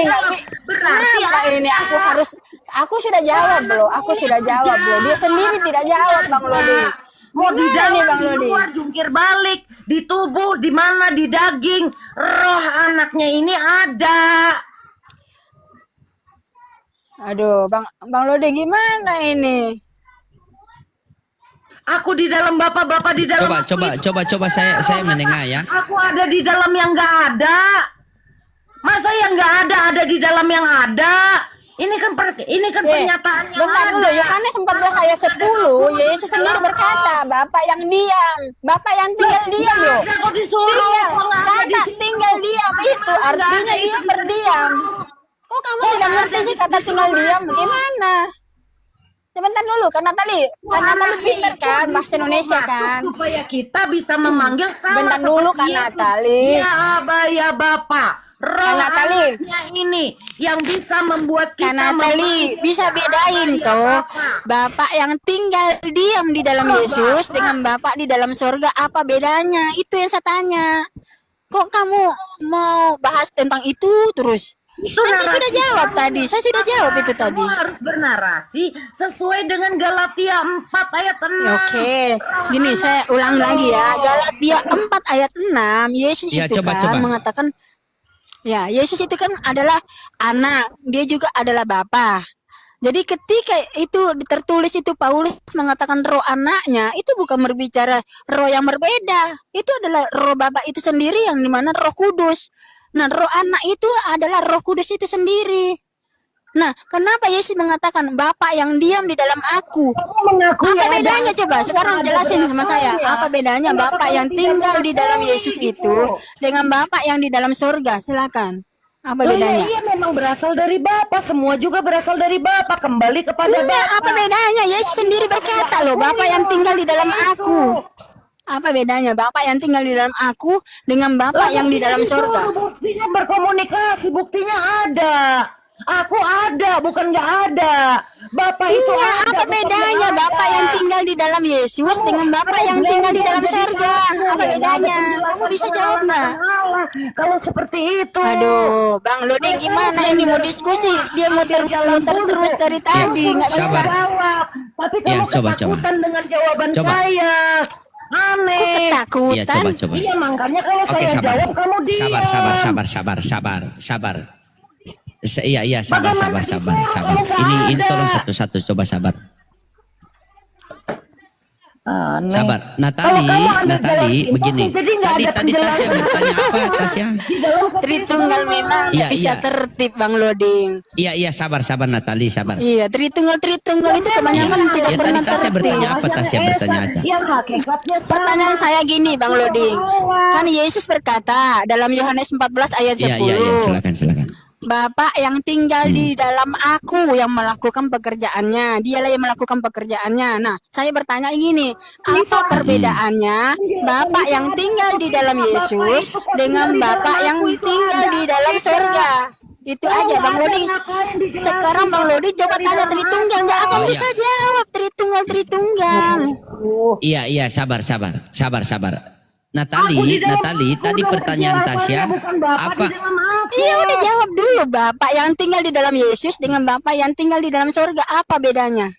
Berarti Kenapa ini aku sudah jawab loh, aku sudah jawab loh. Dia sendiri tidak jawab Bang Lodi. Mau di Gimana nih dalam, Bang di Lodi? luar, jungkir balik, di tubuh, di mana, di daging, roh anaknya ini ada. Aduh, Bang Lodi gimana ini? Aku di dalam bapak, bapak di dalam aku. Coba saya mendengar ya. Aku ada di dalam yang nggak ada. Masa yang nggak ada di dalam yang ada? Ini kan pernyataannya. Bentar dulu, Yohanes 14 ayat 10, Yesus sendiri berkata, Bapak yang diam, Bapak yang tinggal diam loh. Tinggal diam itu artinya dia berdiam. Kok kamu tidak ngerti sih kata tinggal diam? Gimana? Sebentar dulu, karena tadi pintar kan bahasa Indonesia kan. Supaya kita bisa memanggil sama. Bentar dulu kan Natali. Ya Aba ya Bapak. Roh Natali ini yang bisa membuat kita Natali bisa bedain toh Bapak yang tinggal diam di dalam Yesus dengan Bapak di dalam surga, apa bedanya? Itu yang saya tanya. Kok kamu mau bahas tentang itu terus? Saya sudah jawab tadi. Saya sudah jawab itu tadi. Harus bernarasi sesuai dengan Galatia 4 ayat 6. Oke. Gini, saya ulangi lagi ya. Galatia 4 ayat 6, Yesus Ya, itu coba. mengatakan, ya, Yesus itu kan adalah anak, dia juga adalah Bapa. Jadi ketika itu tertulis itu Paulus mengatakan roh anaknya, itu bukan berbicara roh yang berbeda. Itu adalah roh Bapa itu sendiri yang dimana Roh Kudus. Nah, roh anak itu adalah Roh Kudus itu sendiri. Nah, kenapa Yesus mengatakan Bapa yang diam di dalam aku? Apa bedanya coba? Sekarang jelasin sama saya. Apa bedanya Bapa yang tinggal di dalam Yesus itu dengan Bapa yang di dalam surga? Silakan. Apa bedanya? Iya, memang berasal dari Bapa, semua juga berasal dari Bapa, kembali kepada Bapa. Apa bedanya? Yesus sendiri berkata loh, Bapa yang tinggal di dalam aku. Apa bedanya Bapak yang tinggal di dalam aku dengan Bapak yang di dalam surga? Buktinya berkomunikasi, buktinya ada. Aku ada, bukan nggak ada. Bapak itu ada. Apa bedanya Bapak yang tinggal di dalam Yesus dengan Bapak yang tinggal di dalam surga? Apa bedanya? Kamu bisa jawab nggak? Kalau seperti itu. Aduh, Bang Lodi gimana ini mau diskusi? Dia muter terus dari tadi, nggak bisa. Tapi kamu ketakutan dengan jawaban saya. Aneh. Ketakutan. Iya, coba. Iya, makanya kalau saya jawab kamu diam. Sabar. Iya, sabar. Ini tolong satu-satu, coba sabar. Aneh. Sabar, Natali, begini. Tadi Tasya bertanya apa, Tasya? Tritunggal memang bisa tertib, Bang Loding. Iya, sabar, Natali, sabar. Iya, Tritunggal itu kebanyakan tidak pernah tadi Tasya tertib. bertanya apa, Tasya bertanya aja. Pertanyaan saya gini, Bang Loding. Kan Yesus berkata dalam Yohanes 14 ayat 10. Iya, silakan. Bapak yang tinggal di dalam aku yang melakukan pekerjaannya. Dialah yang melakukan pekerjaannya. Nah, saya bertanya gini, apa perbedaannya Bapak yang tinggal di dalam Yesus dengan Bapak yang tinggal di dalam surga? Itu aja Bang Lodi. Sekarang Bang Lodi coba tanya Tritunggal, nggak akan bisa jawab Tritunggal. Iya, sabar. Natali, tadi pertanyaan Tasya apa? Iya, udah jawab dulu. Bapak yang tinggal di dalam Yesus dengan Bapak yang tinggal di dalam surga, apa bedanya?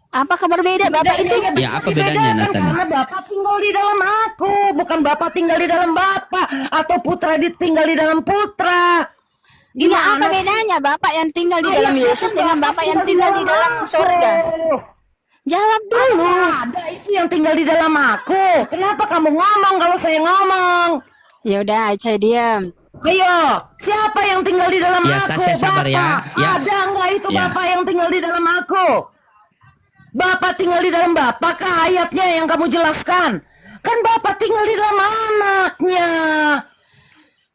Apakah berbeda Bapak itu? Ya, apa bedanya Natali? Karena Bapak tinggal di dalam aku, bukan Bapak tinggal di dalam Bapak, atau Putra tinggal di dalam Putra. Gimana apa bedanya Bapak yang tinggal di dalam Yesus dengan Bapak yang tinggal di dalam surga? Jawab dulu. Ada itu yang tinggal di dalam aku. Kenapa kamu ngomong kalau saya ngomong? Ya udah, saya diam. Ayo, siapa yang tinggal di dalam Ya, aku? Tasya sabar ya. Ada nggak itu Bapak yang tinggal di dalam aku? Bapak tinggal di dalam Bapak kah ayatnya yang kamu jelaskan? Kan Bapak tinggal di dalam anaknya,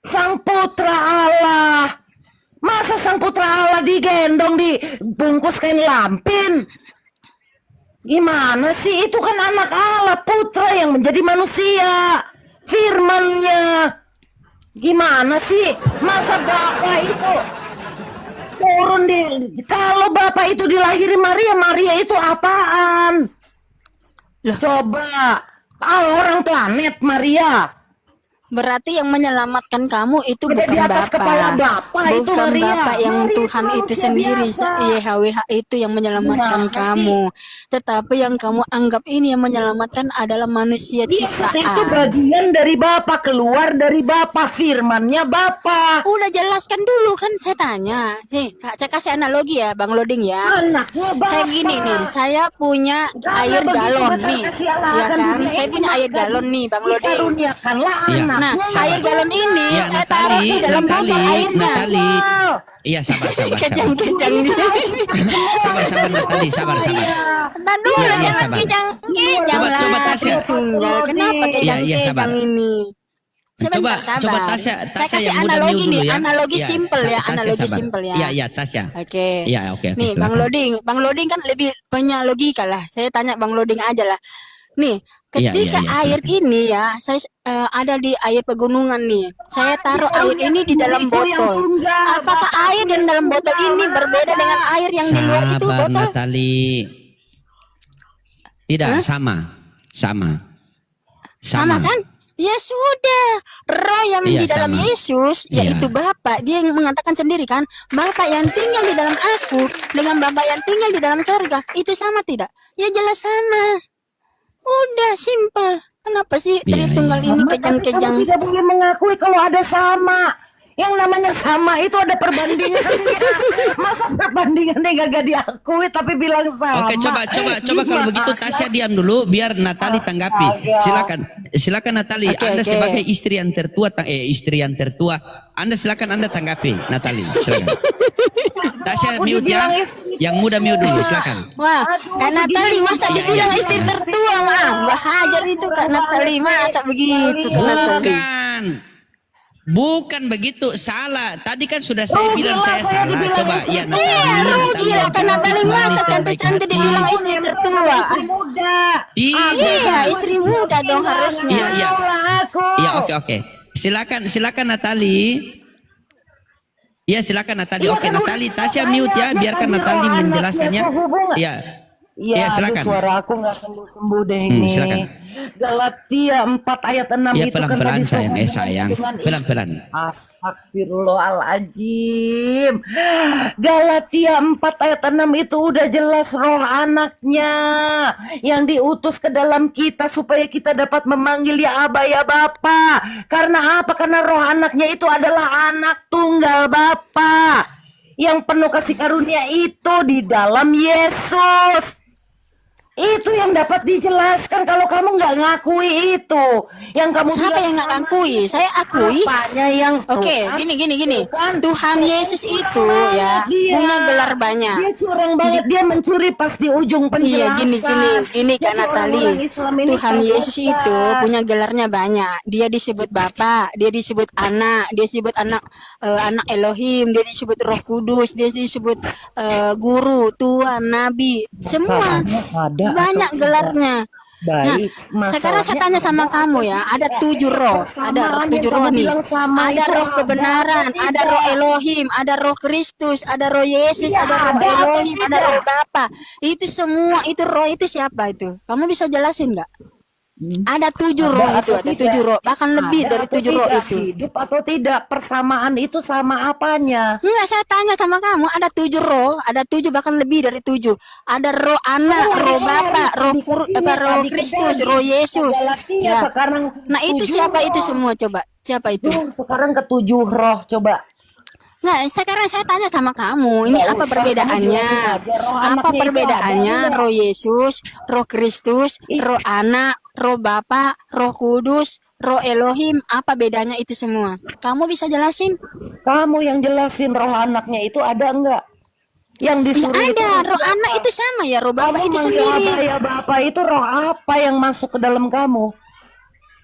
Sang Putra Allah. Masa Sang Putra Allah digendong, dibungkus kain lampin? Gimana sih? Itu kan anak Allah, Putra yang menjadi manusia, firman-Nya. Gimana sih? Masa Bapak itu turun kalau Bapak itu dilahiri Maria itu apaan? Loh. Coba orang planet Maria. Berarti yang menyelamatkan kamu itu Ada di bukan atas kepala Bapa. Bapak itu Bukan Maria. Bapak yang Maria Tuhan itu manusia sendiri, biasa. YHWH itu yang menyelamatkan Gimana sih? kamu. Tetapi yang kamu anggap ini yang menyelamatkan adalah manusia Yesus itu ciptaan. bagian dari Bapa, keluar dari Bapa, firmannya Bapa. Udah jelaskan dulu kan saya tanya. Nih, saya kasih analogi ya, Bang Loding ya. Anaknya Bapa. Saya gini nih, saya punya Karena air begitu galon besar nih. kesialan Ya kan? dunia Saya ini, punya air maka galon nih, Bang Loding. dikaruniakanlah Iya, Nah, anaknya. sabar. air galon ini Ya, saya taruh di dalam botol airnya. Natali. Iya, sabar. Kejang-kejang dia. Sabar, Natali, sabar. Ntar dulu Iya, jangan sabar. kejang-kejang Coba, lah. Tasya. Tunggal. Kenapa Iya, sabar. kejang-kejang ini? Coba Sabar. Tasya Saya kasih yang muda analogi dulu nih, ya. analogi Iya, simple ya, Tasya analogi sabar. simple ya. Iya, Tasya. Oke. Iya, oke, Nih, Bang silakan. Loding kan lebih punya logika lah. Saya tanya Bang Loding aja lah. Nih, Iya, ketika air silakan. ini ya, saya ada di air pegunungan nih. Saya taruh air ini di dalam botol. Apakah air yang dalam botol ini berbeda dengan air yang di luar itu Sabar, botol? Natali. Tidak, Hah? sama. Sama kan? Ya sudah, roh yang Iya, di dalam sama. Yesus, Iya. yaitu Bapa, dia yang mengatakan sendiri kan, Bapa yang tinggal di dalam aku dengan Bapa yang tinggal di dalam sorga, itu sama tidak? Ya jelas sama. Udah simple. Kenapa sih Iya, Tritunggal ini Mama, tapi kamu kejang-kejang? tidak boleh mengakui kalau ada sama. Yang namanya sama itu ada perbandingannya. Masa perbandingannya gak diakui tapi bilang sama. Oke, coba kalau begitu Tasya diam dulu biar Natali tanggapi. Silakan Natali. Oke, Anda oke. sebagai istri yang tertua, Anda silakan Anda tanggapi, Natali. Silakan. Tasya Aku mute ya. dibilang istri Yang muda mute dulu, silakan. Wah, Kak Natali masa Iya, dibilang iya. istri tertua mah. Bahajar itu Kak Natali masa begitu Kak Natali. Bukan begitu, salah. Tadi kan sudah saya bilang saya saya salah. dibilang Coba istri ya tertua. Iya, rugi lah Kak Natali masa cantik-cantik dibilang istri tertua. Istri muda. Iya, istri muda dong harusnya. Iya. Aku. Iya, oke. Silakan Natali. Iya, silakan Natali. Oke, Natali, Tasya mute ya, biarkan Natali menjelaskannya. Iya. Iya, silakan. Suara aku nggak sembuh deh ini. Silakan. Galatia 4 ayat 6 Iya, itu kan pelan-pelan tadi sayang. Pelan-pelan. Astagfirullahaladzim. Galatia 4 ayat 6 itu udah jelas roh anaknya yang diutus ke dalam kita supaya kita dapat memanggil ya Aba ya Bapa. Karena apa? Karena roh anaknya itu adalah anak tunggal Bapa yang penuh kasih karunia itu di dalam Yesus. Itu yang dapat dijelaskan. Kalau kamu nggak ngakui itu, yang kamu Siapa bilang yang nggak ngakui? Saya akui. apanya yang Oke, gini. Tuhan Yesus itu ya punya gelar banyak. Dia curang banget, dia mencuri pas di ujung Iya, penjelasan. gini Kak Jadi Natali. orang-orang Islam ini Tuhan Yesus terluka. itu punya gelarnya banyak. Dia disebut Bapa, dia disebut anak, dia disebut anak Elohim, dia disebut Roh Kudus, dia disebut guru, Tuhan, nabi, semua. Masalahnya ada Banyak atau gelarnya. Nah, Baik, sekarang saya tanya masalahnya sama kamu ya, ada 7 roh, ada Persamaan 7 yang roh kamu nih, bilang sama ada itu roh kebenaran, ada, ada roh Elohim, ada roh Kristus, ada roh Yesus, Iya, ada roh ada atau Elohim, ada tidak? roh Bapa. Itu semua itu roh itu siapa itu? Kamu bisa jelasin nggak? Ada 7 roh itu, atau ada tidak? 7 roh, bahkan lebih Ada dari atau 7 roh tidak? itu. Hidup atau tidak? Persamaan itu sama apanya? Enggak, saya tanya sama kamu, ada 7 roh, ada 7 bahkan lebih dari 7. Ada roh anak, roh Bapa, roh Kristus, roh Yesus. Ya. Sekarang Nah, itu 7 siapa roh. itu semua coba? Siapa itu? Sekarang ke-7 roh coba. Nah, sekarang saya tanya sama kamu, ini Nggak apa usah, perbedaannya? kamu jelasin aja, roh Apa anaknya itu perbedaannya ada nggak? roh Yesus, roh Kristus, roh anak, roh Bapa, roh Kudus, roh Elohim? Apa bedanya itu semua? Kamu bisa jelasin? Kamu yang jelasin roh anaknya itu ada enggak? Yang Ya disuruh itu ada, roh anak itu sama ya, roh Bapa kamu itu manggil sendiri. apa ya Bapak itu roh apa yang masuk ke dalam kamu?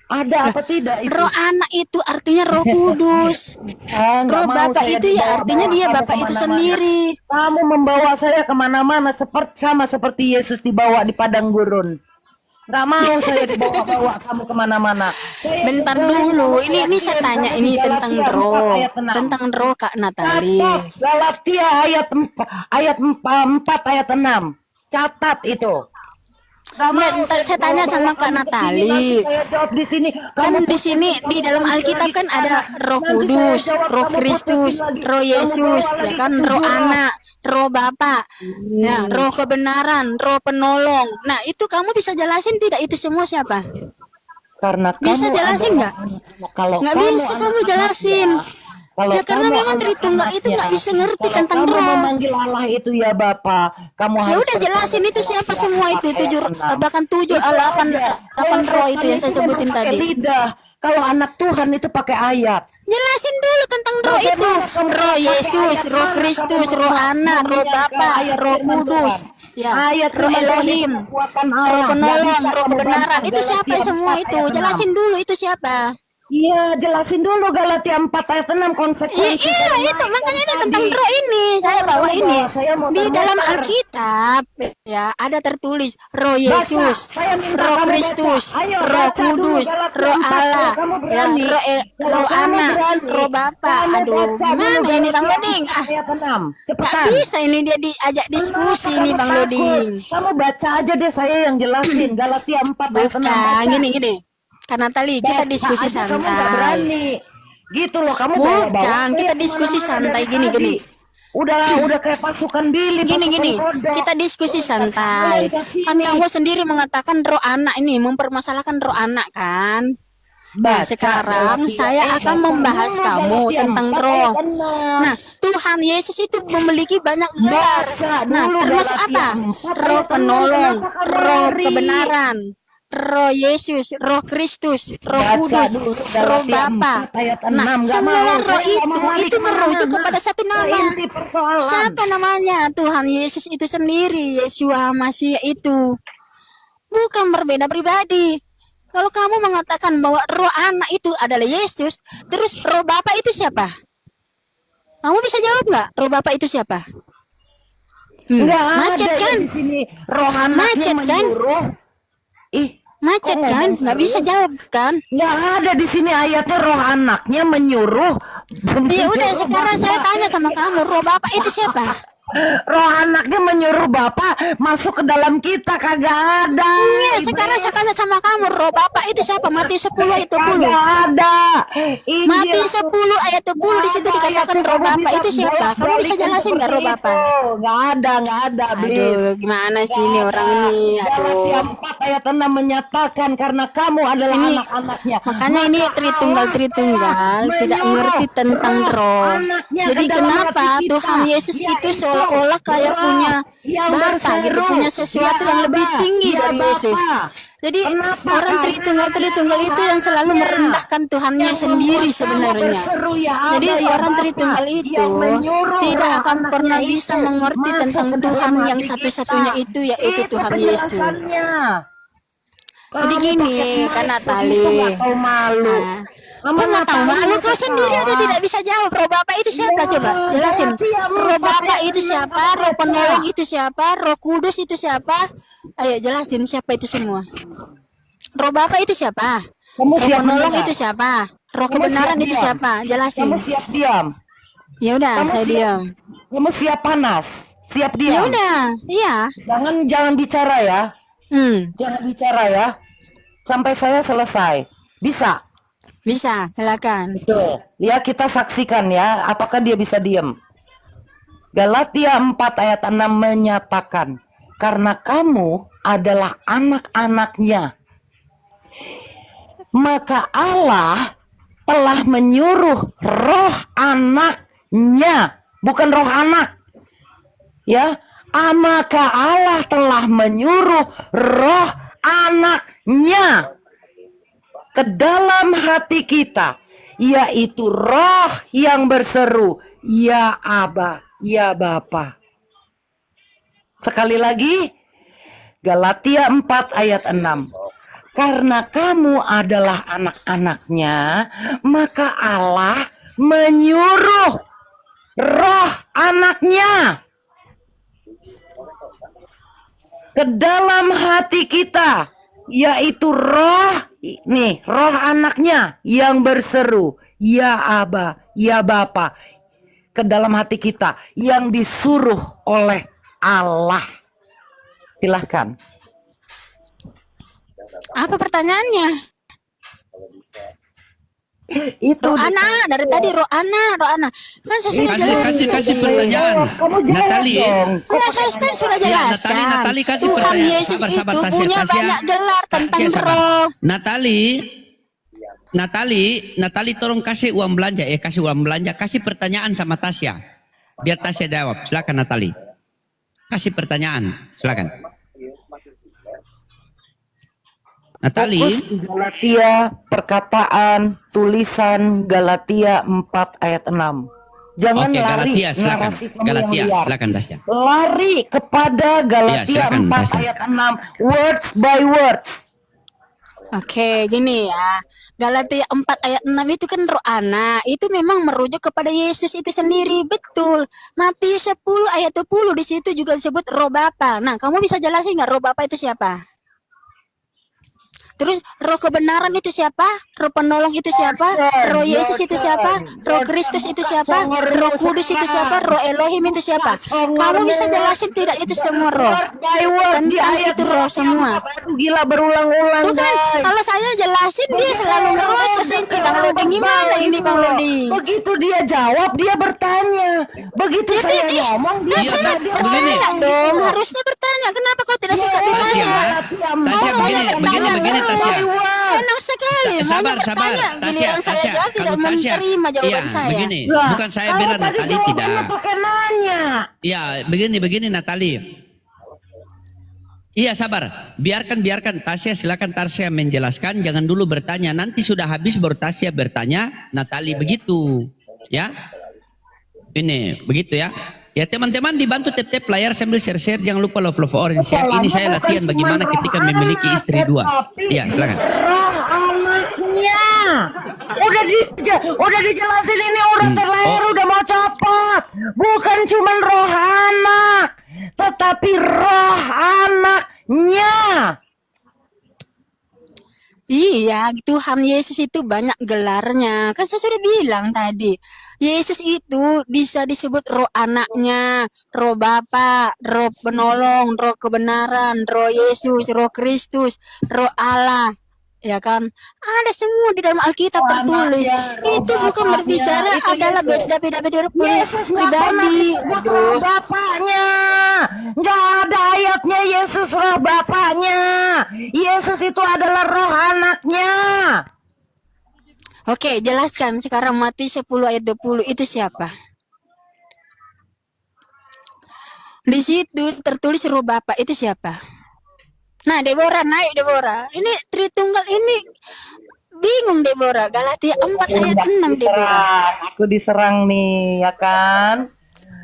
Ada apa tidak itu? Roh anak itu artinya roh kudus. Nggak Roh mau Bapa saya itu ya dibawa-bawa artinya dia kamu Bapa itu kemana-mana. sendiri. Kamu membawa saya kemana-mana sama seperti Yesus dibawa di padang gurun. Nggak mau saya dibawa-bawa kamu kemana-mana. Bentar dulu, ini saya tanya ini tentang roh, tentang roh Kak Natali. Galatia ayat 4 ayat 6. Catat itu. Enggak, ntar saya tanya sama Kak Natali. Saya jawab di sini. Kan di sini di dalam Alkitab kan ada Roh Kudus, Roh Kristus, Roh Yesus, ya kan, Roh Anak, Roh Bapa, ya, Roh kebenaran, Roh penolong. Nah, itu kamu bisa jelasin tidak itu semua siapa? Karena Bisa kamu jelasin adalah nggak? anak-anak. Kalau Nggak kamu bisa kamu anak-anaknya, jelasin. kalau Ya karena kamu memang Tritunggal itu nggak bisa anak-anaknya, ngerti kalau tentang kamu roh. memanggil Allah itu ya Bapa, kamu Ya harus udah jelasin itu percaya siapa Galatia semua 4 itu ayat 6. bahkan 7 Itu delapan aja. delapan Kalau roh itu setan yang saya itu sebutin memang pakai tadi. lidah. Kalau anak Tuhan itu pakai ayat. Jelasin dulu tentang roh itu. Bagaimana kamu Roh pakai Yesus, ayat Roh mana Kristus, kamu Roh Anak, Roh menyangkal Bapa, ayat Roh firman Kudus, Tuhan? ya, Ayat Roh firman Tuhan Elohim, itu kekuatan Roh Allah. Nggak Penolong, bisa Roh kamu Kebenaran. bantah Itu siapa Galatia semua 4 itu? ayat 6. Jelasin dulu itu siapa. Iya, jelasin dulu Galatia 4 ayat 6 konsekuensi Iya dari itu naik makanya ini tadi. tentang roh ini saya Jangan bawa kamu ini bawa saya di dalam muter-muter. Alkitab ya ada tertulis roh Baca, Yesus, saya minta roh kamu Kristus, baca. Ayo roh baca dulu Kudus, Galatia roh 4 Allah, kalau kamu ya berani. Kalau roh kamu Anak, berani, roh Bapa. kamu Aduh baca dulu gimana ini Bang Galatia Loding? 4 ayat 6. Nggak Cepetan. bisa ini dia diajak diskusi Kenapa nih kamu Bang takut? Loding. Kamu baca aja deh, saya yang jelasin. Galatia 4 ayat 6 Bukan baca. gini karena tadi kita Baca diskusi aja kamu nggak santai. berani. Gitu loh, kamu bawa-bawa Bukan, saya kita diskusi kemana-mana santai dari tadi. gini. Udah kayak pasukan Billy, pasukan Gini, kodok. kita diskusi Terus santai. kalian ke Kan sini. kamu sendiri mengatakan roh anak ini, mempermasalahkan roh anak kan? Nah, Baca sekarang Galatia, saya akan baca membahas dulu kamu Galatia tentang 4 roh. ayat 6. Nah, Tuhan Yesus itu memiliki banyak gelar. Baca Nah, dulu termasuk Galatia apa? 4 Roh ayat 6. penolong, Kenapa kamu roh lari? kebenaran, roh Yesus, roh Kristus, roh Baca Kudus, dulu roh Galatia Bapa. 4 ayat 6. Nah, Nggak semua mau, roh saya nggak mau lari itu merujuk kemana-mana. kepada satu Ke nama. inti persoalan. Siapa namanya? Tuhan Yesus itu sendiri, Yeshua Mashiach itu. Bukan berbeda pribadi. Kalau kamu mengatakan bahwa roh anak itu adalah Yesus, terus roh Bapa itu siapa? Kamu bisa jawab nggak? Roh Bapa itu siapa? Nggak Macet ada kan? di sini. Roh anaknya Macet kan? menyuruh. Ih, Macet kok kan? ngomong Nggak bisa terus? jawab kan? Nggak ada di sini ayatnya roh anaknya menyuruh. Ya udah menyuruh sekarang saya Bapak. tanya sama kamu, roh Bapa itu siapa? Roh anaknya menyuruh Bapak masuk ke dalam kita, kagak ada. Iya, sekarang saya tanya sama kamu, roh Bapa itu siapa? Matius 10 ayat 20. Kagak ada. Injil Matius 10 ayat 20 di situ dikatakan roh Bapa itu siapa? Kamu bisa jelasin nggak roh Bapa? Nggak ada, Blis. Aduh, gimana sih ini orang ini? Galatia Aduh. 4 ayat 6 menyatakan karena kamu adalah Ini anak-anaknya. makanya ini Tritunggal tidak ngerti tentang roh. Jadi kenapa Tuhan Yesus itu seolah-olah kayak punya Bapa gitu, punya sesuatu yang lebih tinggi dari Yesus. Jadi orang Tritunggal itu yang selalu merendahkan Tuhannya sendiri sebenarnya. Jadi orang Tritunggal itu tidak akan pernah bisa mengerti tentang Tuhan yang satu-satunya itu, yaitu Tuhan Yesus. Jadi gini kan Natali. Nah, kok nggak tahu malu kau sendiri aja tidak bisa jawab. Roh Bapa itu siapa coba? Jelasin. Roh Bapa itu siapa? Roh penolong itu siapa? Roh Kudus itu siapa? Ayo jelasin siapa itu semua. Roh Bapa itu siapa? Kamu Roh siap penolong mendengar? itu siapa? Roh Kamu kebenaran siap itu diam? siapa? Jelasin. Kamu siap diam. Ya udah, Kamu saya siap- diam. Kamu siap panas. Siap Ya diam. udah, iya. Jangan bicara ya. Jangan bicara ya. Sampai saya selesai. Bisa. Bisa, silakan. Betul. Ya, kita saksikan ya, apakah dia bisa diam. Galatia 4 ayat 6 menyatakan, karena kamu adalah anak-anaknya, maka Allah telah menyuruh roh anaknya, bukan roh anak. Ya, maka Allah telah menyuruh roh anaknya ke dalam hati kita, yaitu roh yang berseru, ya Aba, ya Bapa. Sekali lagi, Galatia 4 ayat 6. Karena kamu adalah anak-anaknya, maka Allah menyuruh roh anaknya ke dalam hati kita, yaitu roh anaknya yang berseru, ya Aba, ya Bapa, ke dalam hati kita yang disuruh oleh Allah. Silahkan. Apa pertanyaannya? Itu Roana dari tadi Roana. Kan saya sudah Kasih jelaskan. pertanyaan. Kamu jawab Natali. dong. Enggak, saya kan sudah Iya, jelaskan. Natali kasih Tuhan pertanyaan. Yesus Sabar, itu Tasya, punya Tasya. banyak gelar tentang Tasya, sabar. roh. Natali tolong kasih uang belanja. Kasih uang belanja. Kasih pertanyaan sama Tasya. Biar Tasya jawab. Silakan Natali. Kasih pertanyaan. Silakan. Natali. Fokus di Galatia, perkataan, tulisan Galatia 4 ayat 6. Jangan Oke, lari Galatia silakan. narasi kamu yang Galatia liar. silakan Tasya. Lari kepada Galatia silakan, 4 Tasya. ayat 6. Words by words. Oke, gini ya. Galatia 4 ayat 6 itu kan roh anak. Itu memang merujuk kepada Yesus itu sendiri. Betul. Matius 10 ayat 20 di situ juga disebut roh Bapa. Nah, kamu bisa jelasin nggak roh Bapa itu siapa? Terus roh kebenaran itu siapa? Roh penolong itu siapa? Roh Yesus itu siapa? Roh Kristus itu siapa? Roh Kudus itu siapa? Roh Elohim itu siapa? Kamu bisa jelasin tidak itu semua roh? Word by word. Di Tentang ayat itu roh semua. Aduh, gila berulang-ulang Tuh kan, guys. kalau saya jelasin dia selalu ngerocos ini Bang Loding. Gimana ini Bang Loding? Begitu dia jawab, dia bertanya. Begitu Ya, saya tidak. ngomong, dia Iya, tanya. begini. Bertanya dong, harusnya bertanya. Kenapa kau tidak suka ditanya? Tasya, begini Tasya. Enak sekali, Sabar. banyak bertanya. Giliran saya jawab tidak menerima jawaban saya. Begini, bukan saya bela Natali tidak. Pakai nanya. Iya, begini Natali. Iya sabar, biarkan Tasya, silakan Tasya menjelaskan, jangan dulu bertanya. Nanti sudah habis baru Tasya bertanya, Natali begitu, ya. Ini begitu ya. Ya teman-teman dibantu tap-tap layar sambil share-share, jangan lupa love orange ya. Ini saya latihan bagaimana ketika memiliki istri dua. Iya silakan. Roh anaknya. Udah dijelasin ini orang terlahir udah mau copot. Bukan cuma roh anak, tetapi roh anaknya. Iya, Tuhan Yesus itu banyak gelarnya. Kan saya sudah bilang tadi. Yesus itu bisa disebut roh anaknya, roh Bapa, roh penolong, roh kebenaran, roh Yesus, roh Kristus, roh Allah. Ya kan? Ada semua di dalam Alkitab tertulis. Itu bukan berbicara adalah beda-beda pribadi. Aduh. Bapaknya. Nggak ada ayatnya Yesus roh Bapaknya. Yesus itu adalah roh anaknya. Oke, jelaskan sekarang Matius 10 ayat 20 itu siapa? Di situ tertulis roh Bapa itu siapa? Nah, Deborah naik Deborah. Ini Tritunggal ini bingung Deborah. Galatia 4 ayat 6 Deborah. Aku diserang nih, ya kan?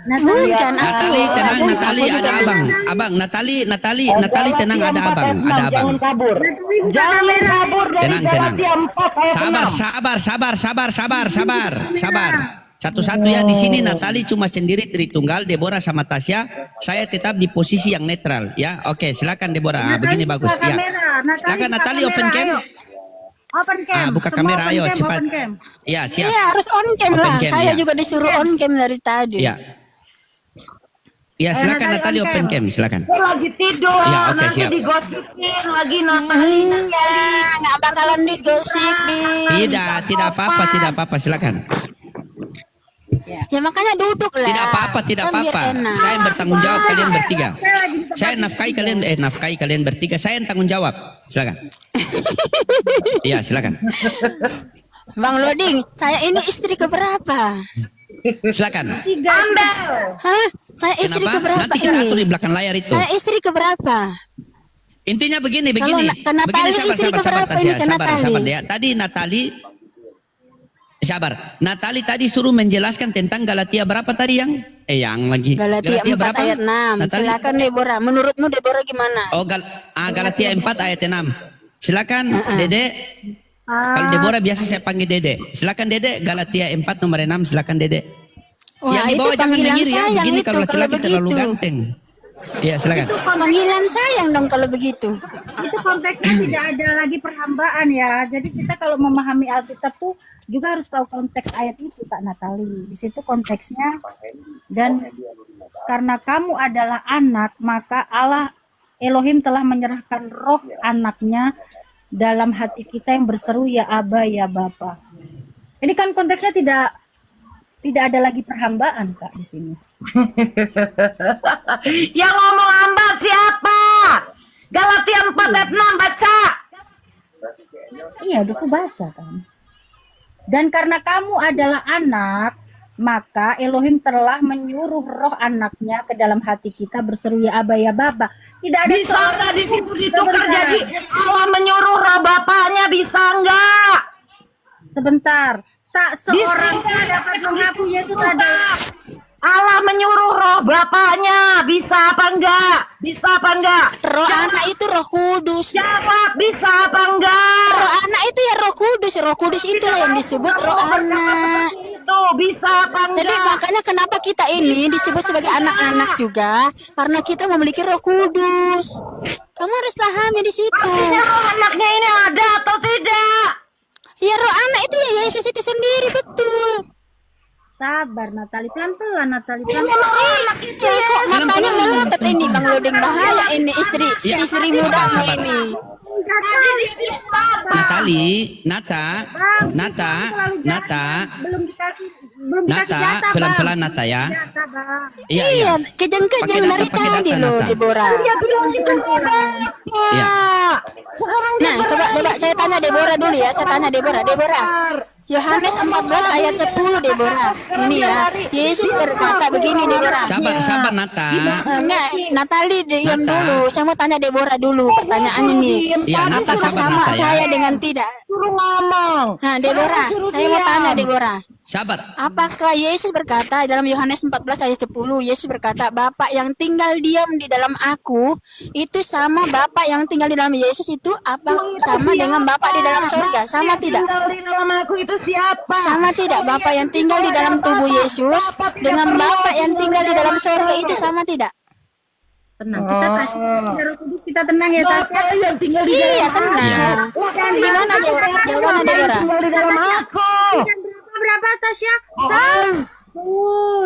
Bukan aku. Natali tenang, Aku Natali juga ada abang. Abang, Natali tenang ada abang, ada abang. Jangan kabur. Jangan kabur dari Tenang. Galatia 4 ayat 6. Sabar. Satu-satu ya di sini Natali cuma sendiri Tritunggal, Deborah sama Tasya. Saya tetap di posisi yang netral ya. Oke, silakan Deborah. Begini bagus ya. Silakan Natali open cam. Open cam. Buka kamera ayo cepat. Ya, siap. Iya, harus on cam Open lah. cam, Saya ya. juga disuruh on cam dari tadi. Ya. Ya, silakan Natali open cam, silakan. Aku lagi tidur, Ya, oke, nanti siap. digosipin lagi Natali. Nggak bakalan digosipin. Tidak apa-apa, silakan. Ya makanya duduk lah. Tidak apa-apa. Kan biar enak. Saya yang bertanggung jawab kalian bertiga. Saya nafkahi kalian bertiga. Saya yang tanggung jawab. Silakan. Iya, silakan. Bang Loding, saya ini istri keberapa? Silakan. Hah? Saya istri Kenapa? keberapa Nanti kita atur di ini? belakang layar itu. Saya istri keberapa? Intinya begini. Kalau Natali Begini istri sabar keberapa ini, Tasya. Sabar Natali? ya. Tadi Natali tadi suruh menjelaskan tentang Galatia berapa tadi yang? Galatia 4 berapa? ayat 6. Natali? Silakan Deborah. Menurutmu Deborah gimana? Oh, Galatia 4 ayat 6. Silakan Dede. Kalau Deborah biasa saya panggil Dede. Silakan Dede, Galatia 4 nomor 6, silakan Dede. Wah, Yang di itu bawah jangan panggilan nyengir ya. sayang Begini itu kalau laki-laki terlalu begitu. ganteng. Iya, silakan. Panggilan sayang dong kalau begitu. Itu konteksnya tidak ada lagi perhambaan ya. Jadi kita kalau memahami Alkitab tuh juga harus tahu konteks ayat itu, Kak Natali. Di situ konteksnya, dan karena kamu adalah anak, maka Allah Elohim telah menyerahkan roh anaknya dalam hati kita yang berseru ya Aba ya Bapa. Ini kan konteksnya tidak ada lagi perhambaan Kak di sini. Yang ngomong hamba siapa? Galatia 4 ayat 6 baca. Iya, udah aku baca kan. Dan karena kamu adalah anak, maka Elohim telah menyuruh roh anaknya ke dalam hati kita berseru ya Aba ya Bapa. Tidak ada Bisa seorang nggak pun ditukar berbicara. jadi Allah menyuruh roh bapaknya, bisa nggak? Sebentar, tak seorang pun dapat mengaku Yesus adalah. Allah menyuruh roh bapaknya, bisa apa enggak? Bisa apa enggak? Roh anak itu Roh Kudus. Jawab, bisa apa enggak? Roh anak itu ya Roh Kudus. Roh Kudus itulah yang disebut roh anak. Itu bisa apa enggak? Jadi makanya kenapa kita ini disebut sebagai anak-anak juga, karena kita memiliki Roh Kudus. Kamu harus pahami di situ. Artinya roh anaknya ini ada atau tidak? Ya roh anak itu ya Yesus itu sendiri, betul. Sabar Natali, pelan-pelan Natali, Ini pelan-pelan. memang anak itu Ya ya. kok matanya melotot ini Bang Loding, bahaya ini istri Ya, istri sabar, mudamu sabar. ini. Natali, Nata, Bang, Nata, terlalu jahat, Nata, belum dikasih Nata, jatah, pelan-pelan Bang. Nata ya. Jatah, Bang. Iya, Iya, iya. kejang-kejang Pakai dari data, pakai tadi data, loh Nata. Deborah. Dia bilang itu ada. Iya. Sekarang Nah, coba saya tanya Deborah dulu ya. Saya tanya Deborah. Yohanes 14 ayat 10 Deborah. Ini ya. Yesus berkata begini Deborah. Sabar, Nata. Enggak, Natali diam Nata. dulu. Saya mau tanya Deborah dulu pertanyaannya nih. Iya, Nata Apakah sabar, sama Nata ya. saya dengan tidak? suruh ngomong. Nah, Deborah, saya mau tanya Deborah. Sabar. Apakah Yesus berkata dalam Yohanes 14 ayat 10, Yesus berkata, Bapak yang tinggal diam di dalam aku, itu sama Bapak yang tinggal di dalam Yesus itu apa sama dengan Bapak di dalam surga? Sama tidak? Tinggal di dalam aku itu siapa? Sama tidak Bapak yang tinggal di dalam tubuh Yesus dengan Bapak yang tinggal di dalam surga itu sama tidak? Tenang, kita Tasya, Roh Kudus, kita tenang ya Tasya. Bapak yang tinggal di Iya, dalam tenang. Gimana jawabannya Deborah? tinggal di dalam aku. Berapa Tasya?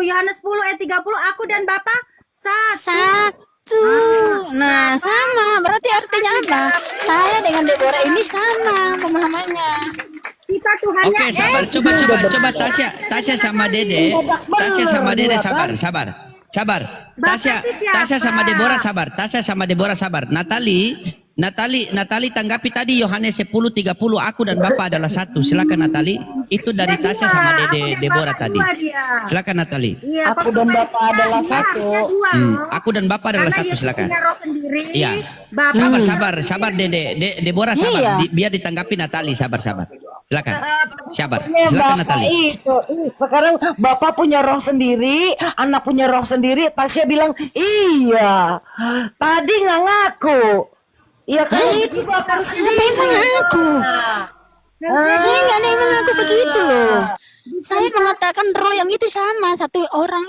Yohanes 10 ayat 30, aku dan Bapak Satu. Nah, sama. Berarti artinya apa? Saya dengan Deborah ini sama pemahamannya. kita Tuhan Oke, sabar. Coba Tasya sama Dede. Tasya sama Dede sabar. Tasya sama Deborah sabar. Tasya sama Deborah sabar. Natali tanggapi tadi Yohanes 10:30 aku dan Bapa adalah satu. Silakan Natali. Itu dari Tasya sama Dede Deborah tadi. Silakan Natali. Iya, Aku dan Bapak adalah satu. Aku dan Bapa adalah satu. Silakan. Iya. Bapak Sabar Dede. Deborah sabar. Iya. Biar ditanggapi Natali. Sabar. Silakan. Silakan Bapak Natali. itu sekarang Bapak punya roh sendiri, anak punya roh sendiri. Tasya bilang iya. Tadi nggak ngaku. Iya kan itu Bapak Siapa yang mengaku? Saya nggak ada yang mengaku begitu loh. Saya mengatakan roh yang itu sama, satu orang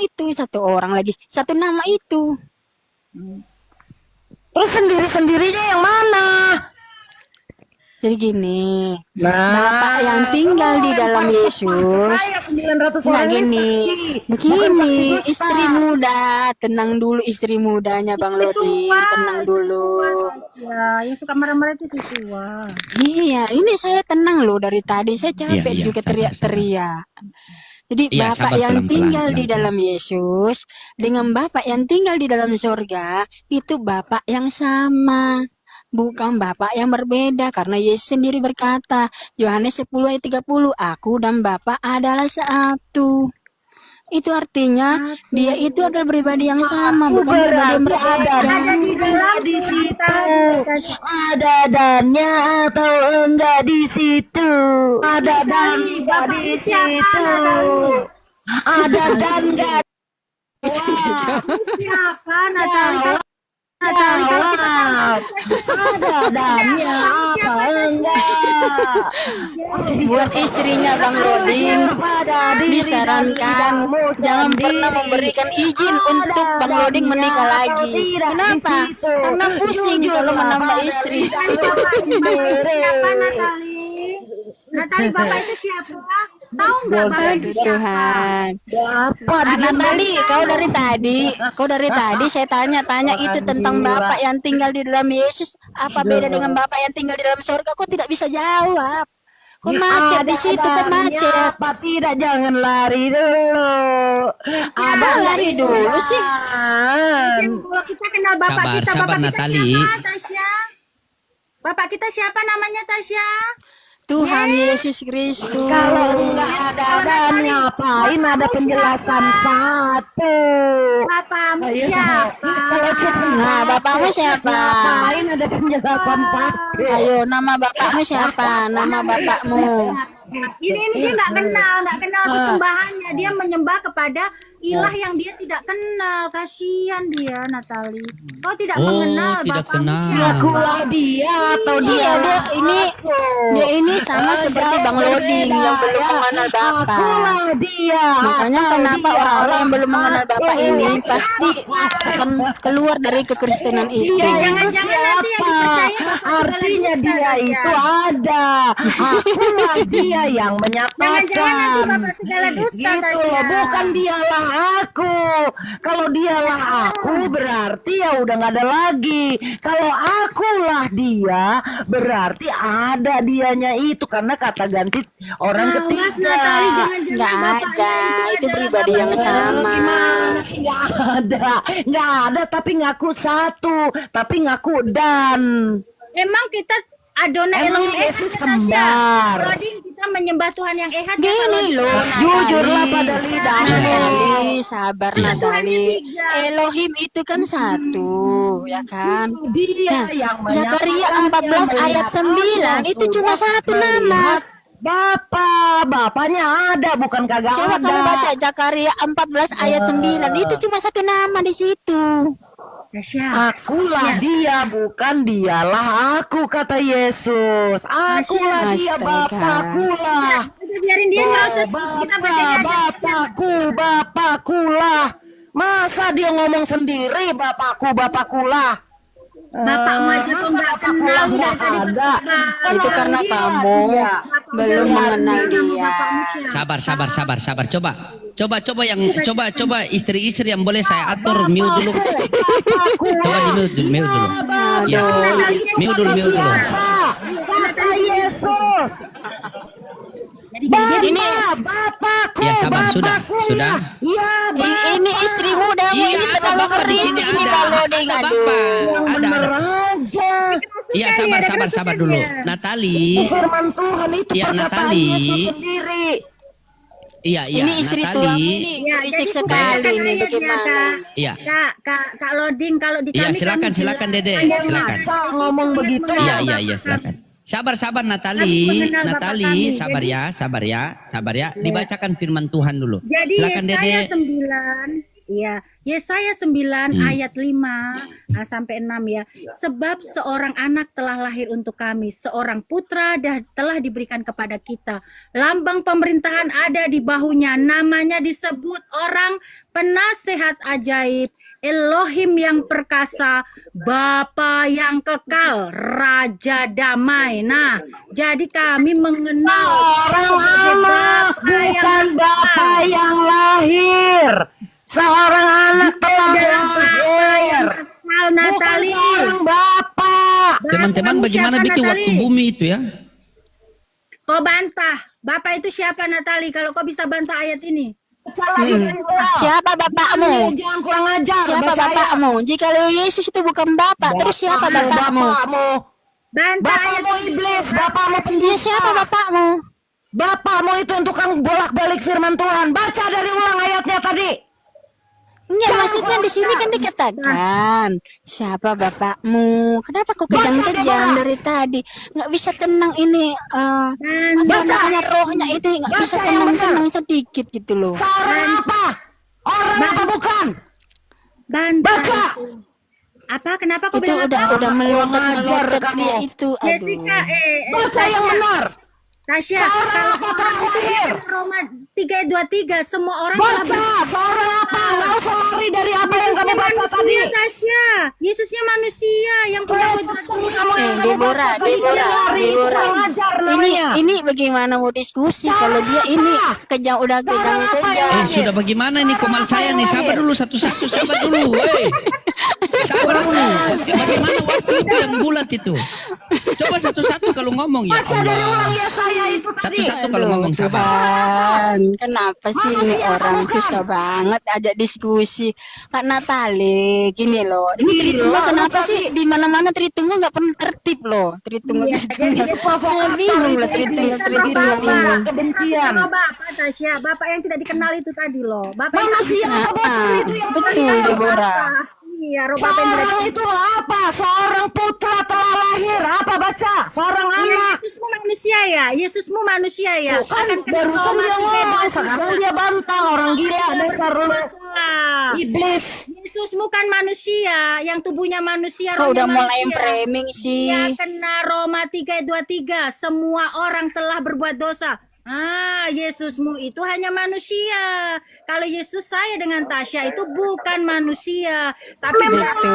lagi, satu nama itu. Terus sendiri-sendirinya yang mana? Jadi gini, Nah, Bapak yang tinggal di dalam Yesus. saya 900 Nggak orang gini, ini begini, istri muda, tenang dulu istri mudanya Bang Lodin, tenang dulu. ya, yang suka marah-marah itu si tua. Iya, ini saya tenang loh dari tadi, saya capek Iya, juga sabar, teriak-teriak. Jadi Iya, Bapak sabar, yang pelan-pelan, tinggal di pelan-pelan. dalam Yesus dengan Bapak yang tinggal di dalam surga itu Bapak yang sama. Bukan Bapak yang berbeda karena Yesus sendiri berkata Yohanes 10 ayat 30 aku dan Bapak adalah satu. Itu artinya dia itu adalah pribadi yang sama bukan pribadi yang berbeda. Ada di dalam di situ. kita. Ada dannya atau enggak di situ? Ada dan enggak di situ. Ada dan enggak. Siapa Natali? Natali kalau kita Ada dannya apa enggak? Buat istrinya Bang Loding disarankan jangan pernah memberikan izin untuk Bang Loding menikah lagi. Kenapa? Karena pusing kalau menambah istri. Siapa Natali? Natali Bapak itu siapa? Tahu nggak Bapak Aduh itu siapa? Tuhan. Bapak Natali, kau dari tadi saya tanya itu tentang Bapak yang tinggal di dalam Yesus. Apa beda dengan Bapak yang tinggal di dalam surga? Kau tidak bisa jawab. Kau macet di situ, kau macet. Apa tidak, jangan lari dulu. Ada lari dulu sih. Kalau kita kenal Bapak Sabar, kita, sabar, Bapak kita Natali. siapa, Tasya? Bapak kita siapa namanya, Tasya? Tuhan Yesus Kristus. Kalau nggak ada dan ngapain ada penjelasan satu. Bapakmu Ayo, siapa? Kalau cuma Nah, bapakmu siapa? ngapain ada penjelasan satu. Ayo, nama bapakmu siapa? Nama bapakmu. Ini dia nggak kenal sesembahannya. Dia menyembah kepada ilah yang dia tidak kenal. Kasihan dia, Natali. Kau tidak Oh, mengenal tidak bapakmu kenal. siapa? Akulah dia atau dia. Iya, dia ini sama seperti Bang Loding yang belum mengenal Bapak. Akulah dia. Makanya atau kenapa dia. orang-orang yang belum mengenal Bapak ini pasti akan keluar dari kekristenan itu. Jangan-jangan nanti yang dipercaya Bapak Artinya segala dia dusta, itu Tasya. ada. Akulah dia yang menyatakan. Jangan-jangan nanti Bapak segala dusta, Gitu Tasya. loh, bukan dialah aku. Kalau dialah aku berarti ya udah nggak ada lagi. Kalau akulah dia berarti ada dianya itu, karena kata ganti orang Awas, ketiga. Natali, jangan-jangan Nggak bapaknya ada, itu adalah pribadi yang bapaknya. sama. Nggak ada, tapi ngaku satu, tapi ngaku dan. Emang kita Adonai Emang Elohim Yesus Tasya. kembar. Rodin, kita menyembah Tuhan yang Ehad. ya, Gini kalau- loh, Jujurlah pada Natali. lidahmu. Natali, sabar Natali. tiga. Elohim itu kan satu, ya kan? Dia Nah, yang Zakaria menyatakan, 14 yang ayat 9 itu cuma satu nama. Bapaknya ada, bukan kagak Coba ada. kamu baca Zakaria 14 ayat 9 itu cuma satu nama di situ. Tasya. Akulah dia, bukan dialah aku, kata Yesus. Akulah dia, Astaga. Bapakulah. Udah biarin dia nyocos. Kita bacanya aja. Bapakulah. Masa dia ngomong sendiri, Bapakulah. Bapakmu aja kok nggak kenal. Udah tadi ada. Itu karena kamu belum mengenal dia. Sabar. Coba istri-istri yang boleh saya atur mute dulu. Coba di mute dulu. Ya, mute dulu. Kata Yesus. Ini Bapakku. Ya, sabar, sudah. Ya, ini istri mudamu Iya, ini ada terlalu bapak di berisik sini, ini ada. Bang Loding. Ada Aduh. bapak. Ada. aja. Iya, sabar dulu. Natali. Firman Tuhan itu Iya, perkataan Natali. Yesus sendiri. Iya, Ini istri Natali. tuamu ini Ya, berisik jadi sekali bukan ini ayatnya, bagaimana? Kak. Iya. Kak Loding, kalau di Iya, kami silakan jelas. Dede, Anda silakan. Masa ngomong begitu. Iya, silakan. Sabar Natali. Kami mengenal Bapak kami. Sabar ya. Dibacakan firman Tuhan dulu. Jadi Silakan Dede. Yesaya 9, iya, Yesaya 9 ayat 5 sampai 6 ya. Sebab seorang anak telah lahir untuk kami, seorang putra telah diberikan kepada kita. Lambang pemerintahan ada di bahunya, namanya disebut orang penasehat ajaib, Elohim yang perkasa, Bapa yang kekal, Raja damai. Nah, jadi kami mengenal Seorang sebagai anak Bapa yang bukan kekal. Bapa yang lahir. Seorang anak telah lahir. Kekal, Bukan Natali. seorang Bapak. Teman-teman, Bapakmu bagaimana siapa, begitu Natali? waktu bumi itu ya? Kau bantah. Bapak itu siapa, Natali? Kalau kau bisa bantah ayat ini. Siapa bapakmu? Jangan kurang ajar. Siapa baca ayat. bapakmu? Jika Yesus itu bukan bapak, terus siapa bapakmu? Bantah ayat Bapakmu iblis, bapakmu Dia pendusta. siapa bapakmu? Bapakmu itu yang tukang bolak-balik firman Tuhan. Baca dari ulang ayatnya tadi. Enggak, maksudnya di sini kan dikatakan siapa bapakmu? Kenapa kok kejang-kejang dari tadi? Nggak bisa tenang ini. Apa namanya rohnya itu nggak bisa tenang-tenang sedikit gitu loh. Seorang apa? Orang apa bukan? Bantah. Baca. Apa? Kenapa kau Itu bilang apa? udah melotot kamu. dia itu. Jessica, Aduh. Baca yang benar. Tasya, Seorang kalau apa telah lahir? Roma 3:23 semua orang telah Baca. Seorang apa? Nggak usah lari dari apa yang kamu baca tadi. Tasya. Yesusnya tubuhnya manusia yang punya kodrat. Deborah. Ini bagaimana mau diskusi kalau dia ini udah kejang-kejang. Sudah bagaimana nih komal saya nih? Sabar dulu satu-satu, sabar dulu. Hei. Sabar dulu. Bagaimana waktu itu yang bulat itu? Coba satu-satu kalau ngomong ya Allah. Satu-satu kalau ngomong sabar. Tuhan, kenapa sih ini orang susah banget ajak diskusi? Kak Natali, gini loh. Ini Tritunggal kenapa sih di mana-mana Tritunggal nggak pernah tertib loh? Tritunggal. Bingung lah Tritunggal ini. Kebencian. Sama Bapak Tasya, Bapak yang tidak dikenal itu tadi loh. Bapak Betul, Deborah. Iya, Bapak yang tidak Seorang itu apa? Seorang putra telah lahir. Apa baca? Seorang anak. Yesusmu manusia ya, Yesusmu manusia ya. Kan barusan dia ngomong, sekarang dia bantah orang gila dasar lu. Iblis. Yesusmu kan manusia, yang tubuhnya manusia. Kok udah rohnya mulai manusia. framing sih? Ya kena Roma 3:23, semua orang telah berbuat dosa. Yesusmu itu hanya manusia. Kalau Yesus saya dengan Tasya itu bukan manusia, tapi Betul. itu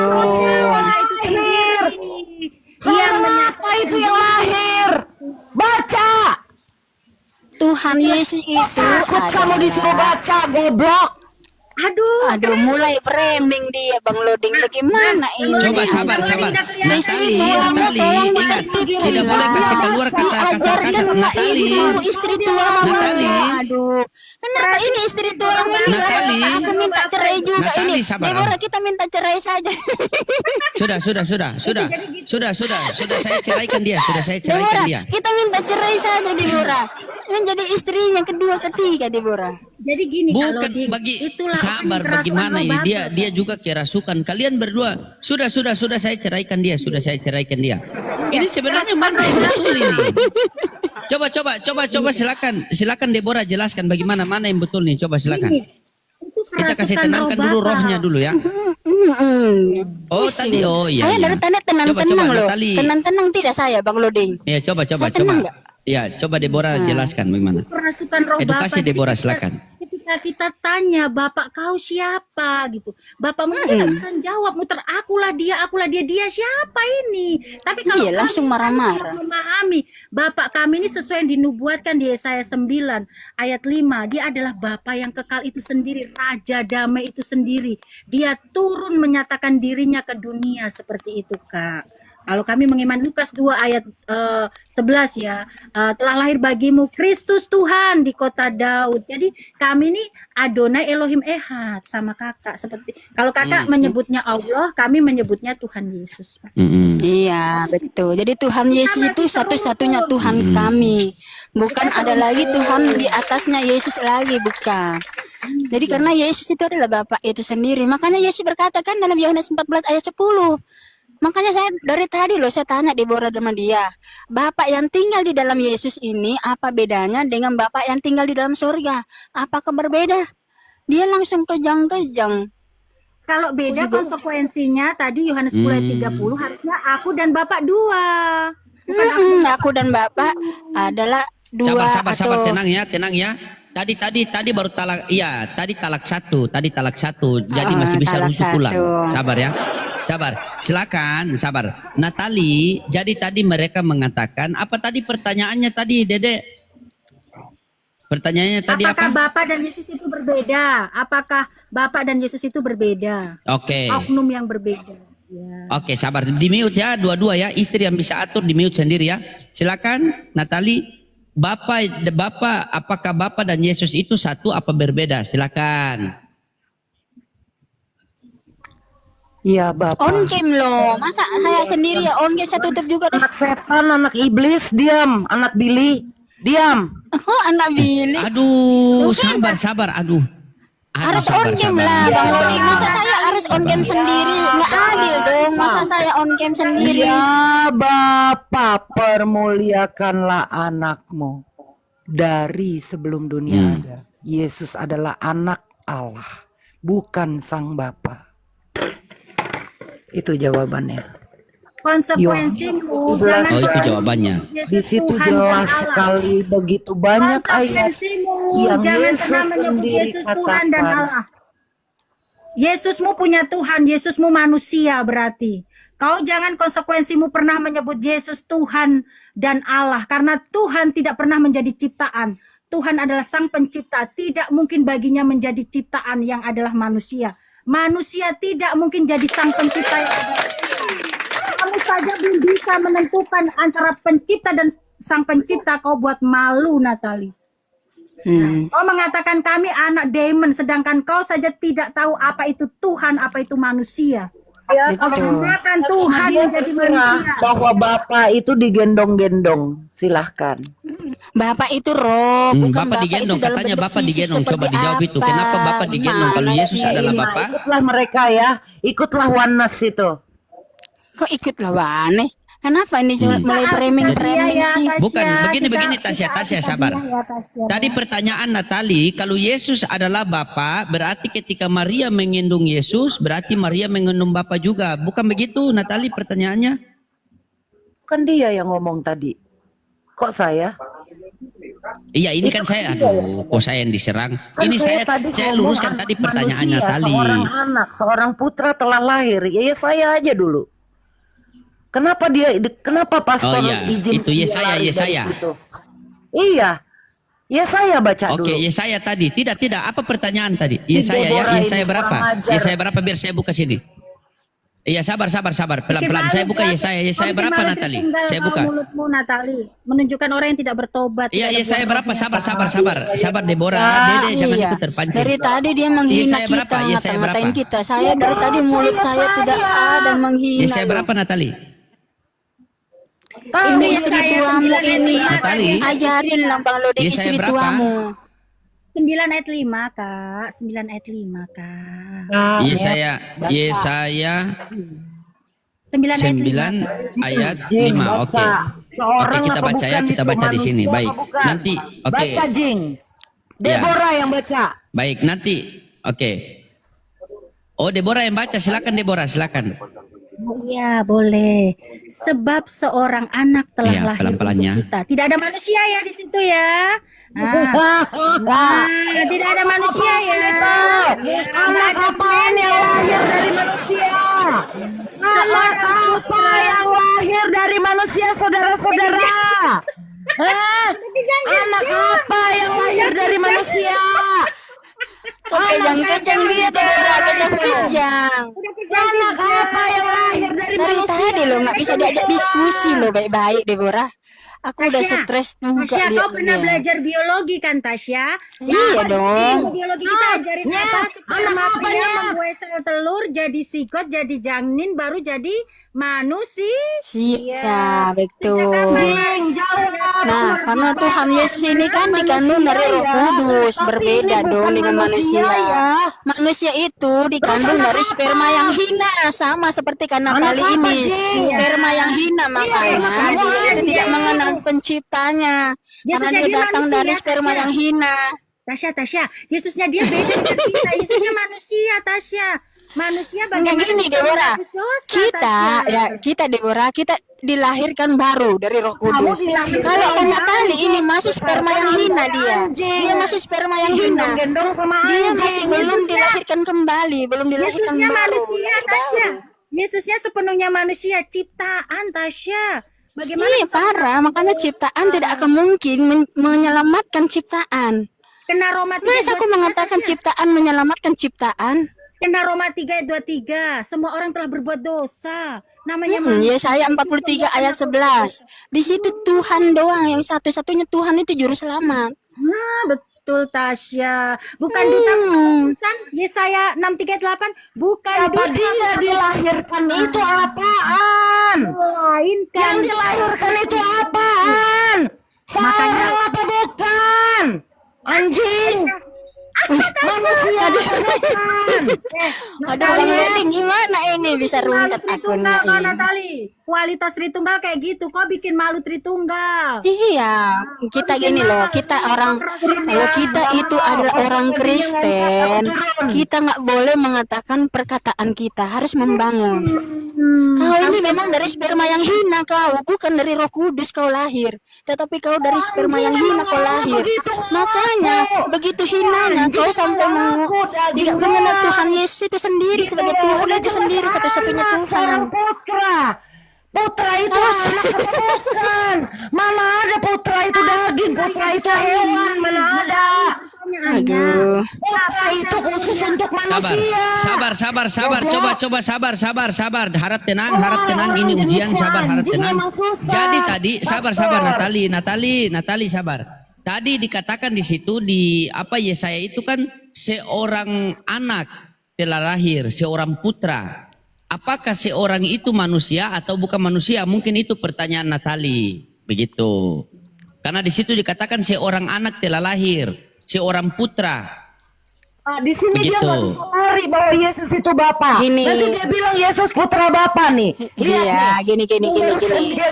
sendiri. Yang apa itu yang lahir? Baca. Tuhan Yesus itu Takut kamu disuruh baca, goblok. Aduh, mulai framing dia Bang Loding. Bagaimana ini? Coba sabar. Istri Natali, tuamu tolong ingat, ditertibkan. tidak boleh kasih keluar kata Diajarkan kasar-kasar. nggak Natali, itu istri tuamu? Natali. Aduh, kenapa ini istri tuamu ini? Natali. Aku minta cerai juga Natali, ini. sabar. Deborah, kita minta cerai saja. Sudah, saya ceraikan dia, Deborah, dia. kita minta cerai saja Deborah. Menjadi istrinya kedua ketiga Deborah. Jadi gini kalau Bukan itulah sabar orang yang bagaimana kerasukan ini roh dia juga kerasukan kalian berdua. Sudah saya ceraikan dia, Ini sebenarnya mana yang betul ini? Coba silakan Deborah jelaskan bagaimana mana yang betul nih. Coba silakan. Kita kasih tenangkan dulu rohnya dulu ya. Oh tadi iya. Saya dari tadi tenang-tenang loh. Natali. Tenang-tenang tidak saya Bang Loding. Ya coba. Saya tenang nggak? Ya coba Deborah jelaskan bagaimana. Kerasukan roh Edukasi Bapak. Deborah, Jadi silakan. Ketika kita tanya Bapak kau siapa gitu, Bapak mungkin tidak bisa jawab, muter akulah dia siapa ini. Tapi kalau Iya, langsung kami marah-marah. memahami Bapak kami ini sesuai yang dinubuatkan di Yesaya 9 ayat 5, dia adalah Bapak yang kekal itu sendiri, Raja damai itu sendiri. Dia turun menyatakan dirinya ke dunia seperti itu, Kak. Kalau kami mengimani Lukas 2 ayat 11 ya, telah lahir bagimu Kristus Tuhan di kota Daud. Jadi kami ini Adonai Elohim Ehad sama kakak. Seperti kalau kakak menyebutnya Allah, kami menyebutnya Tuhan Yesus. Iya, betul. Jadi Tuhan Yesus itu satu-satunya Tuhan kami. Bukan ada lagi Tuhan di atasnya Yesus lagi, bukan. Jadi karena Yesus itu adalah Bapa itu sendiri. Makanya Yesus berkata kan dalam Yohanes 14 ayat 10. Makanya saya dari tadi loh saya tanya Deborah sama dia. Bapak yang tinggal di dalam Yesus ini apa bedanya dengan Bapak yang tinggal di dalam surga? Apakah berbeda? Dia langsung kejang-kejang. Kalau beda konsekuensinya tadi Yohanes 10 ayat 30 harusnya aku dan Bapak dua. Bukan Aku dan Bapak adalah dua Sabar, atau tenang ya. Tadi baru talak, iya, tadi talak satu. Jadi masih bisa talak rujuk pulang. satu. Sabar ya. Silakan, sabar. Natali, jadi tadi mereka mengatakan, apa tadi pertanyaannya tadi, Dede? Pertanyaannya tadi Apakah apa? Bapak dan Yesus itu berbeda? Apakah Bapak dan Yesus itu berbeda? Oke. Oknum yang berbeda. Ya. Oke, sabar. Di mute ya, dua-dua ya. Istri yang bisa atur di mute sendiri ya. Silakan, Natali. Bapak, apakah Bapak dan Yesus itu satu apa berbeda? Silakan. Iya Bapak. on cam loh. Masa saya sendiri ya on cam saya tutup juga. Anak setan, anak iblis, diam. Anak Billy, diam. Oh, anak Billy. Aduh, sabar. Aduh, Harus sabar, on cam sabar. lah Bang Lodi. Masa saya harus on cam sendiri? Nggak adil dong. Masa saya on cam sendiri? Ya Bapak, permuliakanlah anakmu dari sebelum dunia ada. Yesus adalah anak Allah, bukan sang Bapa. Itu jawabannya. Konsekuensimu Yohanes Oh, itu jawabannya. Di situ jelas sekali begitu banyak ayat Konsekuensimu yang jangan Yesus pernah menyebut sendiri Yesus Tuhan dan katakan. Allah. Yesusmu punya Tuhan, Yesusmu manusia berarti. Kau jangan konsekuensimu pernah menyebut Yesus Tuhan dan Allah. Karena Tuhan tidak pernah menjadi ciptaan. Tuhan adalah sang pencipta. Tidak mungkin baginya menjadi ciptaan yang adalah manusia. Manusia tidak mungkin jadi sang pencipta yang adalah Tuhan. Kamu saja belum bisa menentukan antara pencipta dan sang pencipta. Kau buat malu, Natali. Kau mengatakan kami anak demon, sedangkan kau saja tidak tahu apa itu Tuhan, apa itu manusia. Ya, Kau Betul. mengatakan Tuhan dia menjadi terserah manusia. bahwa Bapak itu digendong-gendong. Silahkan. Bapak itu roh, bukan Bapak Bapak digendong, itu dalam katanya bentuk Bapak fisik digendong. Coba seperti dijawab itu. apa? Kenapa Bapak digendong kalau Gimana Yesus sih? adalah Bapak? Ikutlah mereka ya. Ikutlah oneness itu. Kok ikut lawanes? Kenapa ini mulai framing-framing Iya, sih? Tasya, Bukan, begini kita Tasya, akui sabar. tadinya ya, Tasya. Tadi pertanyaan Natali, kalau Yesus adalah Bapa, berarti ketika Maria menggendong Yesus, berarti Maria menggendong Bapa juga. Bukan begitu Natali pertanyaannya? Kan dia yang ngomong tadi. Kok saya? Iya, ini kan saya, aduh, kok saya yang diserang. Kan Ini saya tadi ngomong luruskan tadi anak pertanyaan manusia, Natali. Seorang anak, seorang putra telah lahir. Ya saya aja dulu. Kenapa pastor Oh iya, izin itu dia Yesaya, lari dari Yesaya. situ? Iya. Yesaya baca dulu. Oke, Yesaya tadi. Tidak. Apa pertanyaan tadi? Si Yesaya ya. Deborah ini Yesaya berapa? kurang ajar. Yesaya berapa biar saya buka sini. Iya, sabar. Pelan-pelan. Saya buka Yesaya. Yesaya berapa Natali? Saya buka. Mulutmu, Natali, menunjukkan orang yang tidak bertobat. Iya, tidak Yesaya berbuat berapa? dosa. Sabar Deborah. Dede jangan ikut terpancing. Dari tadi dia menghina Yesaya kita, berapa? Yesaya ngata-ngatain berapa? kita. Saya dari tadi mulut saya tidak ada menghina. Yesaya berapa Natali? Ini istri tuamu ini. Natali. Ajarin lah Bang Lode Yesaya istri berapa? tuamu. 9 ayat 5, Kak. 9 ayat 5, Kak. Nah, Yesaya 9 ayat 5. 9 ayat Jing, 5. baca. Oke. Seorang Oke, kita apa baca ya, bukan kita itu, baca di sini. manusia Baik. apa bukan? Nanti oke. Baca Jing. Ya. Deborah yang baca. Baik, nanti. Oke. Oh, Deborah yang baca. Silakan Deborah, silakan. Iya, boleh. Sebab seorang anak telah Iya, lahir pelan-pelan untuk ya. kita. Tidak ada manusia ya di situ ya. Tidak ada manusia ya. Anak apa yang lahir dari manusia? Anak apa yang lahir dari manusia, saudara-saudara? Anak apa yang lahir dari manusia? Kok kejang-kejang dia Deborah, kejang-kejang. Anak apa yang lahir dari Dari manusia? tadi lo nggak bisa diajak diskusi lo baik-baik Deborah. Aku udah Tasya, stres juga Tasya, dia. kau pernah belajar biologi kan, Tasya? Iya dong. Biologi kita ajarin Ya, apa? anak Sperma apa pria ya? membuat sel telur, jadi sigot, jadi janin, baru jadi manusia. Iya, betul. Jing, jawab. Nah, karena Tuhan Yesus ini kan dikandung dari Roh Kudus, berbeda dong dengan manusia. Manusia itu dikandung dari sperma yang hina, sama seperti Kanapali ini. Sperma yang hina, makanya dia itu tidak mengenal penciptanya. Karena dia datang dari sperma yang hina. Tasya, Yesusnya dia beda dengan kita. Yesusnya manusia, Tasya. Manusia Nggak bagaimana gini bisa Deborah, menebus dosa, kita Tasya? Deborah, kita dilahirkan baru dari Roh Kudus. Kalau Kanapali ini masih sperma yang hina dia masih sperma yang hina. Gendong sama Dia anjing. masih belum dilahirkan kembali, belum dilahirkan Yesusnya baru. manusia, lahir Tasya. baru. Yesusnya sepenuhnya manusia, ciptaan, Tasya. Bagaimana Iya parah, makanya ciptaan tidak akan mungkin menyelamatkan ciptaan. kena Roma 3 Masa aku mengatakan ciptaan menyelamatkan ciptaan? Kena Roma 3 ayat 23. Semua orang telah berbuat dosa. Namanya Yesaya 43 ayat 11. Di situ Tuhan doang yang satu-satunya Tuhan itu juru selamat. Nah, betul Tasya. Bukan duta ketakutan. Yesaya 63 ayat 8. Bukan Apa duta dia dilahirkan itu apaan? lain Yang kan. dilahirkan itu apaan? Makanya- Sarang apa bukan? Anjing. Manusia bukan. Aduh Bang Lodi gimana ini bisa rungkat akunnya Tritunggal, Kak ini? Natali. Kualitas Tritunggal kayak gitu. Kok bikin malu Tritunggal? Iya, kita gini loh, kita orang, kalau kita itu adalah orang Kristen, kita nggak boleh mengatakan perkataan kita, harus membangun. Kau ini memang dari sperma yang hina kau, bukan dari Roh Kudus kau lahir, tetapi kau dari sperma yang hina kau lahir. Makanya begitu hinanya kau sampai tidak mengenal Tuhan Yesus itu sendiri sebagai Tuhan itu sendiri, satu-satunya Tuhan. Putra itu anak bukan. Mana ada putra itu daging, putra itu hewan, mana ada. Aduh. Putra itu khusus untuk manusia. Sabar. Coba sabar. Harap tenang. Ini ujian, sabar, harap tenang. Jadi tadi sabar Natali sabar. Tadi dikatakan di situ di Yesaya itu kan seorang anak telah lahir, seorang putra. Apakah seorang itu manusia atau bukan manusia? Mungkin itu pertanyaan Natali. Begitu. Karena di situ dikatakan seorang anak telah lahir, seorang putra. Di sini Begitu. dia nggak lari bahwa Yesus itu Bapa. Gini. Nanti dia bilang Yesus putra Bapa nih. Iya, gini.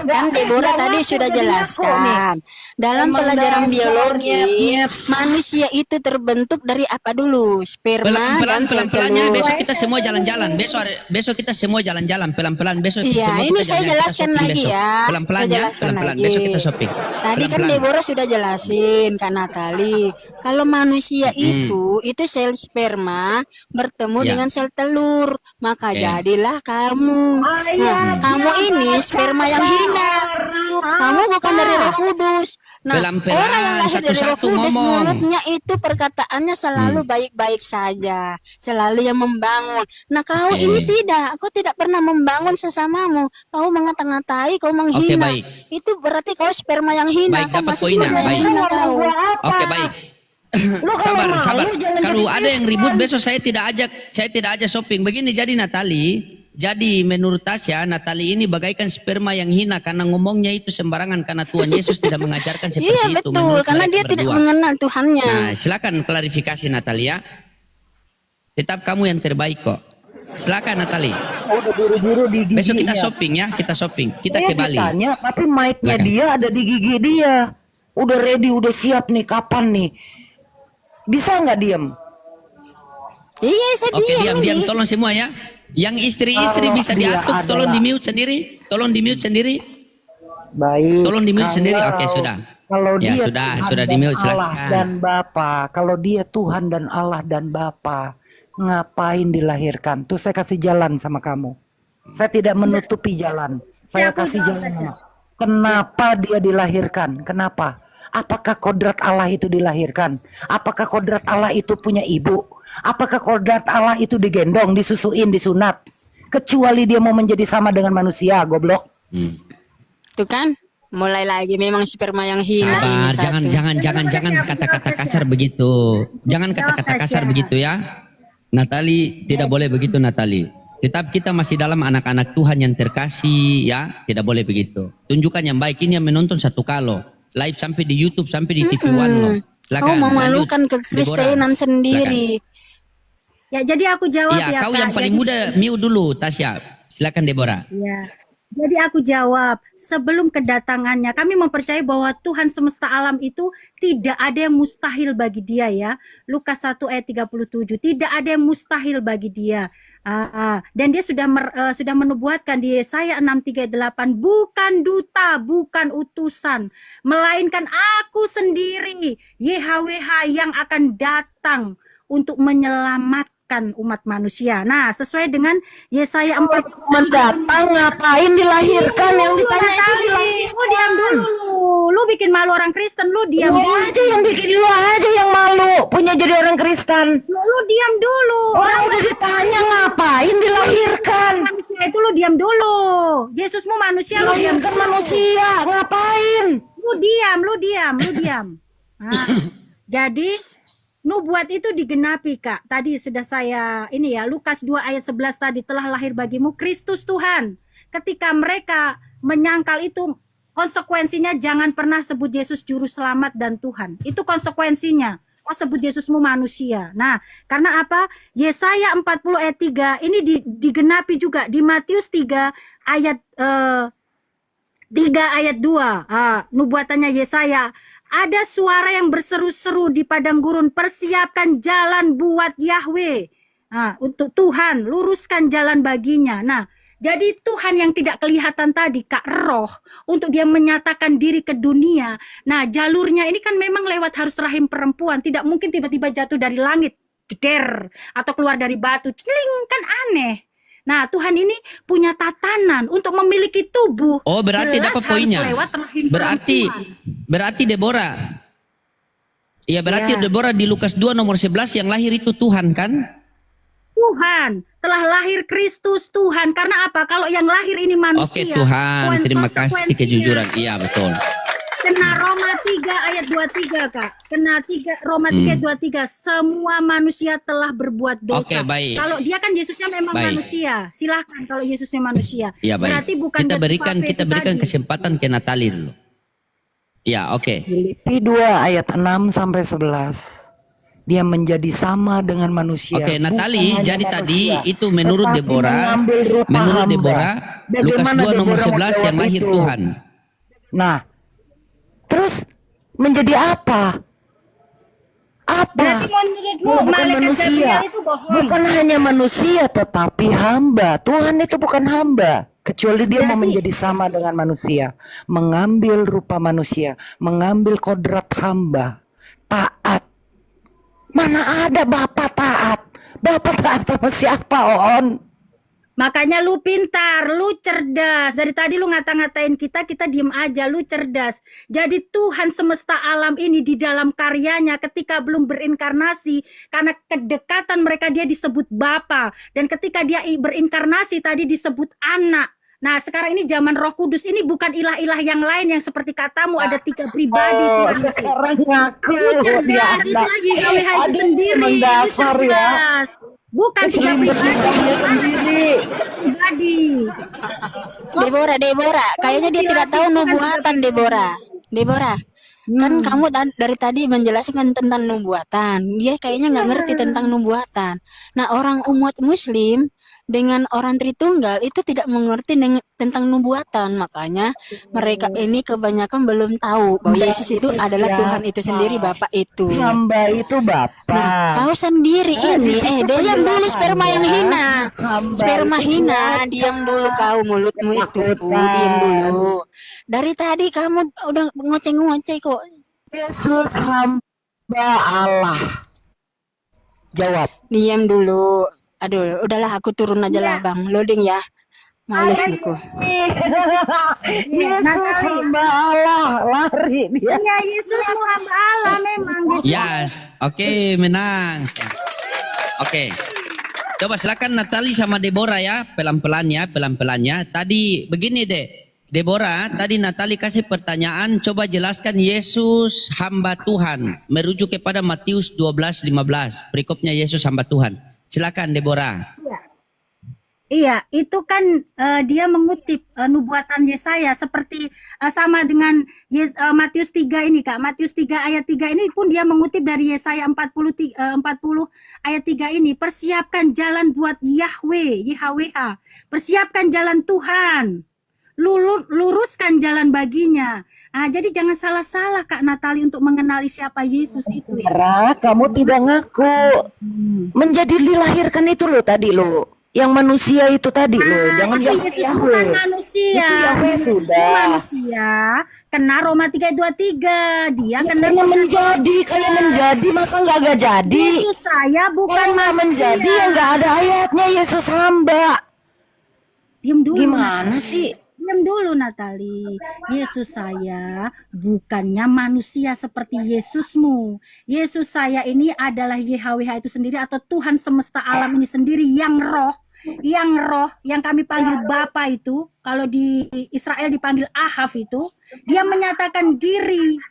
Kan Deborah tadi sudah jelaskan. Dalam pelajaran biologi, manusia itu terbentuk dari apa dulu? Sperma dan sel Pelan-pelannya telur. besok kita semua jalan-jalan. Besok kita semua jalan-jalan pelan-pelan. Besok Iya, semua ini kita saya jalan-jalan. Kita jelaskan shopping lagi besok. ya. Pelan-pelan Saya ya, jelaskan pelan-pelan. lagi. Besok kita shopping. Tadi kan Pelan-pelan. Deborah sudah jelasin Kak Natali. Kalau manusia itu sel sperma bertemu Ya. dengan sel telur, maka Ya. jadilah kamu. Nah, kamu ini sperma yang hina. Kamu bukan dari Roh Kudus. Nah, Pelan-pelan, orang yang lahir dari Roh satu-satu Kudus ngomong. mulutnya itu perkataannya selalu baik-baik saja, selalu yang membangun. Nah, kau Oke. ini tidak, kau tidak pernah membangun sesamamu. Kau mengata-ngatai, kau menghina. baik. Itu berarti kau sperma yang hina. Baik, Kau dapat masih poinnya, sperma yang baik. hina kau. Oke, baik. Lu kalau Sabar. malu, jangan Kalau jadi ada yang Kristen. ribut besok saya tidak ajak shopping. Begini jadi Natali. Jadi menurut Tasya, Natali ini bagaikan sperma yang hina karena ngomongnya itu sembarangan karena Tuhan Yesus tidak mengajarkan seperti Iya itu. betul, menurut karena mereka dia tidak berdua. mengenal Tuhannya. Nah, silakan klarifikasi Natali ya. Tetap kamu yang terbaik kok. Silakan Natali. Udah biru-biru di giginya. Besok kita shopping ya, kita shopping. Kita Saya ke Bali. ditanya, tapi mic-nya Silakan. dia ada di gigi dia. Udah ready, udah siap nih, kapan nih? Bisa nggak diem? Iya, saya Oke, diam diam. ini. Tolong semua ya. Yang istri-istri Kalau bisa dia diatur, tolong adalah- di mute sendiri. Baik. Tolong di mute kalau- sendiri. Oke, sudah. Kalau Ya, dia sudah Tuhan di dan mute, Allah silakan. dan Bapa, kalau dia Tuhan dan Allah dan Bapa, ngapain dilahirkan? Tuh saya kasih jalan sama kamu. Saya tidak menutupi jalan. Saya aku kasih jawab jalan. aja. Kenapa dia dilahirkan? Kenapa? Apakah kodrat Allah itu dilahirkan? Apakah kodrat Allah itu punya ibu? Apakah kodrat Allah itu digendong, disusuin, disunat? Kecuali dia mau menjadi sama dengan manusia, goblok. Tuh kan, mulai lagi memang sperma yang hina ini Sabar, satu. jangan kata-kata kasar begitu. Jangan kata-kata kasar begitu ya. Natali tidak boleh begitu Natali. Tetap kita masih dalam anak-anak Tuhan yang terkasih ya, tidak boleh begitu. Tunjukkan yang baik, ini yang menonton satu kalo. Live sampai di YouTube, sampai di TV One loh. Kau memalukan lanjut, kekristenan Deborah. sendiri. Ya, jadi aku jawab Iya, ya, kau Kak. yang paling Jadi- muda mute dulu Tasya. Silakan Deborah. Ya. Jadi aku jawab, sebelum kedatangannya kami mempercayai bahwa Tuhan semesta alam itu tidak ada yang mustahil bagi dia ya. Lukas 1 ayat 37, tidak ada yang mustahil bagi dia. Dan dia sudah menubuatkan di Yesaya 6:38, bukan duta, bukan utusan, melainkan aku sendiri, YHWH yang akan datang untuk menyelamatkan umat manusia. Nah, sesuai dengan Yesaya 4 Mendatang ngapain dilahirkan? Yang ditanya itu Natali, dilahirkan. lu diam dulu. Lu bikin malu orang Kristen, lu diam Lu dulu. aja yang bikin, lu aja yang malu punya jadi orang Kristen. Lu diam dulu. Orang udah ditanya ngapain dilahirkan. Manusia itu lu diam dulu. Yesusmu manusia, lu diam Dilahirkan dulu. manusia, ngapain? Lu diam. Nah, jadi nubuat itu digenapi, Kak. Tadi sudah saya ini ya, Lukas 2 ayat 11 tadi, telah lahir bagimu Kristus Tuhan. Ketika mereka menyangkal itu, konsekuensinya jangan pernah sebut Yesus juru selamat dan Tuhan. Itu konsekuensinya. Oh, sebut Yesusmu manusia. Nah, karena apa? Yesaya 40 ayat 3 ini digenapi juga di Matius 3 ayat 3 ayat 2. Nubuatannya Yesaya. Ada suara yang berseru-seru di padang gurun, persiapkan jalan buat Yahweh. Untuk Tuhan, luruskan jalan baginya. Nah, Jadi Tuhan yang tidak kelihatan tadi, Kak, roh, untuk dia menyatakan diri ke dunia. Nah, jalurnya ini kan memang lewat harus rahim perempuan. Tidak mungkin tiba-tiba jatuh dari langit, jeder, atau keluar dari batu, celing, kan aneh. Nah, Tuhan ini punya tatanan untuk memiliki tubuh. Oh, berarti Jelas dapat harus poinnya. lewat rahim Berarti perempuan. Deborah. Ya, berarti Ya. Deborah di Lukas 2 nomor 11 yang lahir itu Tuhan kan? Tuhan telah lahir Kristus Tuhan. Karena apa? Kalau yang lahir ini manusia. Oke Tuhan, terima kasih konsekuensinya kejujuran. Iya betul. Kena Roma 3 ayat 23, Kak. Kena Roma 3 ayat 23. Semua manusia telah berbuat dosa. Oke, baik. Kalau dia kan Yesusnya memang Baik. manusia. Silahkan kalau Yesusnya manusia. Iya baik. Berarti bukan Kita Datu berikan Fafe itu tadi. kesempatan ke Natali dulu. Ya, oke. Filipi 2 ayat 6 sampai 11. Dia menjadi sama dengan manusia. Oke, Natali, bukan hanya jadi tadi manusia, itu menurut tetapi Deborah, mengambil rupa hamba. Lukas Bagaimana 2 nomor Deborah 11 yang menjawab lahir itu? Tuhan. Nah, terus menjadi apa? Berarti Apa? menurutmu Bukan malaikat manusia. Gabriel itu bohong. Bukan hanya manusia, tetapi hamba. Tuhan itu bukan hamba. Kecuali dia mau menjadi sama dengan manusia. Mengambil rupa manusia. Mengambil kodrat hamba. Taat. Mana ada Bapak taat? Bapak taat sama siapa, On? Makanya lu pintar, lu cerdas. Dari tadi lu ngata-ngatain kita diem aja, lu cerdas. Jadi Tuhan semesta alam ini di dalam karyanya ketika belum berinkarnasi, karena kedekatan mereka dia disebut Bapa. Dan ketika dia berinkarnasi tadi disebut anak. Nah sekarang ini zaman Roh Kudus, ini bukan ilah-ilah yang lain yang seperti katamu ada 3 pribadi. Oh, Tuhan itu. sekarang ngaku Lu cerdas, dia itu lagi YHWH itu Aduh, sendiri. Lu mendasar ya. cerdas. Bukan 3 Keselimut pribadi. lidahnya sendiri. Pribadi. Deborah, kayaknya dia tidak tahu nubuatan, Deborah. Kan kamu dari tadi menjelaskan tentang nubuatan. Dia kayaknya nggak ngerti tentang nubuatan. Nah, orang umat Muslim dengan orang Tritunggal itu tidak mengerti tentang nubuatan. Makanya mereka ini kebanyakan belum tahu bahwa Yesus itu adalah Tuhan itu sendiri, Bapak itu. Hamba itu Bapak. Nah, kau sendiri ini, diam dulu sperma yang hina. Sperma hina, diam dulu kau mulutmu itu. Diam dulu. Dari tadi kamu udah ngoceh-ngoceh kok. Yesus hamba Allah. Jawab. Diam dulu. Aduh, udahlah aku turun aja lah, Bang. Loading ya. Males aku. Yesus hamba Allah. Lari dia. Ya Yesus hamba Allah memang. Yes, oke, menang. Oke. Coba silakan Natali sama Deborah ya, pelan-pelannya. Tadi begini deh. Deborah, tadi Natali kasih pertanyaan, coba jelaskan Yesus hamba Tuhan, merujuk kepada Matius 12:15. Perikopnya Yesus hamba Tuhan. Silakan Deborah. Iya, itu kan dia mengutip nubuatan Yesaya seperti sama dengan Matius 3 ini, Kak. Matius 3 ayat 3 ini pun dia mengutip dari Yesaya 40 ayat 3 ini. Persiapkan jalan buat YHWH. Persiapkan jalan Tuhan. Luruskan jalan baginya. Jadi jangan salah-salah Kak Natali untuk mengenali siapa Yesus itu ya. Ra, kamu tidak ngaku. Menjadi dilahirkan itu loh tadi loh. Yang manusia itu tadi loh. Jangan itu yang Yesus bukan manusia. Itu Yahweh Yesus sudah. itu manusia. Kena Roma 3:23. Dia kena Kayak menjadi masa nggak jadi. Yesus saya bukan Kalau nggak manusia. menjadi ya nggak ada ayatnya Yesus hamba. Diam dulu. Gimana sih? Diam dulu Natali. Yesus saya bukannya manusia seperti Yesusmu. Yesus saya ini adalah YHWH itu sendiri atau Tuhan semesta alam ini sendiri yang roh, yang kami panggil Bapa itu. Kalau di Israel dipanggil Ahaf itu, dia menyatakan diri.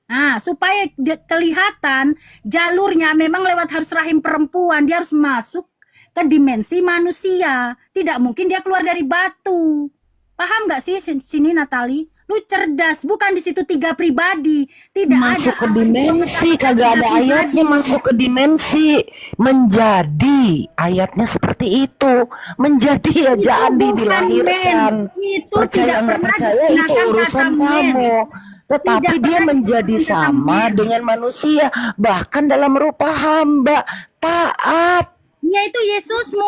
Nah, supaya kelihatan jalurnya memang lewat harus rahim perempuan, dia harus masuk ke dimensi manusia. Tidak mungkin dia keluar dari batu. Paham nggak sih sini Natali? Lu cerdas, bukan di situ 3 pribadi. Tidak Masuk ada ke dimensi, kagak ada ayatnya masuk ke dimensi. Menjadi, ayatnya seperti itu. Menjadi ya Itu jadi bukan dilahirkan. men. Itu Percaya tidak nggak pernah percaya itu digunakan urusan kata men. kamu. Tetapi Tidak dia pernah menjadi digunakan sama men. dengan manusia. Bahkan dalam rupa hamba. Taat. Ya itu Yesusmu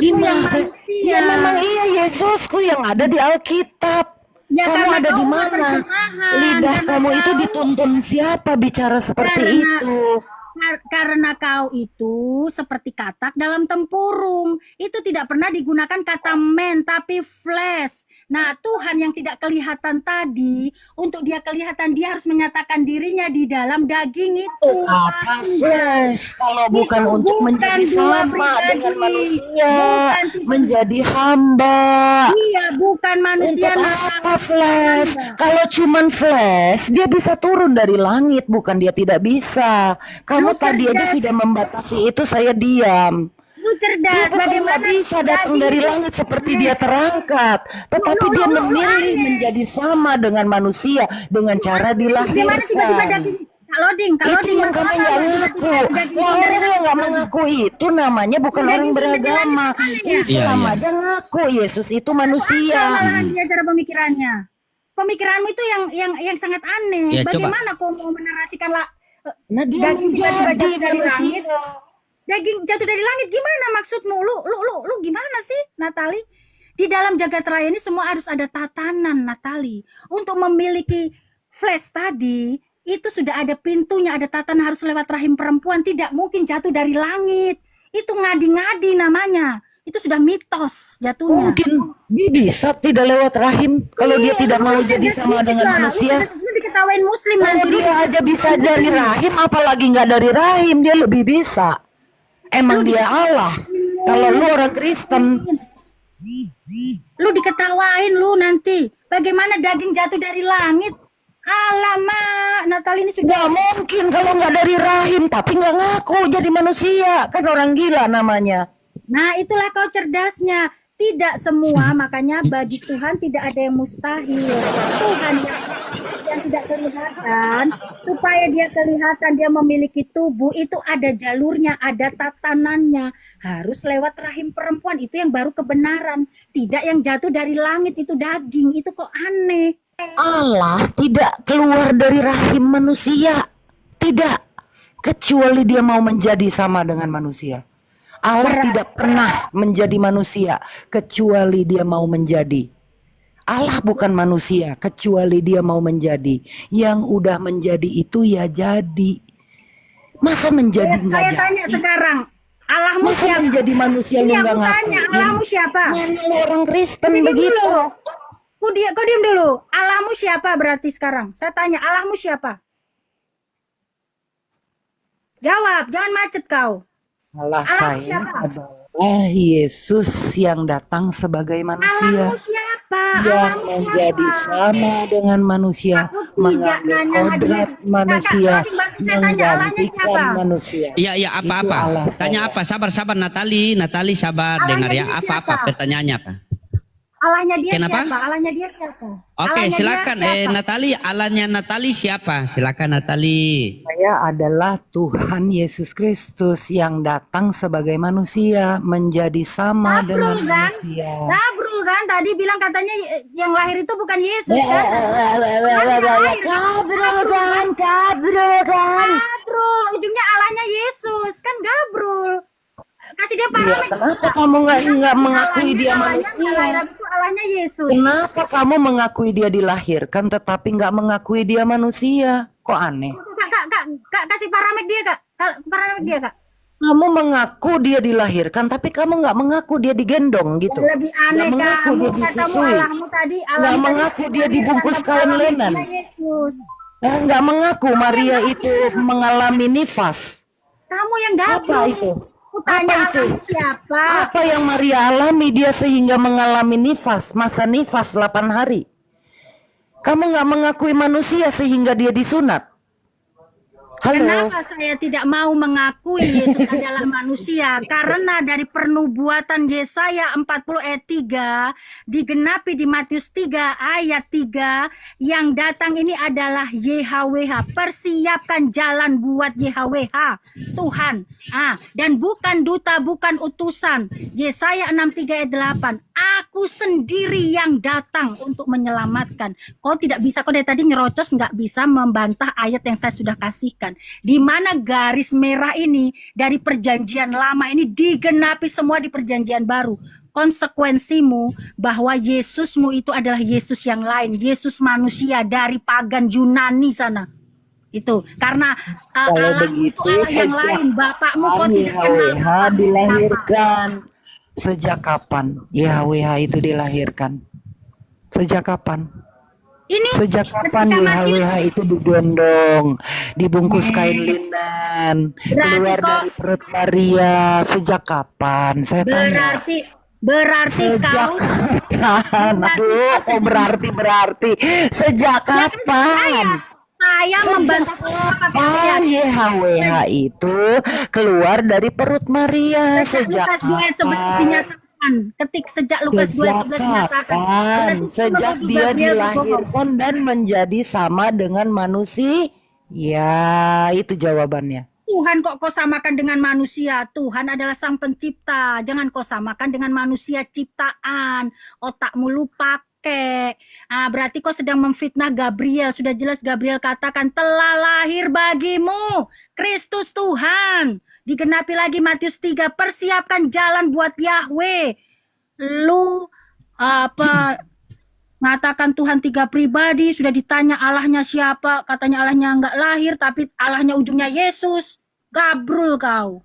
yang Gimana? manusia. Ya memang iya Yesusku yang ada di Alkitab. Ya, Kamu karena ada kau di bukan mana? terjemahan, Lidah karena kamu itu kau- dituntun siapa bicara seperti Karena- itu? Karena kau itu seperti katak dalam tempurung. Itu tidak pernah digunakan kata men, tapi flesh. Nah, Tuhan yang tidak kelihatan tadi, untuk dia kelihatan, dia harus menyatakan dirinya di dalam daging itu. Apa Paham nggak? flesh kalau bukan Itu untuk bukan menjadi dua sama pribadi. dengan manusia, Bukan tiga- menjadi hamba. Iya, bukan manusia. Untuk Nah. apa flash? Kalau cuman flash, dia bisa turun dari langit, bukan dia tidak bisa. Kamu Lu tadi aja cerdas. sudah membatasi itu, saya diam. Lu Dia cerdas. tetap Bagaimana nggak bisa datang daging dari itu- langit seperti dia terangkat, tetapi dia memilih menjadi sama dengan manusia dengan cara Gimana tiba-tiba dilahirkan. daging? Kak Loding Itu yang kamu nggak ngaku. Nah, orang yang nggak mengaku itu namanya bukan orang beragama. Iya, Islam iya. aja ngaku Yesus itu manusia. Malahan dia cara pemikirannya. Pemikiranmu itu yang sangat aneh. Ya, coba. Bagaimana kau mau menarasikan Nah, dia daging tiba-tiba menjadi jatuh dari langit? manusia. Daging jatuh dari langit gimana maksudmu? Lu gimana sih, Natali? Di dalam jagat raya ini semua harus ada tatanan, Natali. Untuk memiliki flash tadi, itu sudah ada pintunya, ada tatanan, harus lewat rahim perempuan, tidak mungkin jatuh dari langit. Itu ngadi-ngadi namanya. Itu sudah mitos jatuhnya. Mungkin dia bisa tidak lewat rahim kalau dia Iya, tidak lu mau cerdas jadi sama dikit dengan lah. manusia. Lu diketawain muslim Kalau nanti. dia aja bisa dari rahim, apalagi nggak dari rahim, dia lebih bisa. Emang dia Allah. Kalau lu orang Kristen, Lu diketawain lu nanti. Bagaimana daging jatuh dari langit? Alamak, Natal ini sudah nggak mungkin kalau nggak dari rahim, tapi nggak ngaku jadi manusia, kan orang gila namanya. Nah, itulah kau cerdasnya. Tidak semua, makanya bagi Tuhan tidak ada yang mustahil. Tuhan yang tidak kelihatan, supaya dia kelihatan, dia memiliki tubuh, itu ada jalurnya, ada tatanannya. Harus lewat rahim perempuan, itu yang baru kebenaran. Tidak yang jatuh dari langit, itu daging, itu kok aneh. Allah tidak keluar dari rahim manusia, tidak, kecuali dia mau menjadi sama dengan manusia. Allah tidak pernah menjadi manusia kecuali dia mau menjadi. Allah bukan manusia kecuali dia mau menjadi. Yang udah menjadi itu ya jadi. Masa menjadi nggak Saya jadi? tanya sekarang, Allahmu Masa siapa? menjadi manusia lu Iya, nggak aku tanya, ngakuin? Allahmu siapa? Mana lu orang Kristen Diam begitu? dulu. Kau diam dulu. Allahmu siapa berarti sekarang? Saya tanya, Allahmu siapa? Jawab, jangan macet kau. Allah Allah saya siapa? adalah Yesus yang datang sebagai manusia. Allahmu siapa? Yang Allahmu menjadi siapa? sama dengan manusia, Aku tidak mengambil nanya kodrat lagi. manusia, Kakak, berarti saya tanya Allahnya siapa? menggantikan manusia. Iya, iya, Itu apa-apa. Allah Tanya saya. apa? Sabar Natali. Natali sabar Allahnya dengar ya. dia Apa-apa siapa? pertanyaannya apa? Allahnya dia Kenapa? siapa? Allahnya dia siapa? Oke, Allahnya dia silakan. siapa? Natali, Allahnya Natali siapa? Silakan Natali. Saya adalah Tuhan Yesus Kristus yang datang sebagai manusia, menjadi sama dengan Gabrul kan? manusia. Gabrul kan? Tadi bilang katanya yang lahir itu bukan Yesus kan? Kabrul kan, kabrul kan. Gabrul, ujungnya Allahnya Yesus kan Gabrul. Kasih dia Iya, parameter. kenapa kamu nggak mengakui dia manusia? Itu Allahnya Yesus. Kenapa kamu mengakui dia dilahirkan tetapi nggak mengakui dia manusia? Kok aneh? Kak, kasih parameter dia kak. Parameter dia kak. Kamu mengaku dia dilahirkan tapi kamu nggak mengaku dia digendong gitu. Lebih aneh Nggak mengaku kamu. dia Katamu disusui. Allahmu tadi. Nggak mengaku dia dibungkus kain lenan. Yesus. Nggak mengaku Maria itu mengalami nifas. Kamu yang Apa gabrul. itu? Aku tanya Apa itu? Allahmu siapa? Apa yang Maria alami dia sehingga mengalami nifas, masa nifas 8 hari? Kamu nggak mengakui manusia sehingga dia disunat. Halo. Kenapa saya tidak mau mengakui Yesus adalah manusia? Karena dari pernubuatan Yesaya 40 ayat 3 digenapi di Matius 3 ayat 3, yang datang ini adalah YHWH. Persiapkan jalan buat YHWH, Tuhan. Dan bukan duta, bukan utusan. Yesaya 63 ayat 8. Aku sendiri yang datang untuk menyelamatkan. Kau tidak bisa, kau dari tadi nyerocos nggak bisa membantah ayat yang saya sudah kasihkan. Di mana garis merah ini dari perjanjian lama ini digenapi semua di perjanjian baru. Konsekuensimu bahwa Yesusmu itu adalah Yesus yang lain, Yesus manusia dari pagan Yunani sana. Itu karena Kalau Allah itu begitu, Allah yang sejak lain. Bapakmu kau kapan tidak kenal. YHWH Bapakmu siapa? dilahirkan? Sejak kapan YHWH itu dilahirkan? Sejak kapan? Ini Sejak kapan ketika Matius, YHWH itu digendong, dibungkus kain linen, berarti keluar kok dari perut Maria? Sejak kapan? Saya tanya. berarti Sejak kau kapan? Aduh, kok berarti? Sejak ya kan kapan? saya membantah kau pakai ayat. Kapan YHWH itu keluar dari perut Maria? Sejak Sejak Lukas 2 11 kapan? dinyatakan. Ketik sejak Lukas 2 Sejak 11 dinyatakan. kapan? Berarti Sejak semua dia Gabriel berbohong. dilahirkan dan menjadi sama dengan manusia? Ya, itu jawabannya. Tuhan kok kau samakan dengan manusia? Tuhan adalah sang pencipta. Jangan kau samakan dengan manusia ciptaan. Otakmu lu pakai. Berarti kau sedang memfitnah Gabriel. Sudah jelas Gabriel katakan telah lahir bagimu Kristus Tuhan. Digenapi lagi Matius 3. Persiapkan jalan buat Yahweh. Lu apa mengatakan Tuhan 3 pribadi, sudah ditanya Allahnya siapa, katanya Allahnya enggak lahir, tapi Allahnya ujungnya Yesus. Gabrul kau.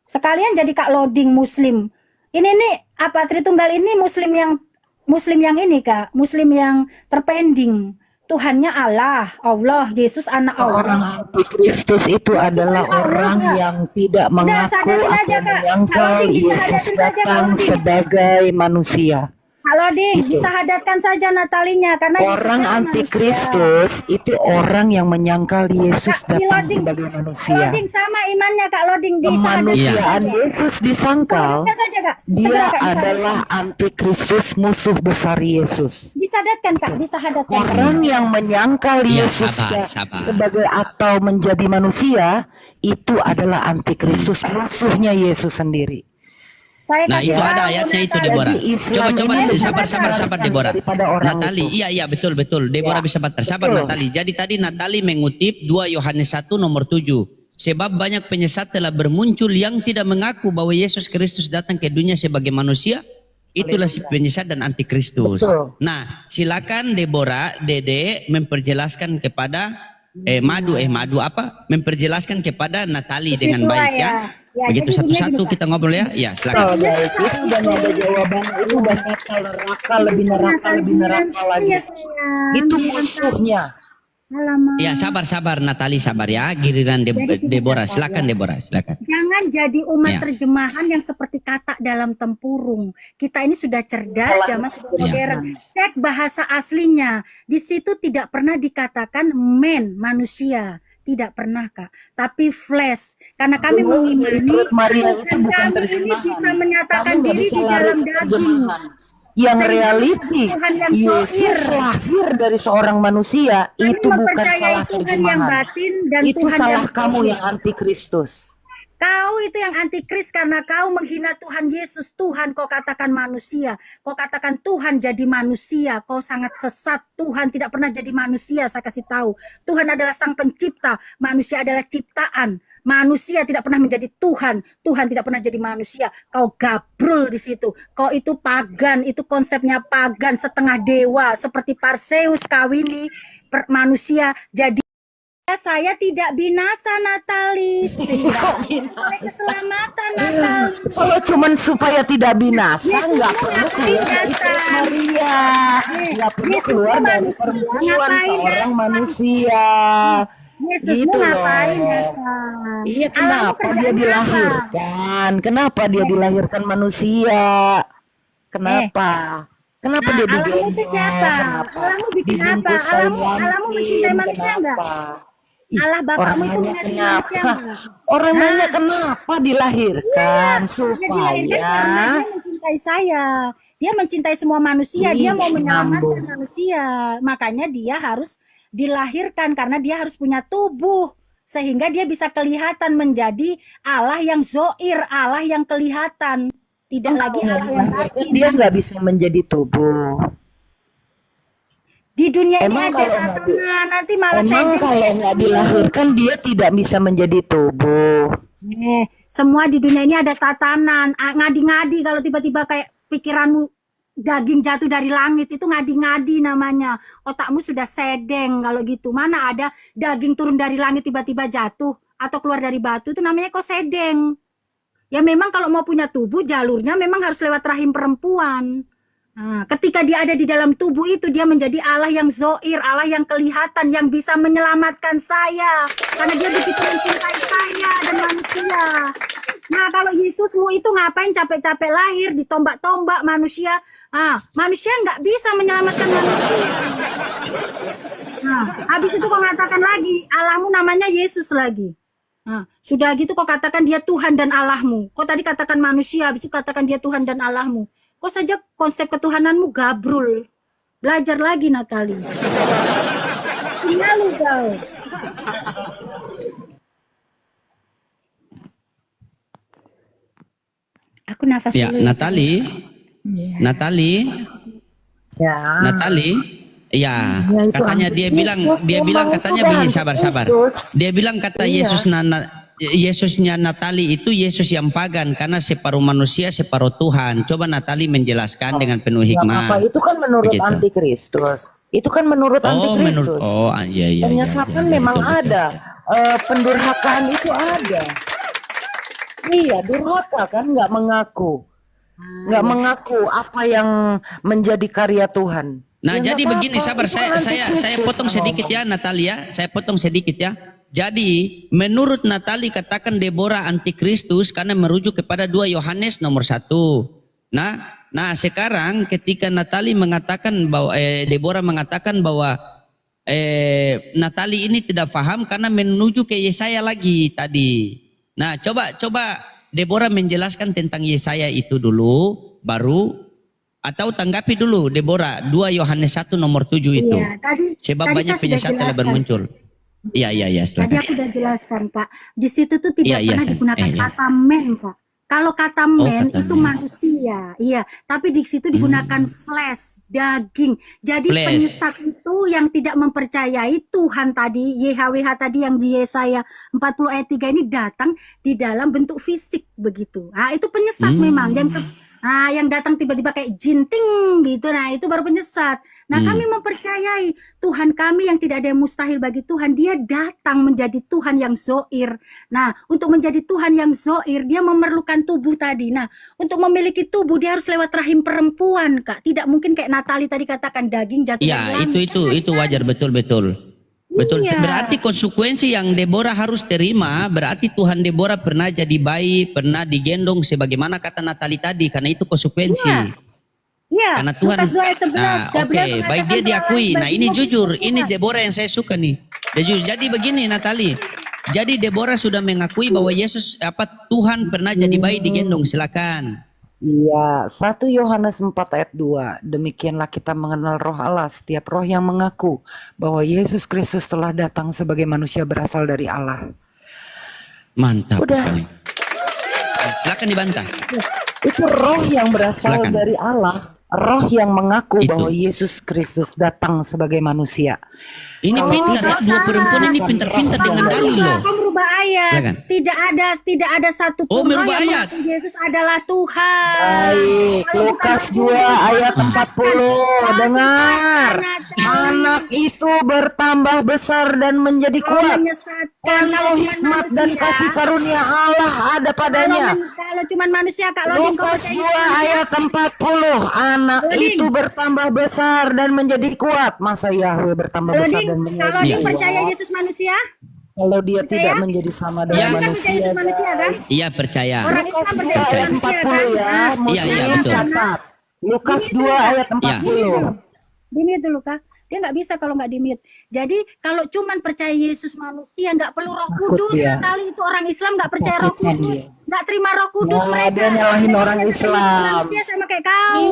Sekalian jadi Kak loading Muslim. Ini nih apa Tritunggal ini Muslim yang ini Kak, Muslim yang terpending. Tuhannya Allah, Yesus anak Orang Allah. antikristus itu adalah anak Allah, orang Kak. yang tidak Udah mengaku sadarin aja atau Kak. menyangkal Kalau Yesus disahadatin saja datang Kak Loding. sebagai manusia. Kalau Ding, Itu. disahadatkan saja Natalinya karena Orang Yesusnya manusia. antikristus itu orang yang menyangkal Yesus Kak, di datang loading. sebagai manusia. Loding sama imannya Kak Loding disahadatkan Kemanusiaan saja. Yesus disangkal, Disahadatkan saja Kak. dia Segera Kak disahadatkan. adalah antikristus, musuh besar Yesus. Disahadatkan Kak, disahadatkan Kak. Orang yang menyangkal Ya, Yesus sabar. sebagai atau menjadi manusia itu adalah antikristus, musuhnya Yesus sendiri. Saya Nah, kasih itu tahu, ada ayatnya itu Natali. Deborah. Jadi Islam Coba ini sabar Deborah. daripada orang Natali, itu. iya betul. Deborah bisa sabar betul. Natali. Jadi tadi Natali mengutip 2 Yohanes 1 nomor 7. Sebab banyak penyesat telah bermuncul yang tidak mengaku bahwa Yesus Kristus datang ke dunia sebagai manusia. Itulah si penyesat dan antikristus. Betul. Nah, silakan Deborah, Dede memperjelaskan kepada Madu apa? Memperjelaskan kepada Natali dengan Istilah baik ya. Ya, Begitu jadi intinya satu-satu gini, Kak. kita ngobrol ya. Ya, Oh, silakan. baik, itu udah nggak ada jawaban, itu udah lebih neraka lagi. Iya, sayang. Itu Giliran musuhnya. Alamak. Ya, sabar Natali sabar ya. Giliran Jadi Deborah, kita silakan Deborah, silakan. Jangan jadi umat Ya. terjemahan yang seperti kata dalam tempurung. Kita ini sudah cerdas, zaman sudah Ya. modern. Cek bahasa aslinya. Di situ tidak pernah dikatakan manusia. Tidak pernah Kak. Tapi flesh. Karena kami mengimani Perut Maria itu Tuhan bukan kami ini terjemahan. bisa menyatakan Kamu nggak diri bisa di lari dalam ke daging. terjemahan. Yang Sehingga reality, Tuhan yang Yesus sohir. lahir dari seorang manusia, Kami itu bukan mempercayai salah Tuhan yang terjemahan. batin dan Itu Tuhan salah yang kamu sohir. yang antikristus. Kau itu yang antikris karena kau menghina Tuhan Yesus. Tuhan kau katakan manusia. Kau katakan Tuhan jadi manusia. Kau sangat sesat. Tuhan tidak pernah jadi manusia, saya kasih tahu. Tuhan adalah sang pencipta. Manusia adalah ciptaan. Manusia tidak pernah menjadi Tuhan. Tuhan tidak pernah jadi manusia. Kau gabrul di situ. Kau itu pagan. Itu konsepnya pagan setengah dewa. Seperti Parseus kawini manusia jadi. Saya tidak binasa Natali, sehingga oleh keselamatan Natali. Kalau cuman supaya tidak binasa, Yesus nggak itu perlu ngapain keluar dari datang? perut Maria, nggak perlu Yesus keluar itu dari manusia, perempuan ngapain seorang datang? manusia. Yesusmu Gitu ngapain loh. datang? Iya, Allahmu kenapa dia kerjanya apa? dilahirkan? Kenapa dia dilahirkan manusia? Kenapa? Kenapa dia Allahmu digendong? itu siapa? Kenapa? Allahmu bikin apa? Dibungkus kain Allahmu mencintai lampin, manusia enggak? kenapa? Ih, Allah orang Bapakmu itu nanya mengasihi kenapa? manusia enggak? Orang nanya kenapa dilahirkan? Dia dilahirkan karena Supaya dia mencintai saya. Dia mencintai semua manusia. Dia mau menyelamatkan manusia. Makanya dia harus dilahirkan karena dia harus punya tubuh. sehingga dia bisa kelihatan menjadi Allah yang zoir, Allah yang kelihatan, tidak lagi Allah yang batin. Dia nggak bisa menjadi tubuh. Di dunia ini Emang ada kalau nggak di- tatanan, nanti malah Emang sedih. kalau nggak dilahirkan dia tidak bisa menjadi tubuh. Semua di dunia ini ada tatanan. Ngadi-ngadi kalau tiba-tiba kayak pikiranmu daging jatuh dari langit, itu ngadi-ngadi namanya. Otakmu sudah sedeng kalau gitu. Mana ada daging turun dari langit tiba-tiba jatuh atau keluar dari batu, itu namanya kok sedeng. Ya memang kalau mau punya tubuh, jalurnya memang harus lewat rahim perempuan. Nah, ketika dia ada di dalam tubuh itu, dia menjadi Allah yang zoir, Allah yang kelihatan, yang bisa menyelamatkan saya. Karena dia begitu mencintai saya dan manusia. Nah, kalau Yesusmu itu ngapain capek-capek lahir, ditombak-tombak manusia. Manusia nggak bisa menyelamatkan manusia. Nah, habis itu kok katakan lagi, Allahmu namanya Yesus lagi. Nah, sudah gitu kok katakan dia Tuhan dan Allahmu. Kok tadi katakan manusia, habis itu katakan dia Tuhan dan Allahmu. Kok saja konsep ketuhananmu gabrul. Belajar lagi, Natali. Iya lu kau. Aku nafas Ya, dulu. Natali, Ya. Natali, ya, Ya, itu katanya anti dia bilang, Kristus, bilang emang katanya itu begini, anti sabar. Kristus. Dia bilang kata Iya. Yesusnya Natali itu Yesus yang pagan karena separuh manusia, separuh Tuhan. Coba Natali menjelaskan dengan penuh Nggak hikmah. apa-apa, itu kan menurut Begitu. antikristus. Itu kan menurut antikristus. Iya. Penyesatan iya, memang betul, betul. ada. Pendurhakaan itu ada. Iya, durhaka kan nggak mengaku. Nggak mengaku apa yang menjadi karya Tuhan. Nah, Ya, jadi nggak begini, apa-apa, sabar, itu kan saya antikristus potong yang sedikit ngomong. ya, Natalia. Saya potong sedikit ya. Jadi, menurut Natali katakan Deborah antikristus karena merujuk kepada 2 Yohanes nomor 1. Nah, sekarang ketika Natali mengatakan bahwa Deborah mengatakan bahwa Natali ini tidak paham karena menuju ke Yesaya lagi tadi. Nah, coba Deborah menjelaskan tentang Yesaya itu dulu, baru atau tanggapi dulu Deborah 2 Yohanes 1 nomor 7 itu. Iya, Sebab tadi banyak saya sudah penyesat telah jelaskan. bermuncul. Iya, Tadi silakan. aku udah jelaskan, Kak. Di situ tuh tidak Iya, pernah San. digunakan Iya. kata men, Kak. Kalau kata men kata itu men. manusia, iya. Tapi di situ digunakan flesh, daging. Jadi Flesh. penyesat itu yang tidak mempercayai Tuhan tadi, YHWH tadi yang di Yesaya 40 ayat 3 ini datang di dalam bentuk fisik begitu. Itu penyesat memang. Yang datang tiba-tiba kayak jinting gitu. Nah, itu baru penyesat. Nah, kami mempercayai Tuhan kami yang tidak ada yang mustahil bagi Tuhan. Dia datang menjadi Tuhan yang zoir. Nah, untuk menjadi Tuhan yang zoir, dia memerlukan tubuh tadi. Nah, untuk memiliki tubuh, dia harus lewat rahim perempuan, Kak. Tidak mungkin kayak Natali tadi katakan daging jatuh Iya, dari langit. itu wajar, betul. Betul. Iya. Berarti konsekuensi yang Deborah harus terima, berarti Tuhan Deborah pernah jadi bayi, pernah digendong sebagaimana kata Natali tadi, karena itu konsekuensi. Iya. Karena Tuhan, Lukas 2 ayat 11, nah, Gabriel oke, mengatakan baik dia bahwa diakui. Nah, ini bagimu jujur, Kristus ini Tuhan. Deborah yang saya suka nih. Jadi begini Natali. Jadi Deborah sudah mengakui bahwa Yesus Tuhan pernah jadi bayi digendong. Silakan. Iya, 1 Yohanes 4 ayat 2. Demikianlah kita mengenal roh Allah. Setiap roh yang mengaku bahwa Yesus Kristus telah datang sebagai manusia berasal dari Allah. Mantap Udah. sekali. Silakan dibantah. Itu roh yang berasal Silakan. dari Allah. Roh yang mengaku Itu. bahwa Yesus Kristus datang sebagai manusia. Ini Kalau pintar ya, tidak dua perempuan ini salah, pintar-pintar dengan roh dalil loh. Kau merubah ayat. Silakan. Tidak ada satu Oh, pun roh merubah yang ayat. mengaku Yesus adalah Tuhan. Baik, Kalau bukan Lukas roh 2 kudus, ayat 40. Dengar. Natali. Anak itu bertambah besar dan menjadi Kau kuat. menyesatkan Kalau kalau cuma hikmat dan manusia. kasih karunia Allah ada padanya. Kalau cuma manusia, Kak Loding, kau Lukas percaya 2 ayat 40. Anak Loding. itu bertambah besar dan menjadi kuat. Masa Yahweh bertambah besar Loding, dan kalau menjadi Loding Iya. percaya kuat? Yesus manusia? Kalau dia Percaya? tidak menjadi sama Iya. dengan Loding kan percaya manusia. Yesus manusia kan? Iya, percaya. Orang Islam Lukas 2 percaya Yesus ayat manusia kan? 40 ya. Iya, Muslim betul. catat. Lukas 2 ayat 40. Di mute dulu, Kak. Dia nggak bisa kalau nggak di mute. Jadi kalau cuman percaya Yesus manusia, nggak perlu Roh Takut Kudus. dia. Natali itu orang Islam nggak percaya Roh Takutnya Kudus, dia. nggak terima Roh Kudus Nah, mereka. dia nyalahin Mereka orang percaya Yesus Islam. manusia sama kayak kau.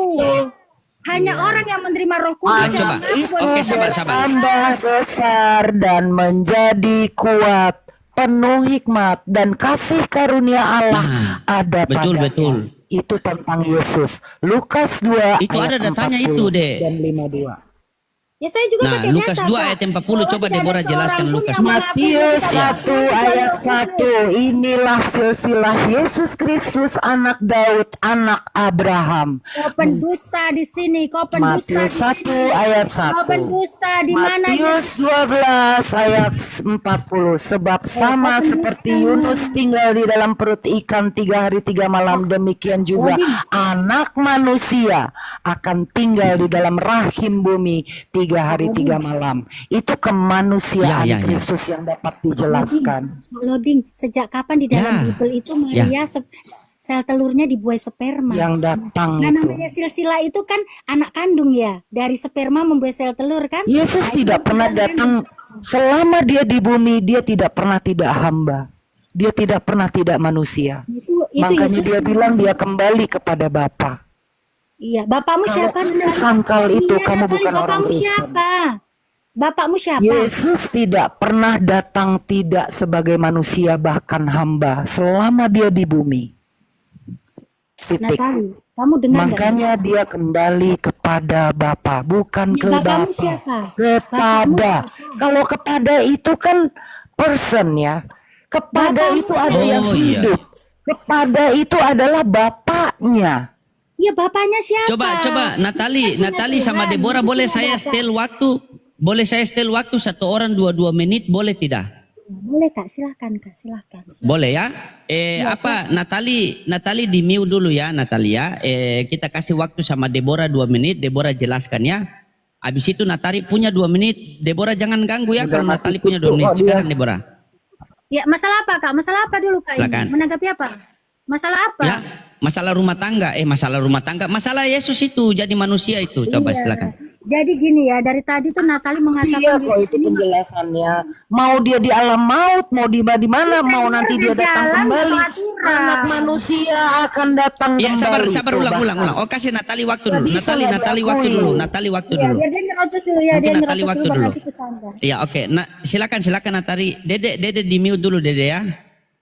Hanya orang yang menerima Roh Kudus Ah, yang coba. mengaku bahwa Oke, Yesus sabar. Bertambah besar dan menjadi kuat. penuh hikmat dan kasih karunia Allah Nah, ada betul, padanya. betul. Itu tentang Yesus. Lukas 2 Itu ayat ada datanya itu, 40 Dek. dan 52. Ya saya juga Nah, pakai Lukas data, 2 Kak. ayat 40, Bahwa coba tidak ada Deborah seorang jelaskan pun Lukas. yang mengakui Matius kita 1 kecuali ayat Yesus. 1. Inilah silsilah Yesus Kristus anak Daud, anak Abraham. Kau pendusta di sini, kau pendusta Matius di 1 sini. ayat Kau 1. pendusta di mana Matius Yesus? 12 ayat 40. Sebab sama kau seperti pendusta. Yunus tinggal di dalam perut ikan 3 hari 3 malam, demikian juga Odin. anak manusia akan tinggal di dalam rahim bumi 3 hari 3 malam. Itu kemanusiaan Ya, ya, ya. Kristus yang dapat dijelaskan. Loading, sejak kapan di dalam Ya. Bible itu Maria sel telurnya dibuai sperma? Yang datang Nah, itu. namanya silsilah itu kan anak kandung ya. Dari sperma membuai sel telur kan? Yesus Nah, itu tidak pernah bukan datang selama dia di bumi, dia tidak pernah tidak hamba. Dia tidak pernah tidak manusia. Itu Makanya Yesus. dia bilang dia kembali kepada Bapa. Iya, bapakmu Kalau siapa? sangkal itu Iya, kamu Natali, bukan orang bapakmu Kristen. siapa? Bapakmu siapa? Yesus tidak pernah datang tidak sebagai manusia bahkan hamba selama dia di bumi. Titik. Natali, kamu dengar nggak? Makanya dia kembali kepada Bapa, bukan Ya, ke bapakmu Bapa. siapa? Kepada. Kalau kepada itu kan person ya. Kepada Bapakmu itu ada siapa? yang Oh, iya. hidup. Kepada itu adalah bapaknya. Ya, bapaknya siapa? Coba Natali sama Tuhan, Deborah, di situ boleh ada saya Bapak. setel waktu? Boleh saya setel waktu 1 orang 2 menit, boleh tidak? Boleh Kak, silakan Kak, silakan. Boleh ya? Natali di mute dulu ya, Natalia. Kita kasih waktu sama Deborah 2 menit, Deborah jelaskan ya. Habis itu Natali punya 2 menit, Deborah jangan ganggu ya. Kalau Natali punya 2 menit, sekarang Deborah. Ya, masalah apa Kak? Masalah apa dulu Kak Silakan. ini? Menanggapi apa? Masalah apa? Ya, masalah rumah tangga, masalah Yesus itu jadi manusia itu. Coba Iya. silakan. Jadi gini ya, dari tadi tuh Natali Iya mengatakan kok itu penjelasannya. Mau dia di alam maut, mau di mana, mau nanti dia datang kembali. Anak manusia akan datang Ya, kembali. sabar, Tuh, ulang. bahkan. Oh, kasih Natali waktu dulu. Nggak bisa, Natali nggak waktu diakui. dulu. Natali waktu ya, dulu. biar dia nyerocos dulu ya, Mungkin dia Natali nyerocos waktu dulu, dulu. nanti kesana. Iya, oke. Nah, silakan Natali. Dede di mute dulu Dede ya.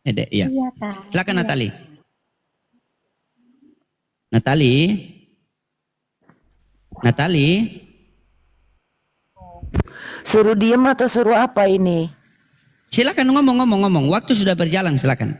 Dede, iya. Iya Kak. Silakan Iya. Natali. Natali. Suruh diem atau suruh apa ini? Silakan ngomong. Waktu sudah berjalan, silakan.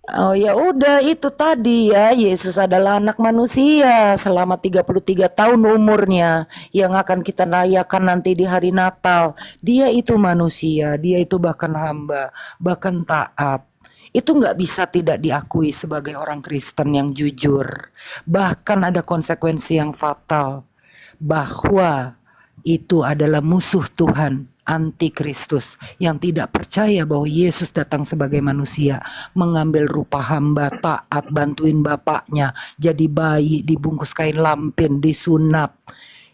Oh ya udah itu tadi ya, Yesus adalah anak manusia selama 33 tahun umurnya yang akan kita rayakan nanti di hari Natal. Dia itu manusia, dia itu bahkan hamba, bahkan taat. Itu nggak bisa tidak diakui sebagai orang Kristen yang jujur. Bahkan ada konsekuensi yang fatal bahwa itu adalah musuh Tuhan, antikristus yang tidak percaya bahwa Yesus datang sebagai manusia, mengambil rupa hamba, taat, bantuin bapaknya, jadi bayi, dibungkus kain lampin, disunat.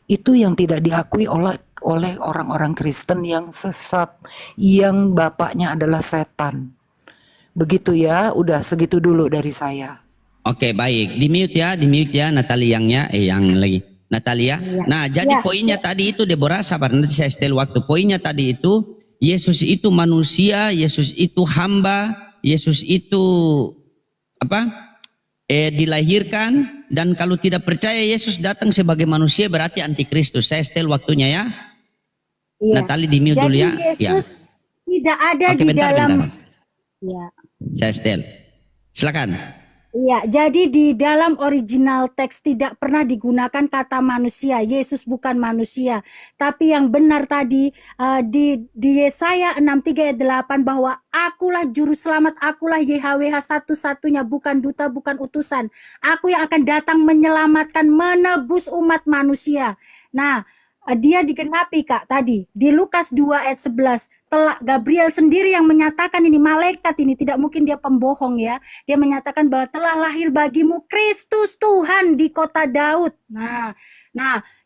Itu yang tidak diakui oleh orang-orang Kristen yang sesat, yang bapaknya adalah setan. Begitu ya, udah segitu dulu dari saya. Oke, baik. Di mute ya Natali yang lagi. Natalia. Nah, jadi poinnya tadi itu Deborah, sabar nanti saya setel waktu. Poinnya tadi itu Yesus itu manusia, Yesus itu hamba, Yesus itu dilahirkan, dan kalau tidak percaya Yesus datang sebagai manusia berarti antikristus. Saya setel waktunya ya. Iya. Natali di mute Jadi dulu ya. Yesus tidak ada Oke, di bentar. dalam. Ya. Saya setel. Silakan. Iya, jadi di dalam original teks tidak pernah digunakan kata manusia. Yesus bukan manusia. Tapi yang benar tadi di Yesaya 63 ayat 8 bahwa akulah juru selamat, akulah YHWH satu-satunya, bukan duta, bukan utusan. Aku yang akan datang menyelamatkan, menebus umat manusia. Nah, dia digenapi Kak tadi di Lukas 2 ayat 11. Telah Gabriel sendiri yang menyatakan ini, malaikat ini, tidak mungkin dia pembohong ya. Dia menyatakan bahwa telah lahir bagimu Kristus Tuhan di kota Daud. Nah,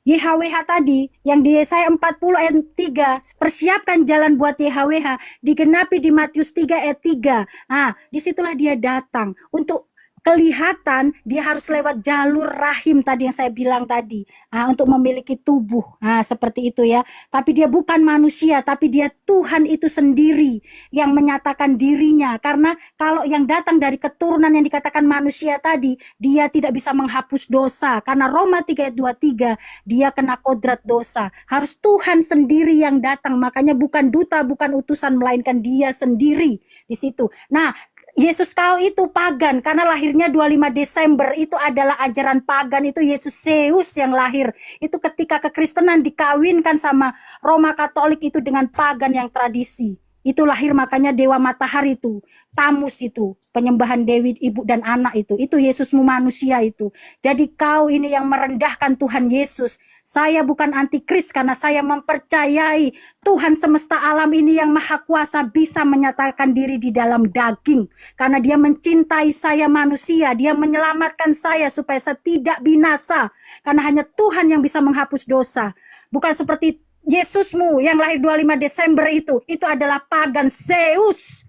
YHWH tadi yang di Yesaya 40 ayat 3, persiapkan jalan buat YHWH, digenapi di Matius 3 ayat 3. Nah, disitulah dia datang untuk kelihatan dia harus lewat jalur rahim tadi yang saya bilang tadi, untuk memiliki tubuh, seperti itu ya. Tapi dia bukan manusia, tapi dia Tuhan itu sendiri yang menyatakan dirinya. Karena kalau yang datang dari keturunan yang dikatakan manusia tadi, dia tidak bisa menghapus dosa. Karena Roma 3 ayat 23, dia kena kodrat dosa. Harus Tuhan sendiri yang datang, makanya bukan duta, bukan utusan, melainkan dia sendiri di situ. Nah, Yesus kau itu pagan karena lahirnya 25 Desember itu adalah ajaran pagan, itu Yesus Zeus yang lahir. Itu ketika kekristenan dikawinkan sama Roma Katolik itu dengan pagan yang tradisi. Itu lahir makanya dewa matahari itu, Tamus itu, penyembahan dewi ibu dan anak itu Yesusmu manusia itu. Jadi kau ini yang merendahkan Tuhan Yesus. Saya bukan antikris karena saya mempercayai Tuhan semesta alam ini yang maha kuasa bisa menyatakan diri di dalam daging. Karena dia mencintai saya manusia, dia menyelamatkan saya supaya saya tidak binasa. Karena hanya Tuhan yang bisa menghapus dosa. Bukan seperti Yesusmu yang lahir 25 Desember itu adalah pagan Zeus.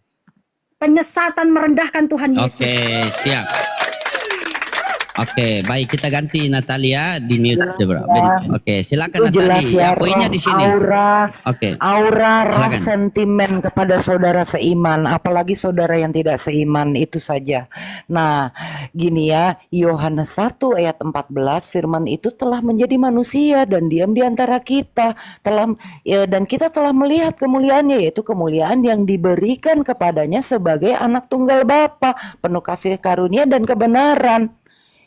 Penyesatan merendahkan Tuhan Yesus. Oke, siap. Oke, baik, kita ganti Natalia di mute. Oke, silakan Itu jelas Natalia. ya, Ya, poinnya di sini. Oke. Aura Silakan. sentimen kepada saudara seiman, apalagi saudara yang tidak seiman, itu saja. Nah, gini ya, Yohanes 1 ayat 14, firman itu telah menjadi manusia dan diam di antara kita, dan kita telah melihat kemuliaannya, yaitu kemuliaan yang diberikan kepadanya sebagai anak tunggal Bapa, penuh kasih karunia dan kebenaran.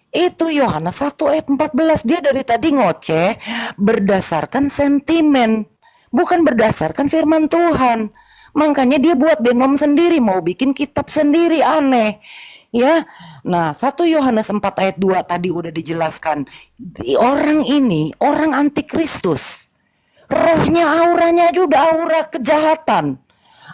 Itu Yohanes 1 ayat 14. Dia dari tadi ngoceh berdasarkan sentimen, bukan berdasarkan firman Tuhan. Makanya dia buat denom sendiri, mau bikin kitab sendiri, aneh. Ya. Nah, 1 Yohanes 4 ayat 2 tadi udah dijelaskan. Orang ini orang antikristus. Rohnya, auranya juga aura kejahatan.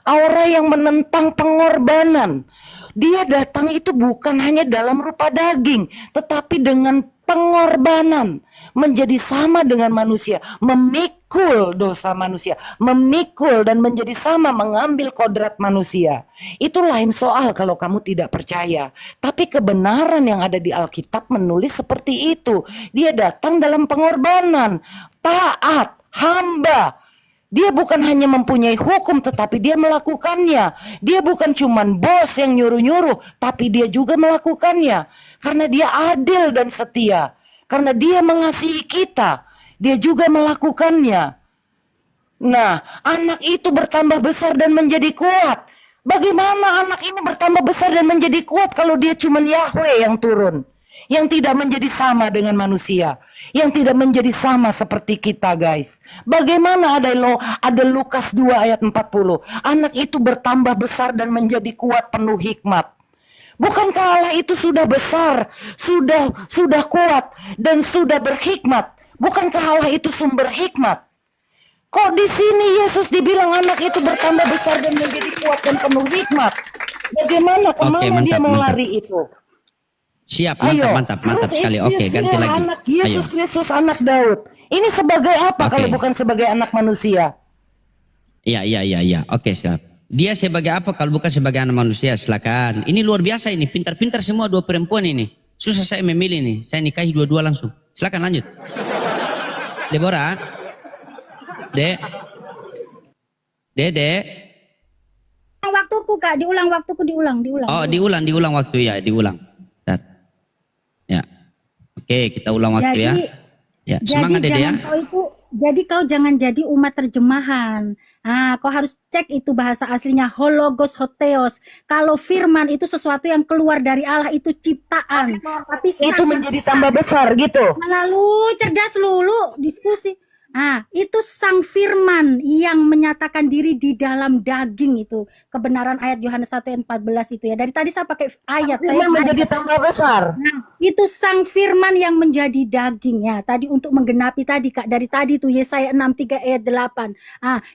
Aura yang menentang pengorbanan. Dia datang itu bukan hanya dalam rupa daging, tetapi dengan pengorbanan, menjadi sama dengan manusia, memikul dosa manusia, memikul dan menjadi sama, mengambil kodrat manusia. Itu lain soal kalau kamu tidak percaya. Tapi kebenaran yang ada di Alkitab menulis seperti itu. Dia datang dalam pengorbanan, taat, hamba. Dia bukan hanya mempunyai hukum, tetapi dia melakukannya. Dia bukan cuman bos yang nyuruh-nyuruh, tapi dia juga melakukannya. Karena dia adil dan setia. Karena dia mengasihi kita, dia juga melakukannya. Nah, anak itu bertambah besar dan menjadi kuat. Bagaimana anak ini bertambah besar dan menjadi kuat kalau dia cuman Yahweh yang turun? Yang tidak menjadi sama dengan manusia, yang tidak menjadi sama seperti kita, guys. Bagaimana ada Lukas 2 ayat 40, anak itu bertambah besar dan menjadi kuat penuh hikmat. Bukankah Allah itu sudah besar, sudah kuat dan sudah berhikmat? Bukankah Allah itu sumber hikmat? Kok di sini Yesus dibilang anak itu bertambah besar dan menjadi kuat dan penuh hikmat? Bagaimana, kemana dia mau lari itu? Siap, Ayo. mantap sekali. Oke, ganti lagi. Anak Yesus Kristus, anak Daud. Ini sebagai apa kalau bukan sebagai anak manusia? Iya. Oke, siap. Dia sebagai apa kalau bukan sebagai anak manusia? Silakan. Ini luar biasa ini, pintar-pintar semua dua perempuan ini. Susah saya memilih nih. Saya nikahi dua-dua langsung. Silakan lanjut. Deborah. Dek. Waktuku Kak, diulang. Oh, diulang waktu ya, diulang. Ya. Oke, kita ulang waktu ya. Ya, semangat Dede ya. Jadi kau jangan jadi umat terjemahan. Kau harus cek itu bahasa aslinya, hologos hotheos. Kalau firman itu sesuatu yang keluar dari Allah, itu ciptaan. Tapi itu menjadi tambah besar gitu. Lalu cerdas lulu diskusi. Itu sang firman yang menyatakan diri di dalam daging itu. Kebenaran ayat Yohanes 1 ayat 14 itu ya. Dari tadi saya pakai ayat. Saya menjadi tambah besar. Itu sang firman yang menjadi daging ya. Tadi untuk menggenapi tadi Kak. Dari tadi tuh Yesaya 63 ayat 8.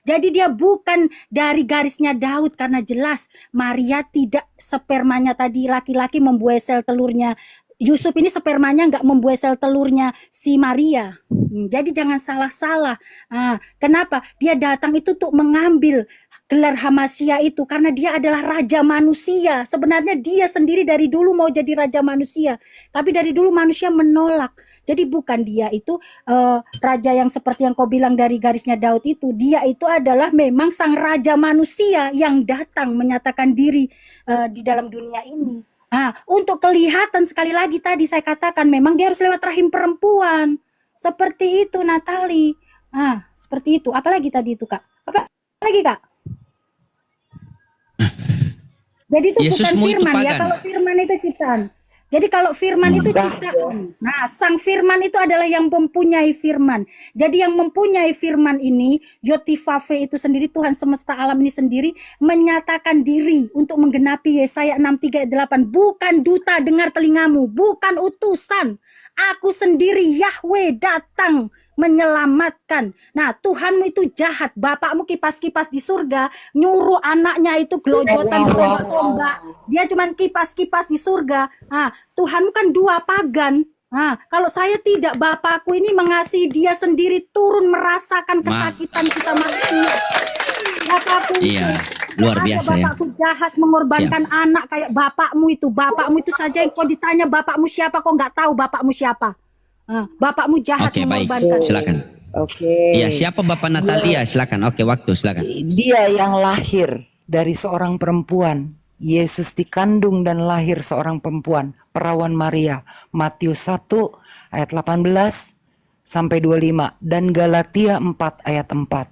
Jadi dia bukan dari garisnya Daud. Karena jelas Maria tidak spermanya tadi laki-laki membuai sel telurnya. Yusuf ini spermanya nggak membuai sel telurnya si Maria. Jadi jangan salah-salah. Kenapa? Dia datang itu untuk mengambil gelar Hamasya itu karena dia adalah raja manusia. Sebenarnya dia sendiri dari dulu mau jadi raja manusia, tapi dari dulu manusia menolak. Jadi bukan dia itu raja yang seperti yang kau bilang dari garisnya Daud itu. Dia itu adalah memang sang raja manusia yang datang menyatakan diri di dalam dunia ini. Nah, untuk kelihatan sekali lagi tadi saya katakan memang dia harus lewat rahim perempuan. Seperti itu Natali. Seperti itu. Apalagi tadi itu Kak? Apa lagi Kak? Jadi itu Yesusmu bukan itu firman ya. pagan. Kalau firman itu ciptaan. Jadi kalau firman itu ciptaan. Nah, sang firman itu adalah yang mempunyai firman. Jadi yang mempunyai firman ini, Yotifave itu sendiri, Tuhan semesta alam ini sendiri menyatakan diri untuk menggenapi Yesaya 63 ayat 8. Bukan duta dengar telingamu, bukan utusan. Aku sendiri Yahweh datang menyelamatkan. Nah, Tuhanmu itu jahat. Bapakmu kipas-kipas di surga, nyuruh anaknya itu gelojotan tombak-tombak. Dia cuma kipas-kipas di surga. Tuhanmu kan dua pagan. Kalau saya tidak, Bapakku ini mengasihi dia sendiri, turun merasakan kesakitan kita manusia. Bapakku itu, Iya, luar biasa ya. Bapakku jahat mengorbankan anak kayak bapakmu itu. Bapakmu itu saja yang kau ditanya bapakmu siapa, kau nggak tahu bapakmu siapa. Bapakmu jahat Oke, baik. mengorbankan. Silakan. Oke. Iya, siapa Bapak Natalia? Silakan. Oke, waktu silakan. Dia yang lahir dari seorang perempuan. Yesus dikandung dan lahir seorang perempuan, perawan Maria. Matius 1 ayat 18 sampai 25 dan Galatia 4 ayat 4.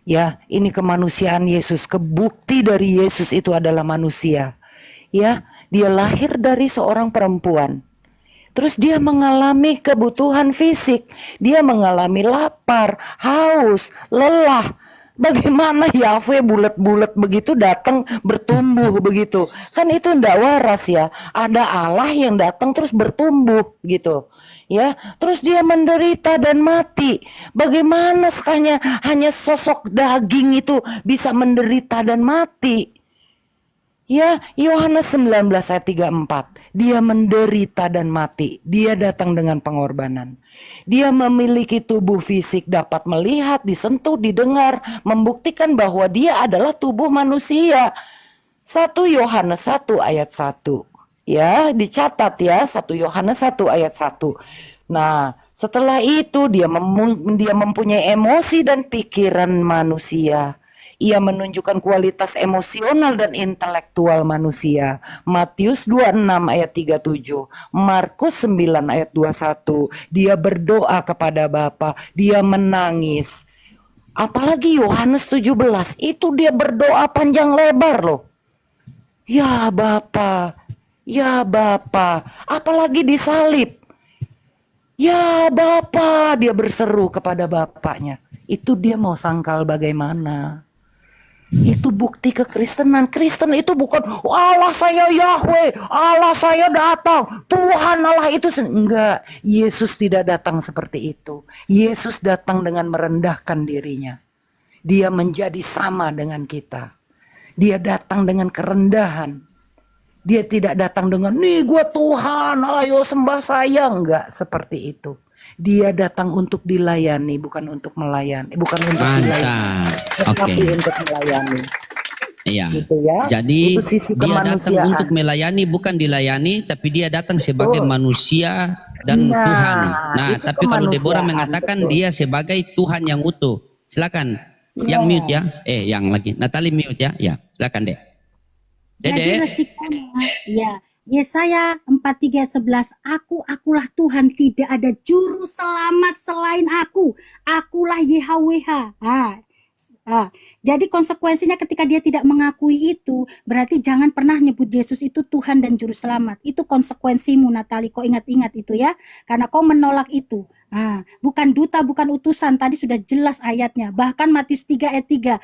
Ya, ini kemanusiaan Yesus, kebukti dari Yesus itu adalah manusia. Ya, dia lahir dari seorang perempuan. Terus dia mengalami kebutuhan fisik, dia mengalami lapar, haus, lelah. Bagaimana Yahweh bulat-bulat begitu datang bertumbuh begitu? Kan itu ndak waras ya. Ada Allah yang datang terus bertumbuh gitu. Ya, terus dia menderita dan mati. Bagaimana sekanya hanya sosok daging itu bisa menderita dan mati? Ya, Yohanes 19 ayat 34. Dia menderita dan mati. Dia datang dengan pengorbanan. Dia memiliki tubuh fisik, dapat melihat, disentuh, didengar, membuktikan bahwa dia adalah tubuh manusia. 1 Yohanes 1 ayat 1. Ya, dicatat ya, 1 Yohanes 1 ayat 1. Nah, setelah itu dia mempunyai emosi dan pikiran manusia. Ia menunjukkan kualitas emosional dan intelektual manusia. Matius 26 ayat 37, Markus 9 ayat 21. Dia berdoa kepada Bapa, dia menangis. Apalagi Yohanes 17, itu dia berdoa panjang lebar loh. Ya Bapa, ya Bapa, apalagi disalib. Ya Bapa, dia berseru kepada Bapaknya. Itu dia mau sangkal bagaimana? Itu bukti kekristenan. Kristen itu bukan Allah saya Yahweh, Allah saya datang, Tuhan Allah itu enggak. Yesus tidak datang seperti itu. Yesus datang dengan merendahkan dirinya. Dia menjadi sama dengan kita. Dia datang dengan kerendahan. Dia tidak datang dengan nih gue Tuhan, ayo sembah saya. Enggak seperti itu. Dia datang untuk dilayani, bukan untuk melayani, bukan untuk dilayani, tapi untuk melayani. Iya. Gitu ya. Jadi itu sisi dia datang kemanusiaan. untuk melayani, bukan dilayani, tapi dia datang sebagai manusia dan Nah, Tuhan. Nah, itu tapi kalau Deborah kemanusiaan, mengatakan betul. dia sebagai Tuhan yang utuh. Silakan. Yang mute ya. Yang lagi. Natali mute ya. Ya, silakan Dek. Jadi Dede. resikonya, ya, Yesaya 43 ayat 11, akulah Tuhan, tidak ada juru selamat selain aku. Akulah YHWH. Jadi konsekuensinya ketika dia tidak mengakui itu, berarti jangan pernah nyebut Yesus itu Tuhan dan Juru Selamat. Itu konsekuensimu, Natali. Kau ingat-ingat itu ya, karena kau menolak itu. Bukan duta, bukan utusan. Tadi sudah jelas ayatnya. Bahkan Matius 3 ayat 3,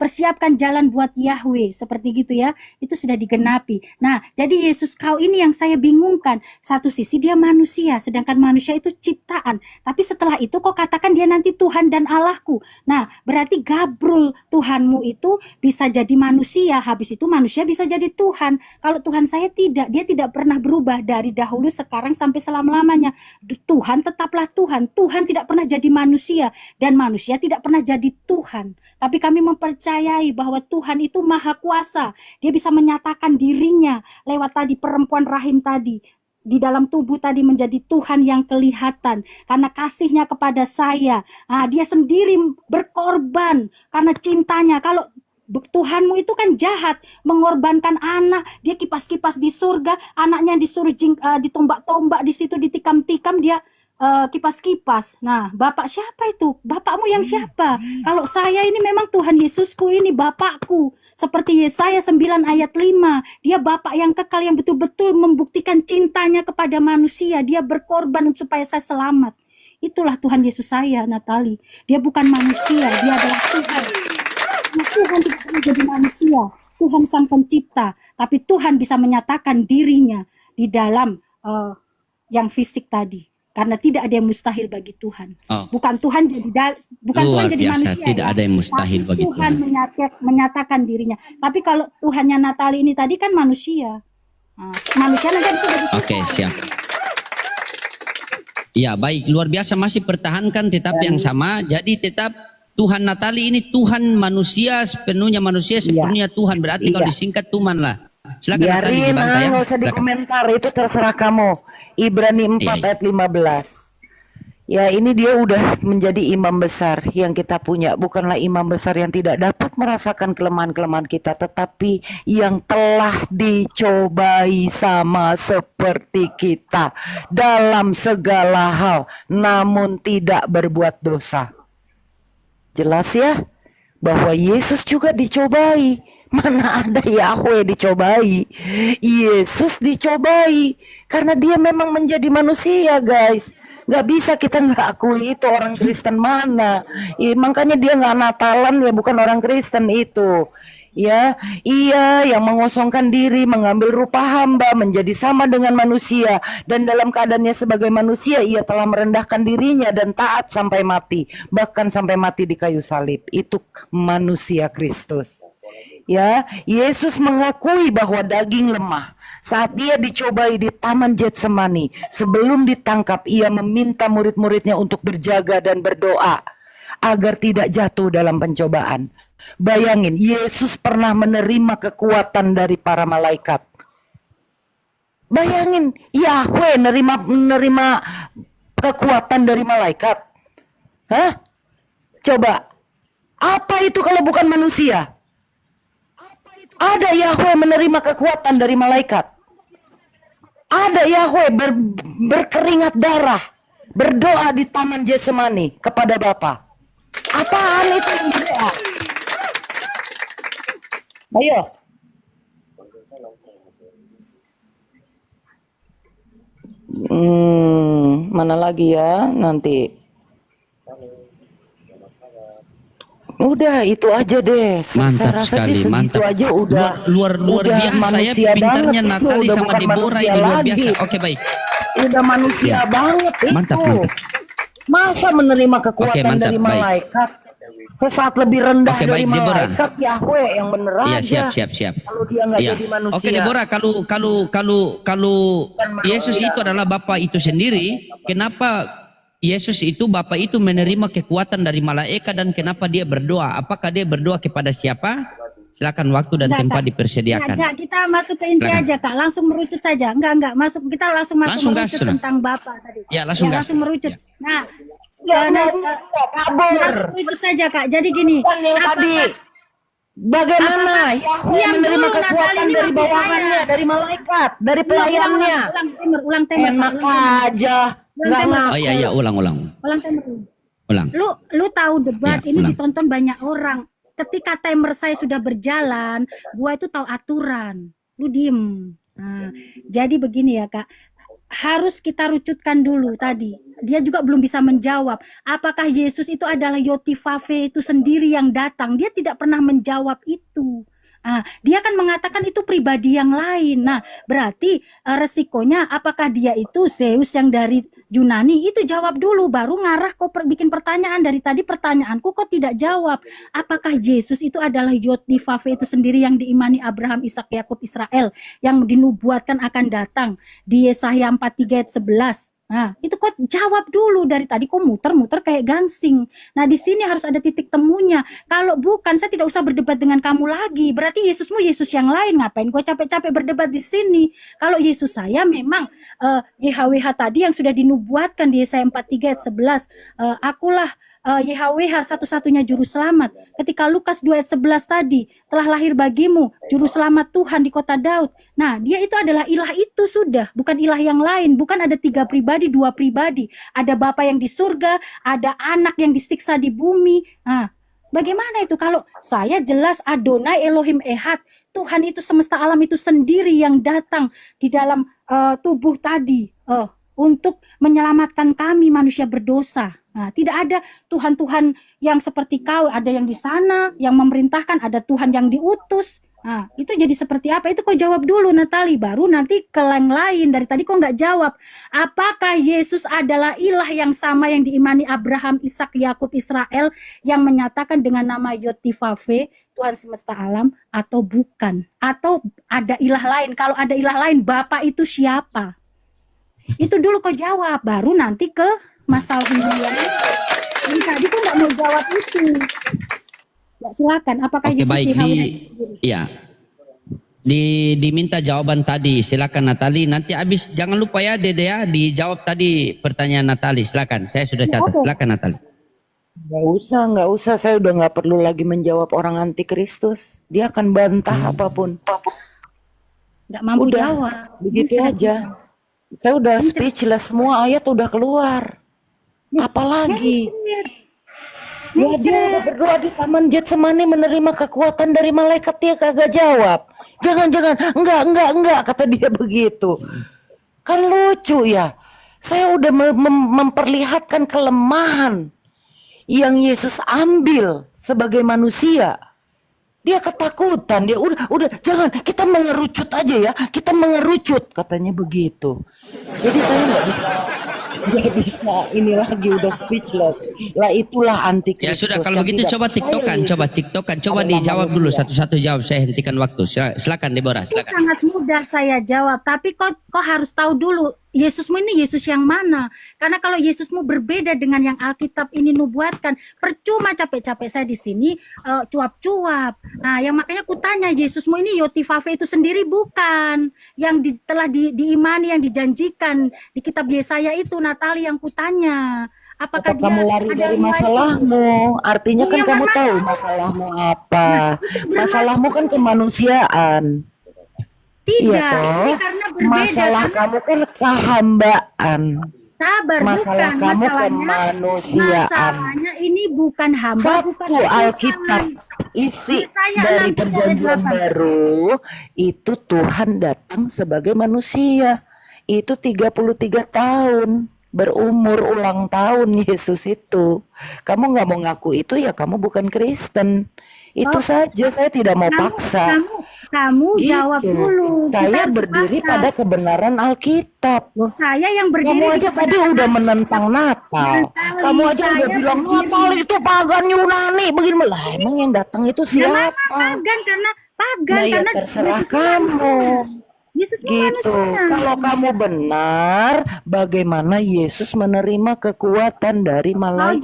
persiapkan jalan buat Yahweh. Seperti gitu ya, itu sudah digenapi. Nah, jadi Yesus kau ini yang saya bingungkan. Satu sisi dia manusia, sedangkan manusia itu ciptaan. Tapi setelah itu kau katakan dia nanti Tuhan dan Allahku. Nah, berarti gabrul Tuhanmu itu bisa jadi manusia, habis itu manusia bisa jadi Tuhan. Kalau Tuhan saya tidak, dia tidak pernah berubah dari dahulu, sekarang sampai selama-lamanya. Tuhan tetaplah Tuhan. Tuhan. Tuhan tidak pernah jadi manusia dan manusia tidak pernah jadi Tuhan. Tapi kami mempercayai bahwa Tuhan itu maha kuasa. Dia bisa menyatakan dirinya lewat tadi perempuan rahim tadi. Di dalam tubuh tadi menjadi Tuhan yang kelihatan karena kasihnya kepada saya. Dia sendiri berkorban karena cintanya. Kalau Tuhanmu itu kan jahat, mengorbankan anak, dia kipas-kipas di surga, anaknya disuruh ditombak-tombak di situ, ditikam-tikam, dia kipas-kipas. Nah, Bapak siapa itu? Bapakmu yang siapa? Kalau saya ini memang Tuhan Yesusku, ini Bapakku. Seperti Yesaya 9 ayat 5, dia Bapak yang kekal, yang betul-betul membuktikan cintanya kepada manusia. Dia berkorban supaya saya selamat. Itulah Tuhan Yesus saya, Natali. Dia bukan manusia, dia adalah Tuhan. Nah, Tuhan tidak pernah jadi manusia, Tuhan sang pencipta, tapi Tuhan bisa menyatakan dirinya di dalam yang fisik tadi, karena tidak ada yang mustahil bagi Tuhan. Bukan Tuhan Luar jadi biasa, manusia, tidak ada yang mustahil tapi bagi Tuhan Tuhan. menyatakan dirinya. Tapi kalau Tuhannya Natali ini tadi kan manusia, manusia nanti bisa jadi Tuhan. Oke, siap. Ya, baik, luar biasa, masih pertahankan tetap yang sama. Jadi tetap Tuhan Natali ini Tuhan manusia, sepenuhnya Tuhan. Berarti kalau disingkat Tuhan lah. Silakan Natali Biarin, dibantah ya. nggak usah Silakan. dikomentar, itu terserah kamu. Ibrani 4 ayat 15. Ya, ini dia udah menjadi imam besar yang kita punya. Bukanlah imam besar yang tidak dapat merasakan kelemahan-kelemahan kita, tetapi yang telah dicobai sama seperti kita dalam segala hal, namun tidak berbuat dosa. Jelas ya, bahwa Yesus juga dicobai. Mana ada Yahweh dicobai? Yesus dicobai karena dia memang menjadi manusia, guys. Gak bisa kita nggak akui itu orang Kristen mana. Makanya dia nggak Natalan, ya bukan orang Kristen itu. Ya, ia yang mengosongkan diri, mengambil rupa hamba, menjadi sama dengan manusia, dan dalam keadaannya sebagai manusia ia telah merendahkan dirinya dan taat sampai mati, bahkan sampai mati di kayu salib. Itu manusia Kristus. Ya, Yesus mengakui bahwa daging lemah. Saat dia dicobai di Taman Getsemani, sebelum ditangkap, ia meminta murid-muridnya untuk berjaga dan berdoa agar tidak jatuh dalam pencobaan. Bayangin, Yesus pernah menerima kekuatan dari para malaikat. Bayangin, Yahweh menerima kekuatan dari malaikat. Hah? Coba, apa itu kalau bukan manusia? Ada Yahweh menerima kekuatan dari malaikat. Ada Yahweh berkeringat darah, berdoa di Taman Getsemani kepada Bapa. Apaan itu yang berdoa? Ayo. Mana lagi ya nanti? Udah itu aja deh. Mantap sekali, mantap. Aja udah luar udah biasa ya manusia pintarnya banget Natali itu, sama bukan Deborah manusia ini luar lagi. biasa. Oke, baik. Udah manusia Ya. banget itu. Mantap. Masa menerima kekuatan Oke, mantap, dari baik. malaikat? Sesaat lebih rendah Oke, dari baik, Deborah. malaikat, Yahweh yang bener Iya, aja. siap. Kalau dia nggak Iya. jadi manusia. Oke, Deborah, kalau Yesus itu adalah Bapa itu sendiri, kenapa Yesus itu Bapa itu menerima kekuatan dari malaikat dan kenapa dia berdoa? Apakah dia berdoa kepada siapa? Silakan, waktu dan Enggak, tempat Kak. dipersediakan. Enggak, kita masuk ke inti Silakan. aja, Kak. Langsung merucut saja. Enggak, kita langsung Langsung gas, merucut sudah. tentang Bapak tadi. Ya, langsung gas. langsung merucut. Ya. Nah, kabur. langsung merucut saja, Kak. Jadi gini, Kan yang tadi bagaimana Yahweh Diam menerima dulu, kekuatan Natali, ini dari waktu bawahannya, saya. dari malaikat, dari pelayannya. ulang timer, Enak aja, nggak Ulang ngaku. Oh iya, ulang. Ulang timer. Ulang. Lu tahu debat Ya, ini ulang. ditonton banyak orang. Ketika timer saya sudah berjalan, gua itu tahu aturan. Lu diem. Nah, jadi begini ya, Kak. Harus kita rucutkan dulu tadi. Dia juga belum bisa menjawab. Apakah Yesus itu adalah Yotifave itu sendiri yang datang? Dia tidak pernah menjawab itu. Dia kan mengatakan itu pribadi yang lain. Nah, berarti resikonya apakah dia itu Zeus yang dari Yunani? Itu jawab dulu, baru ngarah kok bikin pertanyaan. Dari tadi pertanyaanku kok tidak jawab. Apakah Yesus itu adalah Yotifave itu sendiri yang diimani Abraham, Ishak, Yakub, Israel, yang dinubuatkan akan datang di Yesaya 43 ayat 11? Nah, itu kok jawab dulu. Dari tadi kok muter-muter kayak gangsing. Nah, di sini harus ada titik temunya. Kalau bukan, saya tidak usah berdebat dengan kamu lagi. Berarti Yesusmu Yesus yang lain. Ngapain kok capek-capek berdebat di sini? Kalau Yesus saya memang YHWH tadi yang sudah dinubuatkan di Yesaya 43 ayat 11. Akulah YHWH satu-satunya juru selamat. Ketika Lukas 2 ayat 11 tadi, telah lahir bagimu juru selamat Tuhan di kota Daud. Nah, dia itu adalah ilah itu sudah, bukan ilah yang lain. Bukan ada 3 pribadi, 2 pribadi. Ada Bapa yang di surga, ada anak yang disiksa di bumi. Nah, bagaimana itu? Kalau saya jelas Adonai Elohim Ehad, Tuhan itu semesta alam itu sendiri yang datang di dalam tubuh tadi untuk menyelamatkan kami manusia berdosa. Nah, tidak ada Tuhan-Tuhan yang seperti kau, ada yang di sana yang memerintahkan, ada Tuhan yang diutus. Nah, itu jadi seperti apa? Itu kau jawab dulu, Natali. Baru nanti ke yang lain. Dari tadi kau nggak jawab. Apakah Yesus adalah ilah yang sama yang diimani Abraham, Ishak, Yakub, Israel, yang menyatakan dengan nama Yotivave, Tuhan semesta alam, atau bukan? Atau ada ilah lain? Kalau ada ilah lain, Bapa itu siapa? Itu dulu kau jawab. Baru nanti ke masalah Hindia. Jadi tadi kau nggak mau jawab itu. Ya, silakan. Apakah Oke, Yesus baik. Ya, diminta jawaban tadi. Silakan Natali. Nanti habis jangan lupa ya Dede ya, dijawab tadi pertanyaan Natali. Silakan. Saya sudah catat. Silakan Natali. Nggak usah. Saya udah nggak perlu lagi menjawab orang antikristus. Dia akan bantah apapun. Nggak mampu Udah, jawab. begitu aja. Saya udah speechless, semua ayat udah keluar. Apalagi? Ya, dia udah berdoa di taman Getsemani menerima kekuatan dari malaikat, dia kagak jawab. Jangan, enggak, kata dia begitu. Kan lucu ya. Saya udah memperlihatkan kelemahan yang Yesus ambil sebagai manusia. Dia ketakutan, dia udah jangan, kita mengerucut aja ya. Kita mengerucut, katanya begitu. Jadi saya nggak bisa ini lagi, udah speechless. Lah itulah Ya antikristus. sudah, kalau begitu coba TikTokan, coba dijawab dulu satu-satu jawab. Saya hentikan waktu. Silakan Deborah, Itu silakan. sangat mudah saya jawab, tapi kok harus tahu dulu Yesusmu ini Yesus yang mana? Karena kalau Yesusmu berbeda dengan yang Alkitab ini nubuatkan, percuma capek-capek saya di sini cuap-cuap. Nah, yang makanya kutanya, Yesusmu ini Yotivave itu sendiri bukan? Yang telah diimani, yang dijanjikan di kitab Yesaya itu, Natali, yang kutanya. Apakah dia kamu lari ada dari riwayat? masalahmu? Artinya kan Iya, kamu masalah. tahu masalahmu apa. Masalahmu kan kemanusiaan. Tidak, Iya toh? ini karena berbeda. Masalah Karena kamu kan kehambaan. sabar, Masalah bukan. kamu kemanusiaan. Masalahnya ini bukan hamba, bukan Satu Alkitab isi Yesaya dari 6:38. perjanjian baru itu Tuhan datang sebagai manusia. Itu 33 tahun berumur ulang tahun Yesus itu. Kamu nggak mau ngaku itu ya kamu bukan Kristen. Itu saja, saya tidak mau paksa. Kamu Gitu. jawab dulu. Kita Saya harus berdiri sepakat. pada kebenaran Alkitab. Loh, saya yang berdiri Kamu di aja tadi kebenaran. udah menentang Natal. Natali, Kamu aja saya udah bilang berdiri. Natal itu pagan Yunani. Begini lah, emang yang datang itu siapa? Pagan karena Nah, ya karena terserah Yesus kamu. Yesus Gitu. manusia. Kalau kamu benar, bagaimana Yesus menerima kekuatan dari Kau malaikat?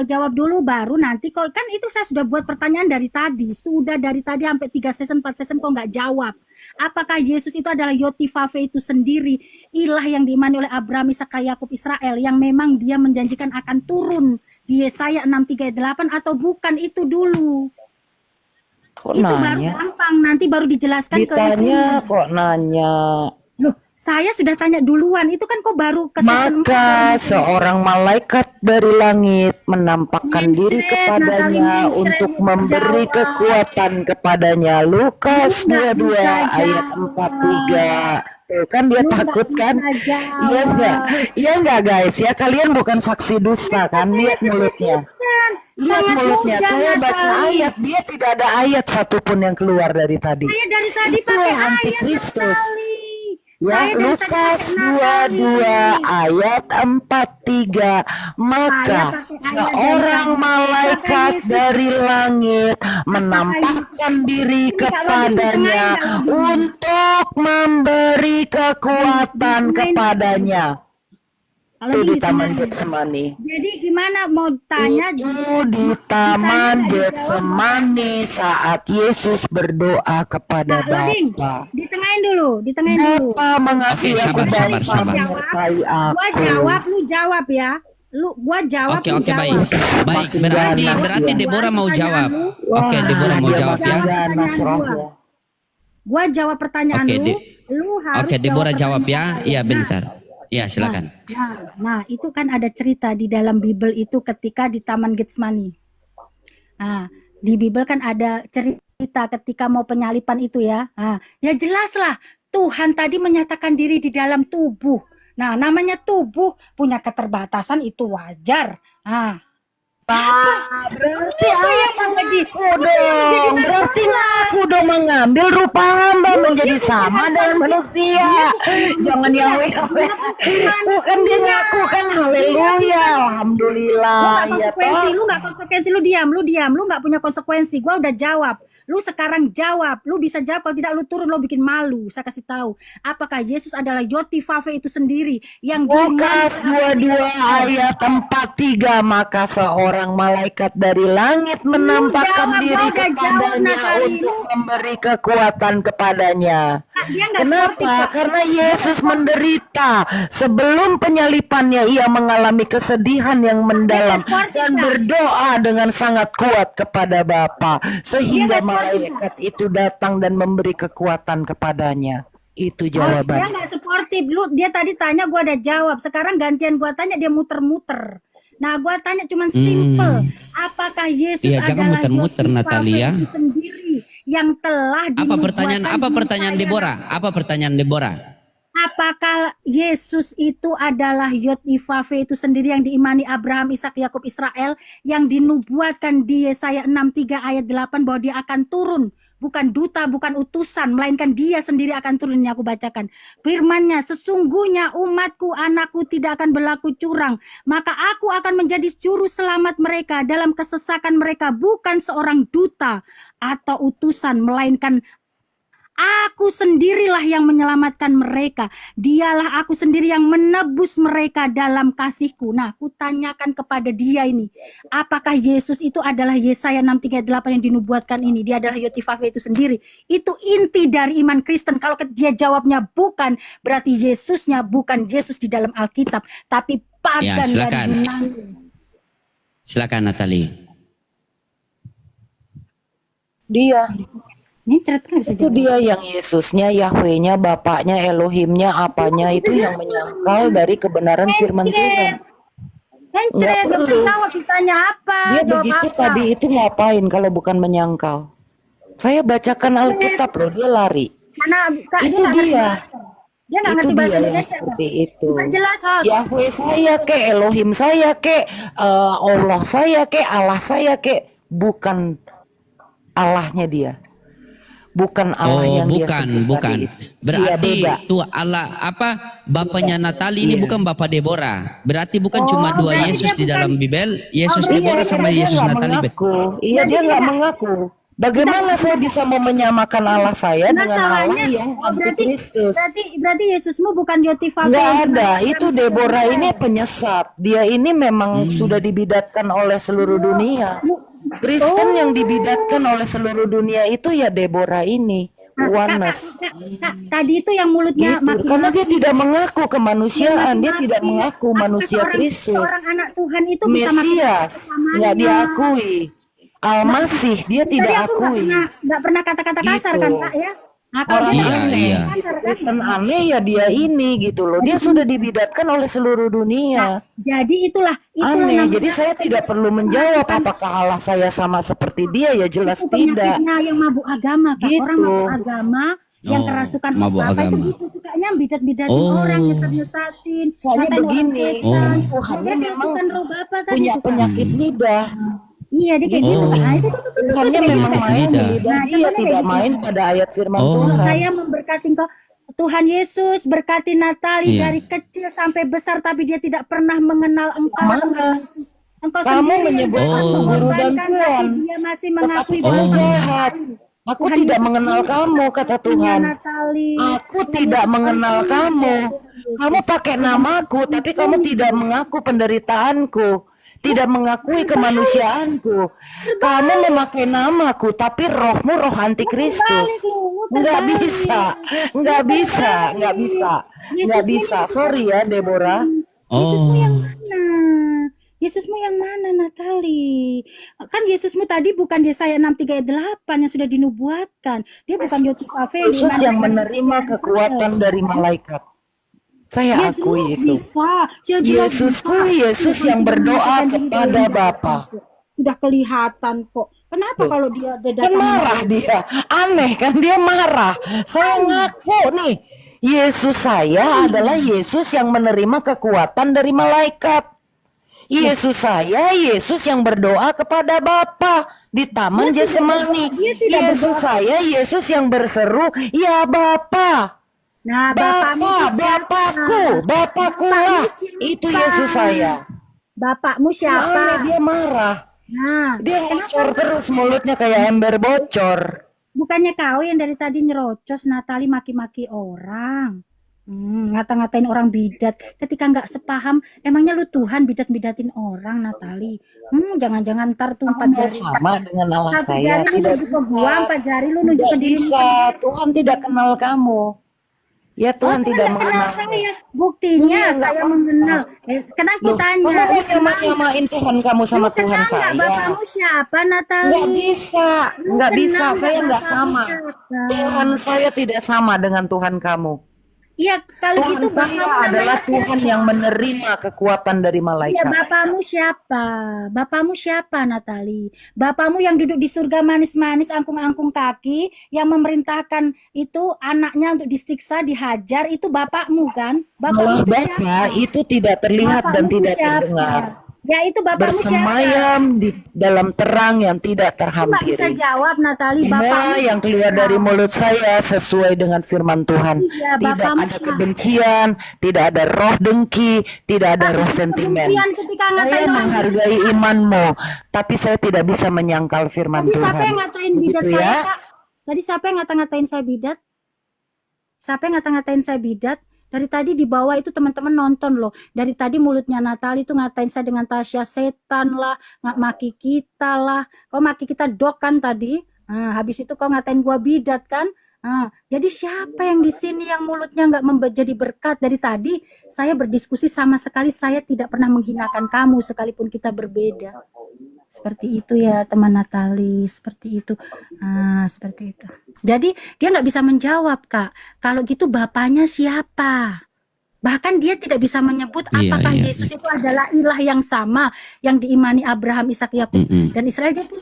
jawab dulu, baru nanti kau kan itu saya sudah buat pertanyaan dari tadi, dari tadi sampai 3 season 4 season kau nggak jawab. Apakah Yesus itu adalah Yotivave itu sendiri, ilah yang diimani oleh Abraham, Ishak, Yakub, Israel, yang memang dia menjanjikan akan turun di Yesaya 6:38 atau bukan? Itu dulu. Kok Itu baru nanya? gampang, nanti baru dijelaskan ke Ditanya itu. kok nanya. Loh, saya sudah tanya duluan, itu kan kok baru ke season 4. Maka seorang malaikat dari langit menampakkan diri Nyencret, kepadanya Natali, untuk nyencret, memberi jawab. kekuatan kepadanya. Lukas Nggak 22 bisa ayat jawab. 43. Tuh kan dia Lu nggak takut kan? bisa Iya enggak? jawab. Iya enggak guys? Ya kalian bukan saksi dusta kan? Lihat mulutnya. Lihat Sangat mulutnya. mudah, Saya baca Natali. ayat, dia tidak ada ayat satupun yang keluar dari tadi. Saya dari tadi Itu pakai ayat, antikristus. Natali. Saya dari tadi Lukas pakai 22 ayat 43. Maka Saya pakai ayat dari seorang tadi. malaikat Yesus- dari langit menampakkan diri kepadanya untuk memberi kekuatan kepadanya. Kalau Itu di di Taman Getsemani. Getsemani. Jadi gimana mau tanya? Itu di Taman Getsemani saat Yesus berdoa kepada Nah, Loding, Bapa. ditengahin dulu. Bapa mengasihi Oke, sabar, aku dan sabar, sabar. menyertai Gua aku. jawab, lu jawab ya. Gua jawab, Oke, lu oke, baik. jawab. Baik, Makin berarti ganas berarti dia. Deborah mau jawab. Wah, Oke, Deborah mau dia jawab makin ya. ganas Pertanyaan rohnya. Gua jawab pertanyaan Oke, lu. Lu harus Oke, Deborah jawab ya. pertanyaan Iya, saya. bentar. Ya, silakan. Nah, itu kan ada cerita di dalam Bible itu ketika di Taman Getsemani. Nah, di Bible kan ada cerita ketika mau penyalipan itu ya. Nah, ya jelaslah Tuhan tadi menyatakan diri di dalam tubuh. Nah, namanya tubuh punya keterbatasan itu wajar. Nah, Berarti aku dong, berarti aku dong mengambil rupa hamba menjadi sama dengan manusia. Jangan yang bukan dia ngaku kan, haleluya, alhamdulillah, ya toh. Lu nggak konsekuensi, lu diam, lu nggak punya konsekuensi. Gua udah jawab, lu sekarang jawab, lu bisa jawab, kalau tidak lu turun, lu bikin malu. Saya kasih tahu, apakah Yesus adalah Yotifave itu sendiri yang Lukas 22 ayat 43. Maka seorang malaikat dari langit menampakkan jawab, diri gua udah jawab, kepadanya Natali. untuk memberi kekuatan kepadanya. Dia nggak Kenapa? sportif kok. Karena Yesus menderita. Sebelum penyalipannya ia mengalami kesedihan yang mendalam dan berdoa dengan sangat kuat kepada Bapa, sehingga malaikat itu datang dan memberi kekuatan kepadanya. Itu Dia jawabannya. nggak sportif. Dia tadi tanya, gua ada jawab. Sekarang gantian gua tanya, dia muter-muter. Nah, gua tanya cuman simple. Apakah Yesus Iya, jangan adalah muter-muter, Yotifave Natalia. itu sendiri yang telah Apa pertanyaan dinubuatkan di Deborah? Apa pertanyaan Deborah? Apakah Yesus itu adalah Yotifave itu sendiri yang diimani Abraham, Ishak, Yakub, Israel, yang dinubuatkan di Yesaya 63 ayat 8 bahwa dia akan turun, bukan duta, bukan utusan, melainkan dia sendiri akan turun. Ini aku bacakan firman-Nya, sesungguhnya umatku, anakku tidak akan berlaku curang, maka aku akan menjadi juru selamat mereka dalam kesesakan mereka, bukan seorang duta atau utusan, melainkan aku sendirilah yang menyelamatkan mereka. Dialah aku sendiri yang menebus mereka dalam kasihku. Nah, aku tanyakan kepada dia ini, apakah Yesus itu adalah Yesaya 6:38 yang dinubuatkan ini? Dia adalah Yotifave itu sendiri. Itu inti dari iman Kristen. Kalau dia jawabnya bukan, berarti Yesusnya bukan Yesus di dalam Alkitab, tapi pagan dari silakan. Yunani. Silakan Natali. Dia Ini cerita kan bisa itu jawab. dia yang Yesusnya, Yahwehnya, Bapaknya, Elohimnya, apanya itu yang menyangkal dari kebenaran firman Tuhan. Encret, Nggak gak usah perlu. jawab, ditanya apa, Dia jawab begitu apa. tadi itu ngapain kalau bukan menyangkal? Saya bacakan Alkitab loh, dia lari. Karena Kak, Itu dia nggak ngerti dia. bahasa. Dia nggak Itu ngerti bahasa dia yang Indonesia. Kak. seperti itu. Bukan jelas, host. Yahweh saya ke, Elohim saya ke, Allah saya ke, Allah saya ke, bukan Allahnya dia. Bukan Allah yang dia bukan, sebut bukan. tadi itu. Iya, Berarti beda. itu Allah apa? Bapaknya Natali ini Iya. bukan Bapak Deborah. Berarti bukan cuma dua berarti Yesus dia di bukan- dalam Bibel, Yesus berarti Deborah dia- sama Dia Yesus nggak Natali. mengaku. Iya, dia nggak mengaku. Bagaimana saya bisa mau menyamakan Allah saya dengan Allah yang antikristus? berarti Yesusmu bukan Yotifave. Nggak yang ada. dimaksudkan Itu sama Deborah Israel. ini penyesat. Dia ini memang sudah dibidatkan oleh seluruh dunia. Kristen yang dibidatkan oleh seluruh dunia itu ya Deborah ini. Oneness. Kak, tadi itu yang mulutnya Gitu. Karena dia tidak mengaku kemanusiaan, dia tidak mengaku manusia Kristus. Seorang anak Tuhan itu bisa makin Mesias nggak diakui. Al-Masih dia Tadi tidak aku akui. nggak pernah kata-kata kasar Gitu. kan Kak ya? Nah, kalau Orang dia Iya, aneh, iya. kasar kan? Kristen aneh ya dia ini gitu loh. Dia sudah dibidatkan oleh seluruh dunia. Jadi itulah Aneh. namanya Jadi saya tidak perlu menjawab apakah Allah saya sama seperti dia ya jelas itu tidak. penyakitnya yang mabuk agama Kak. Orang Gitu. mabuk agama yang Oh, kerasukan mabuk apa itu agama. gitu sukanya bidat-bidatin Oh. orang, nyesat-nyesatin, Soalnya ngatain orang begini, setan. Tuhannya Dia memang kerasukan roh Bapa tadi punya tuh, Kak. penyakit lidah. Iya, dia kayak Oh. gitu Kak. Nah, itu Tuhannya kayak memang gitu. Penyakit main di lidah. lidah Nah, dia, contohnya tidak kayak gitu. main pada ayat firman Oh. Tuhan. Saya memberkati Tuhan Yesus berkati Natali Iya. dari kecil sampai besar, tapi dia tidak pernah mengenal Engkau, Mana? Tuhan Yesus. Engkau Kamu sendiri yang menyebut dapat aku guru dan mengorbankan, tapi Tuhan. dia masih Tetapi mengakui kamu bahwa jahat. Aku Tuhan tidak Yesus mengenal ini kamu, kata Tuhan. Natali. Aku Tuhan tidak Yesus mengenal ampuni kamu. dia, Tuhan Yesus. Kamu pakai Tuhan namaku, Yesus tapi kamu ampuni tidak dia. mengaku penderitaanku. Tidak mengakui kemanusiaanku. Kamu memakai namaku, tapi rohmu roh antikristus. Terbalik lu, Nggak terbalik. bisa, nggak bisa, nggak bisa, nggak Yesusmu bisa. Yesus Sorry ya, Deborah. Yesusmu yang Oh. mana? Yesusmu yang mana, Natali? Kan Yesusmu tadi bukan Yesaya 63 ayat 8 yang sudah dinubuatkan. Dia bukan Yotif Afedi. Yesus yang menerima kekuatan dari malaikat. Saya Dia akui jelas itu. bisa. Dia jelas Yesusku, bisa. Yesus Dia yang sudah berdoa menyatakan diri kepada dalam Bapa. Sudah kelihatan kok. Kenapa kalau dia Kan datang marah dia, aneh kan, dia marah. Saya ngaku nih, Yesus saya adalah Yesus yang menerima kekuatan dari malaikat. Yesus saya, Yesus yang berdoa kepada Bapa di Taman Getsemani. dia tidak Yesus saya, Yesus yang berseru, ya Bapa. Nah, bapakmu Bapa, itu siapa? Bapakku, Bapakku lah. siapa? Itu Yesus saya. Bapakmu siapa? Aneh, dia marah. Nah, Dia ngocor terus mulutnya kayak ember bocor. bukannya kau yang dari tadi nyerocos Natali maki-maki orang. Ngata-ngatain orang bidat. Ketika nggak sepaham, emangnya lu Tuhan bidat-bidatin orang, Natali? Jangan-jangan ntar tuh 4 jari. Sama dengan Allah Satu saya. jari lu Tidak nunjuk ke gua, 4 jari lu nunjuk tidak ke dirimu bisa. Tuhan tidak kenal kamu. Ya Tuhan tidak nggak kenal mengenal. saya. Buktinya Iya, saya nggak mengenal. Kenapa aku Loh, tanya? kamu mau nyamain Tuhan kamu sama Lu Tuhan kenal nggak saya? bapakmu siapa, Natali? Nggak bisa, Lu nggak kenal bisa. Saya nggak bapakmu sama. siapa? Tuhan saya tidak sama dengan Tuhan kamu. Iya, kalau Tuhan gitu saya bapakmu adalah namanya Tuhan siapa? yang menerima kekuatan dari Iya, malaikat. bapakmu siapa? Bapakmu siapa, Natali? Bapakmu yang duduk di surga manis-manis, angkung-angkung kaki, yang memerintahkan itu anaknya untuk disiksa, dihajar, itu bapakmu kan? Malah Bapakmu itu Bapa siapa? itu tidak terlihat dan Bapakmu tidak siapa? terdengar. Ya itu bapakmu siapa? Bersemayam di dalam terang yang tidak Lu nggak bisa terhampiri. jawab, Natali. Semua Bapakmu yang keluar siapa? dari mulut saya sesuai dengan firman Tuhan. Iya, Tidak bapakmu ada siapa? kebencian, tidak ada roh dengki, tidak ada roh Itu sentimen. kebencian ketika Saya ngatain orang. menghargai imanmu, tapi saya tidak bisa menyangkal firman Tadi siapa Tuhan. yang ngatain bidat Begitu saya, ya? Kak? Tadi siapa yang ngata-ngatain saya bidat? Siapa yang ngata-ngatain saya bidat? Dari tadi di bawah itu teman-teman nonton loh. Dari tadi mulutnya Natali itu ngatain saya dengan Tasya setan lah, maki kita lah. Kau maki kita dok kan tadi? Habis itu kau ngatain gua bidat kan? Jadi siapa yang di sini yang mulutnya nggak jadi berkat? Dari tadi saya berdiskusi, sama sekali saya tidak pernah menghinakan kamu sekalipun kita berbeda. Seperti itu ya teman Natali, seperti itu. Seperti itu. Jadi dia nggak bisa menjawab, Kak. Kalau gitu bapaknya siapa? Bahkan dia tidak bisa menyebut Iya, apakah iya, Yesus itu adalah ilah yang sama yang diimani Abraham, Ishak, Yakub dan Israel. Dia pun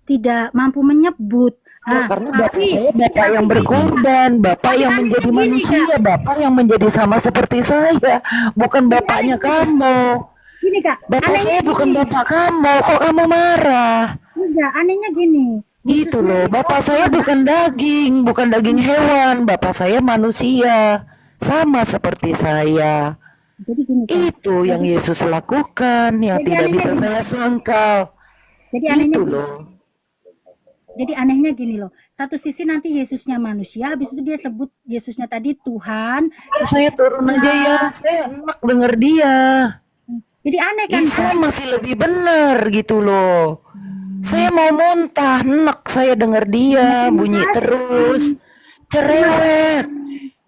tidak mampu menyebut. Ya, karena Bapak saya Bapak yang berkorban, Bapak yang menjadi manusia, Bapak yang menjadi sama seperti saya, bukan bapaknya kamu. Gini, Kak, Bapak saya anehnya bukan gini. bapak kamu, kok kamu marah? Enggak, anehnya gini. Gitu loh, bapak saya bukan daging hewan, bapak saya manusia, sama seperti saya. Jadi gini, Kak. Itu yang Yesus lakukan, yang Jadi tidak anehnya bisa gini. saya sangkal. Jadi anehnya Itu gini. loh. Jadi anehnya gini loh. Satu sisi nanti Yesusnya manusia, habis itu dia sebut Yesusnya tadi Tuhan. Saya turun aja ya, saya enak denger dia. Jadi aneh kan, Isa Kak? masih lebih benar gitu loh. Saya mau muntah, enak saya denger dia bunyi terus. Cerewet.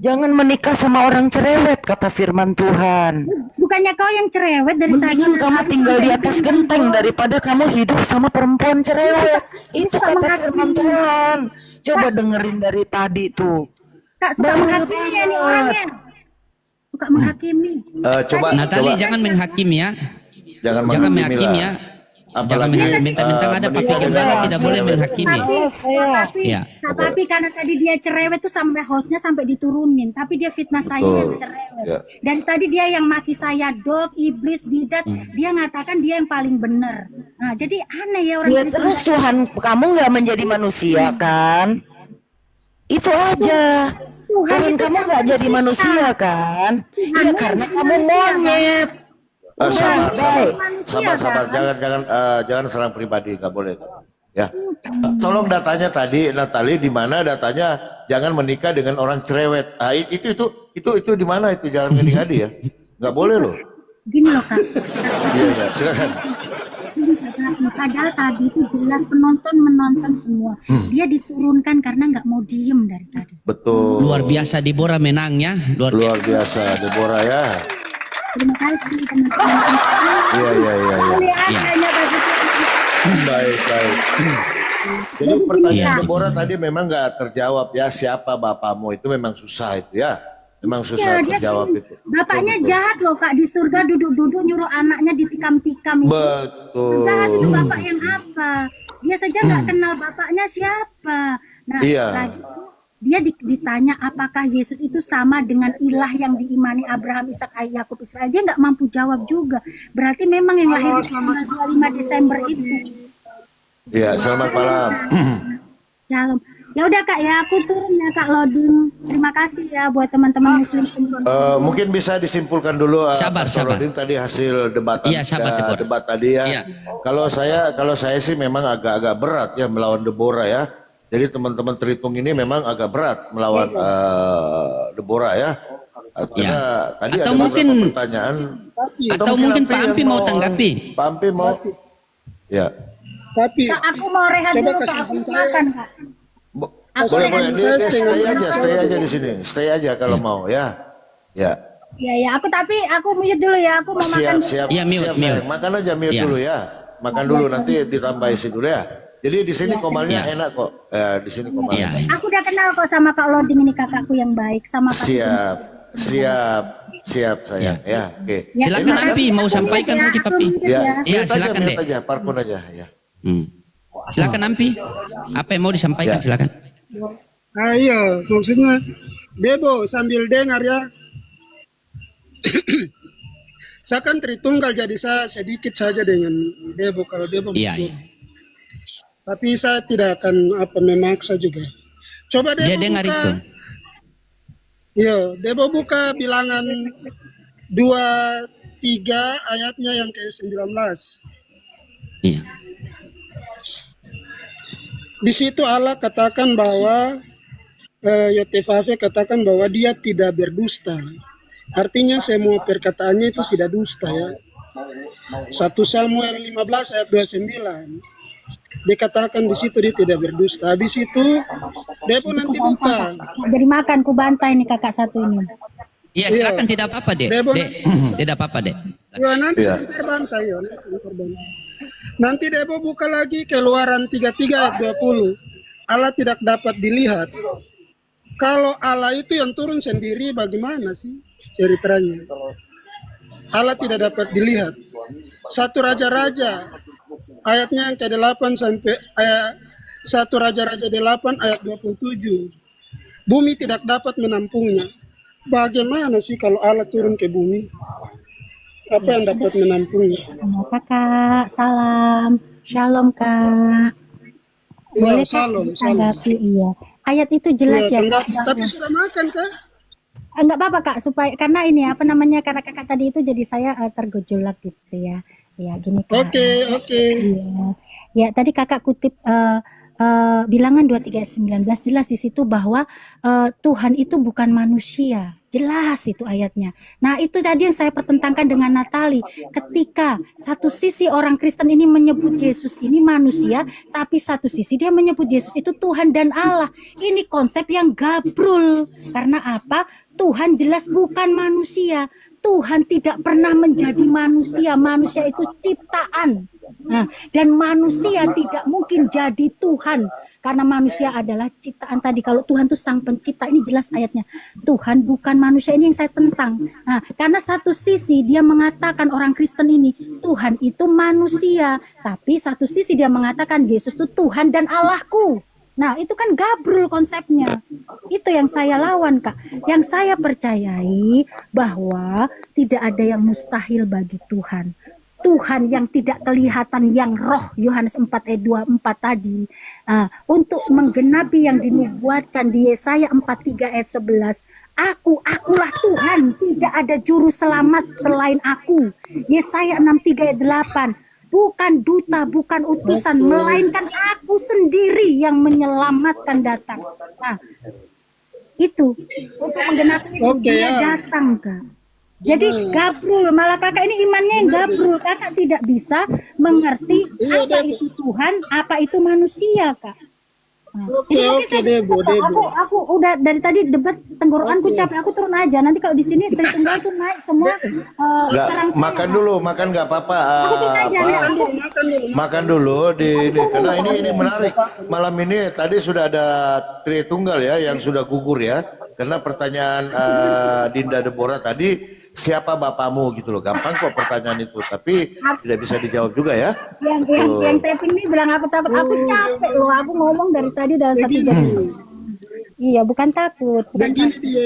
Jangan menikah sama orang cerewet, kata firman Tuhan. Bukannya kau yang cerewet dari tadi? Mendingan kamu tinggal di atas genteng daripada kamu hidup sama perempuan cerewet. Itu kata firman Tuhan. Coba dengerin dari tadi tuh. Kak suka menghakimi ya ini orangnya. Suka menghakimi. Coba Natali coba jangan menghakimi ya. jangan Jangan menghakimi menghakimi lah. ya. Jangan Apalagi menghakimi. Bentang-bentang ada pakai menikah ibadah dengan tidak boleh cewek. menghakimi. Tapi, Iya. tapi karena tadi dia cerewet tuh sampai hostnya sampai diturunin. Tapi dia fitnah saya yang Betul. cerewet. Ya. Dan tadi dia yang maki saya dog, iblis, bidat. Dia ngatakan dia yang paling benar. Nah, jadi aneh ya orang Ya itu. terus Tuhan, kamu nggak menjadi manusia kan? Itu aja. Tuhan Tuhan itu kamu sama nggak jadi kita. manusia kan? Tuhan Iya itu karena jadi kamu manusia, kan? monyet. Sabar, Udah, sabar, baik. Manusia, sabar. kan? Jangan serang pribadi, nggak boleh. Ya, tolong datanya tadi, Natali, di mana datanya jangan menikah dengan orang cerewet. Ah, itu di mana itu? Jangan ngadi-ngadi ya, nggak boleh loh. Gini loh Kak, Iya, silakan. ini Kak Raffi, padahal tadi itu jelas penonton menonton semua. Dia diturunkan karena nggak mau diem dari tadi. Betul. Luar biasa Deborah menangnya, Luar biasa, Deborah ya. Terima kasih teman-teman semua. Iya. Boleh Iya. adanya bagi kita. Baik. Jadi pertanyaan Deborah tadi memang nggak terjawab ya, siapa bapakmu itu memang susah itu ya. Memang susah Iya, dia terjawab itu. bapaknya Betul. jahat loh Kak, di surga duduk-duduk nyuruh anaknya ditikam-tikam itu. Betul. Jahat itu bapak yang apa? Dia saja nggak kenal bapaknya siapa. Nah, Iya. lagi itu dia ditanya apakah Yesus itu sama dengan ilah yang diimani Abraham, Ishak, Yakub, Israel. Dia nggak mampu jawab juga. Berarti memang yang lahir di tanggal 25 Desember itu. Iya, selamat malam. Shalom. Ya udah Kak ya, aku turun ya Kak loading. Terima kasih ya buat teman-teman muslim semua. Mungkin bisa disimpulkan dulu Sabar, Pastor sabar. Rodin tadi hasil debatan Iya, sabar, Deborah. debat tadi ya. Iya. Kalau saya sih memang agak-agak berat ya melawan Deborah ya. Jadi teman-teman Tritung ini memang agak berat melawan Deborah ya. Karena tadi Atau ada mungkin- beberapa pertanyaan. Atau mungkin Ampi Pak yang Ampi mau tanggapi. Pak Ampi mau. Ya. Tapi Kak, aku mau rehat Coba dulu Kak, kasih aku izin silakan Kak. Aku Boleh, rehat boleh. dulu. Dia stay aja di sini. Stay aja kalau mau ya. Ya. Ya, aku mute dulu ya, aku mau makan. Siap. Iya, mute, siap, mute. sayang. Makan aja mute Iya. dulu ya. Makan dulu nanti ditambah isi dulu ya. Jadi di sini komalnya Iya. enak kok. Di sini Iya. komalnya. Aku udah kenal kok sama Kak Loading ini, kakakku yang baik, sama Kak. Siap sayang. Ya, oke. Ya, Silakan terima kasih. Ampi, mau Aku sampaikan mute mungkin, Aku Papi. mute Ya, ya. Iya, mute silakan, aja, Dek. mute aja, parpun aja ya. Silakan Ampi. Apa yang mau disampaikan Ya. silakan. iya, maksudnya Bebo sambil dengar ya. Saya kan Tritunggal jadi saya sedikit saja dengan Bebo kalau Bebo Iya, betul. iya. Tapi saya tidak akan memaksa juga. Coba Dia Debo dengar buka. itu. Iya, Debo buka bilangan 23 ayatnya yang ke-19. Iya. Di situ Allah katakan bahwa Yotefafe katakan bahwa dia tidak berdusta. Artinya semua perkataannya itu tidak dusta ya. 1 Samuel 15 ayat 29. Dikatakan di situ dia tidak berdusta. Habis itu Depo nanti buka. Jadi makan ku bantai nih kakak satu ini. Iya, silakan tidak apa-apa, Dek. Debo- Dek, tidak apa-apa, Dek. Ya, nanti Iya. sebentar bantai ya. Nanti Depo buka lagi Keluaran 33 ayat 20. Allah tidak dapat dilihat. Kalau Allah itu yang turun sendiri bagaimana sih ceritanya? Allah tidak dapat dilihat. 1 Raja-Raja ayatnya yang ke-8 sampai 1 Raja-Raja 8 ayat 27. Bumi tidak dapat menampungnya. Bagaimana sih kalau Allah turun ke bumi? Apa yang dapat menampungnya? Ya, kakak, salam. Shalom kak. Boleh kak Salam. ditanggapi? Iya. Ayat itu jelas ya. Enggak, Kak. tapi sudah makan kah? Enggak apa-apa kak, supaya karena ini apa namanya karena kakak tadi itu jadi saya tergejolak gitu ya. Ya gini kak. Oke. Iya. Ya tadi kakak kutip bilangan 23 ayat 19 jelas di situ bahwa Tuhan itu bukan manusia. Jelas itu ayatnya. Nah itu tadi yang saya pertentangkan dengan Natali. Ketika satu sisi orang Kristen ini menyebut Yesus ini manusia, tapi satu sisi dia menyebut Yesus itu Tuhan dan Allah. Ini konsep yang gabrul. Karena apa? Tuhan jelas bukan manusia. Tuhan tidak pernah menjadi manusia. Manusia itu ciptaan. Nah, dan manusia tidak mungkin jadi Tuhan. Karena manusia adalah ciptaan tadi. Kalau Tuhan itu sang pencipta, ini jelas ayatnya. Tuhan bukan manusia, ini yang saya tentang. Nah, karena satu sisi dia mengatakan orang Kristen ini, Tuhan itu manusia. Tapi satu sisi dia mengatakan Yesus itu Tuhan dan Allahku. Nah, itu kan gabrul konsepnya. Itu yang saya lawan, Kak. Yang saya percayai bahwa tidak ada yang mustahil bagi Tuhan. Tuhan yang tidak kelihatan, yang roh Yohanes 4 ayat 24 tadi, untuk menggenapi yang dinubuatkan di Yesaya 43 ayat 11, akulah Tuhan, tidak ada juru selamat selain aku. Yesaya 63 ayat 8, bukan duta, bukan utusan, melainkan aku sendiri yang menyelamatkan datang. Nah, itu untuk menggenapi itu dia datang, Kak. Jadi gabrul, malah kakak ini imannya yang gabrul. Kakak tidak bisa mengerti apa itu Tuhan, apa itu manusia, Kak. Nah, Oke, Debo. aku udah dari tadi debat tenggorokanku capek, aku turun aja. Nanti kalau di sini tunggal tuh naik semua. Nggak, serang saya. makan dulu, makan nggak apa-apa. Aku turun aja, Apa? Nek. Makan dulu di karena ini menarik. Malam ini tadi sudah ada Tritunggal ya yang sudah gugur ya. Karena pertanyaan Dinda Deborah tadi, siapa bapamu gitu loh, gampang kok pertanyaan itu, tapi tidak bisa dijawab juga ya. Yang taping ini bilang aku takut, aku capek loh. Aku ngomong dari tadi dalam 1 jam. Iya, bukan takut. Begini dia,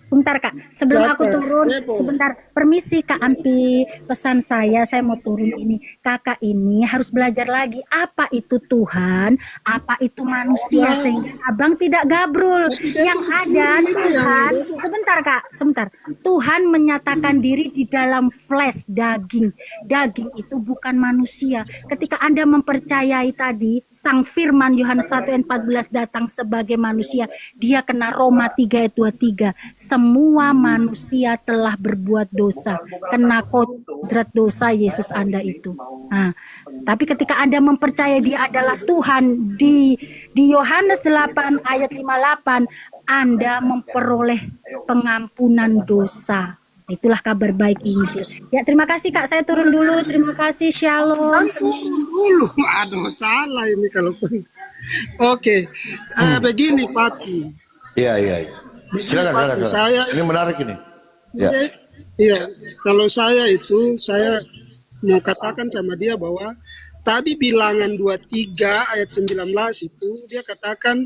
Bentar Kak, sebelum aku turun, sebentar, permisi Kak Ampi, pesan saya mau turun ini. Kakak ini harus belajar lagi apa itu Tuhan, apa itu manusia, sehingga abang tidak gabrul. Yang ada Tuhan, sebentar Kak, sebentar. Tuhan menyatakan diri di dalam flesh, daging. Daging itu bukan manusia. Ketika Anda mempercayai tadi, Sang Firman Yohanes 1 ayat 14 datang sebagai manusia, dia kena Roma 3 ayat 23. Semua manusia telah berbuat dosa, kena kodrat dosa Yesus Anda itu. Nah, tapi ketika Anda mempercayai dia adalah Tuhan di Yohanes 8 ayat 58, Anda memperoleh pengampunan dosa. Itulah kabar baik Injil. Ya, terima kasih Kak, saya turun dulu. Terima kasih, shalom. dulu, aduh salah ini kalau Oke, begini Pati. Iya. Silakan. Ini menarik ini. Ya. Iya, kalau saya mau katakan sama dia bahwa tadi bilangan 23 ayat 19 itu dia katakan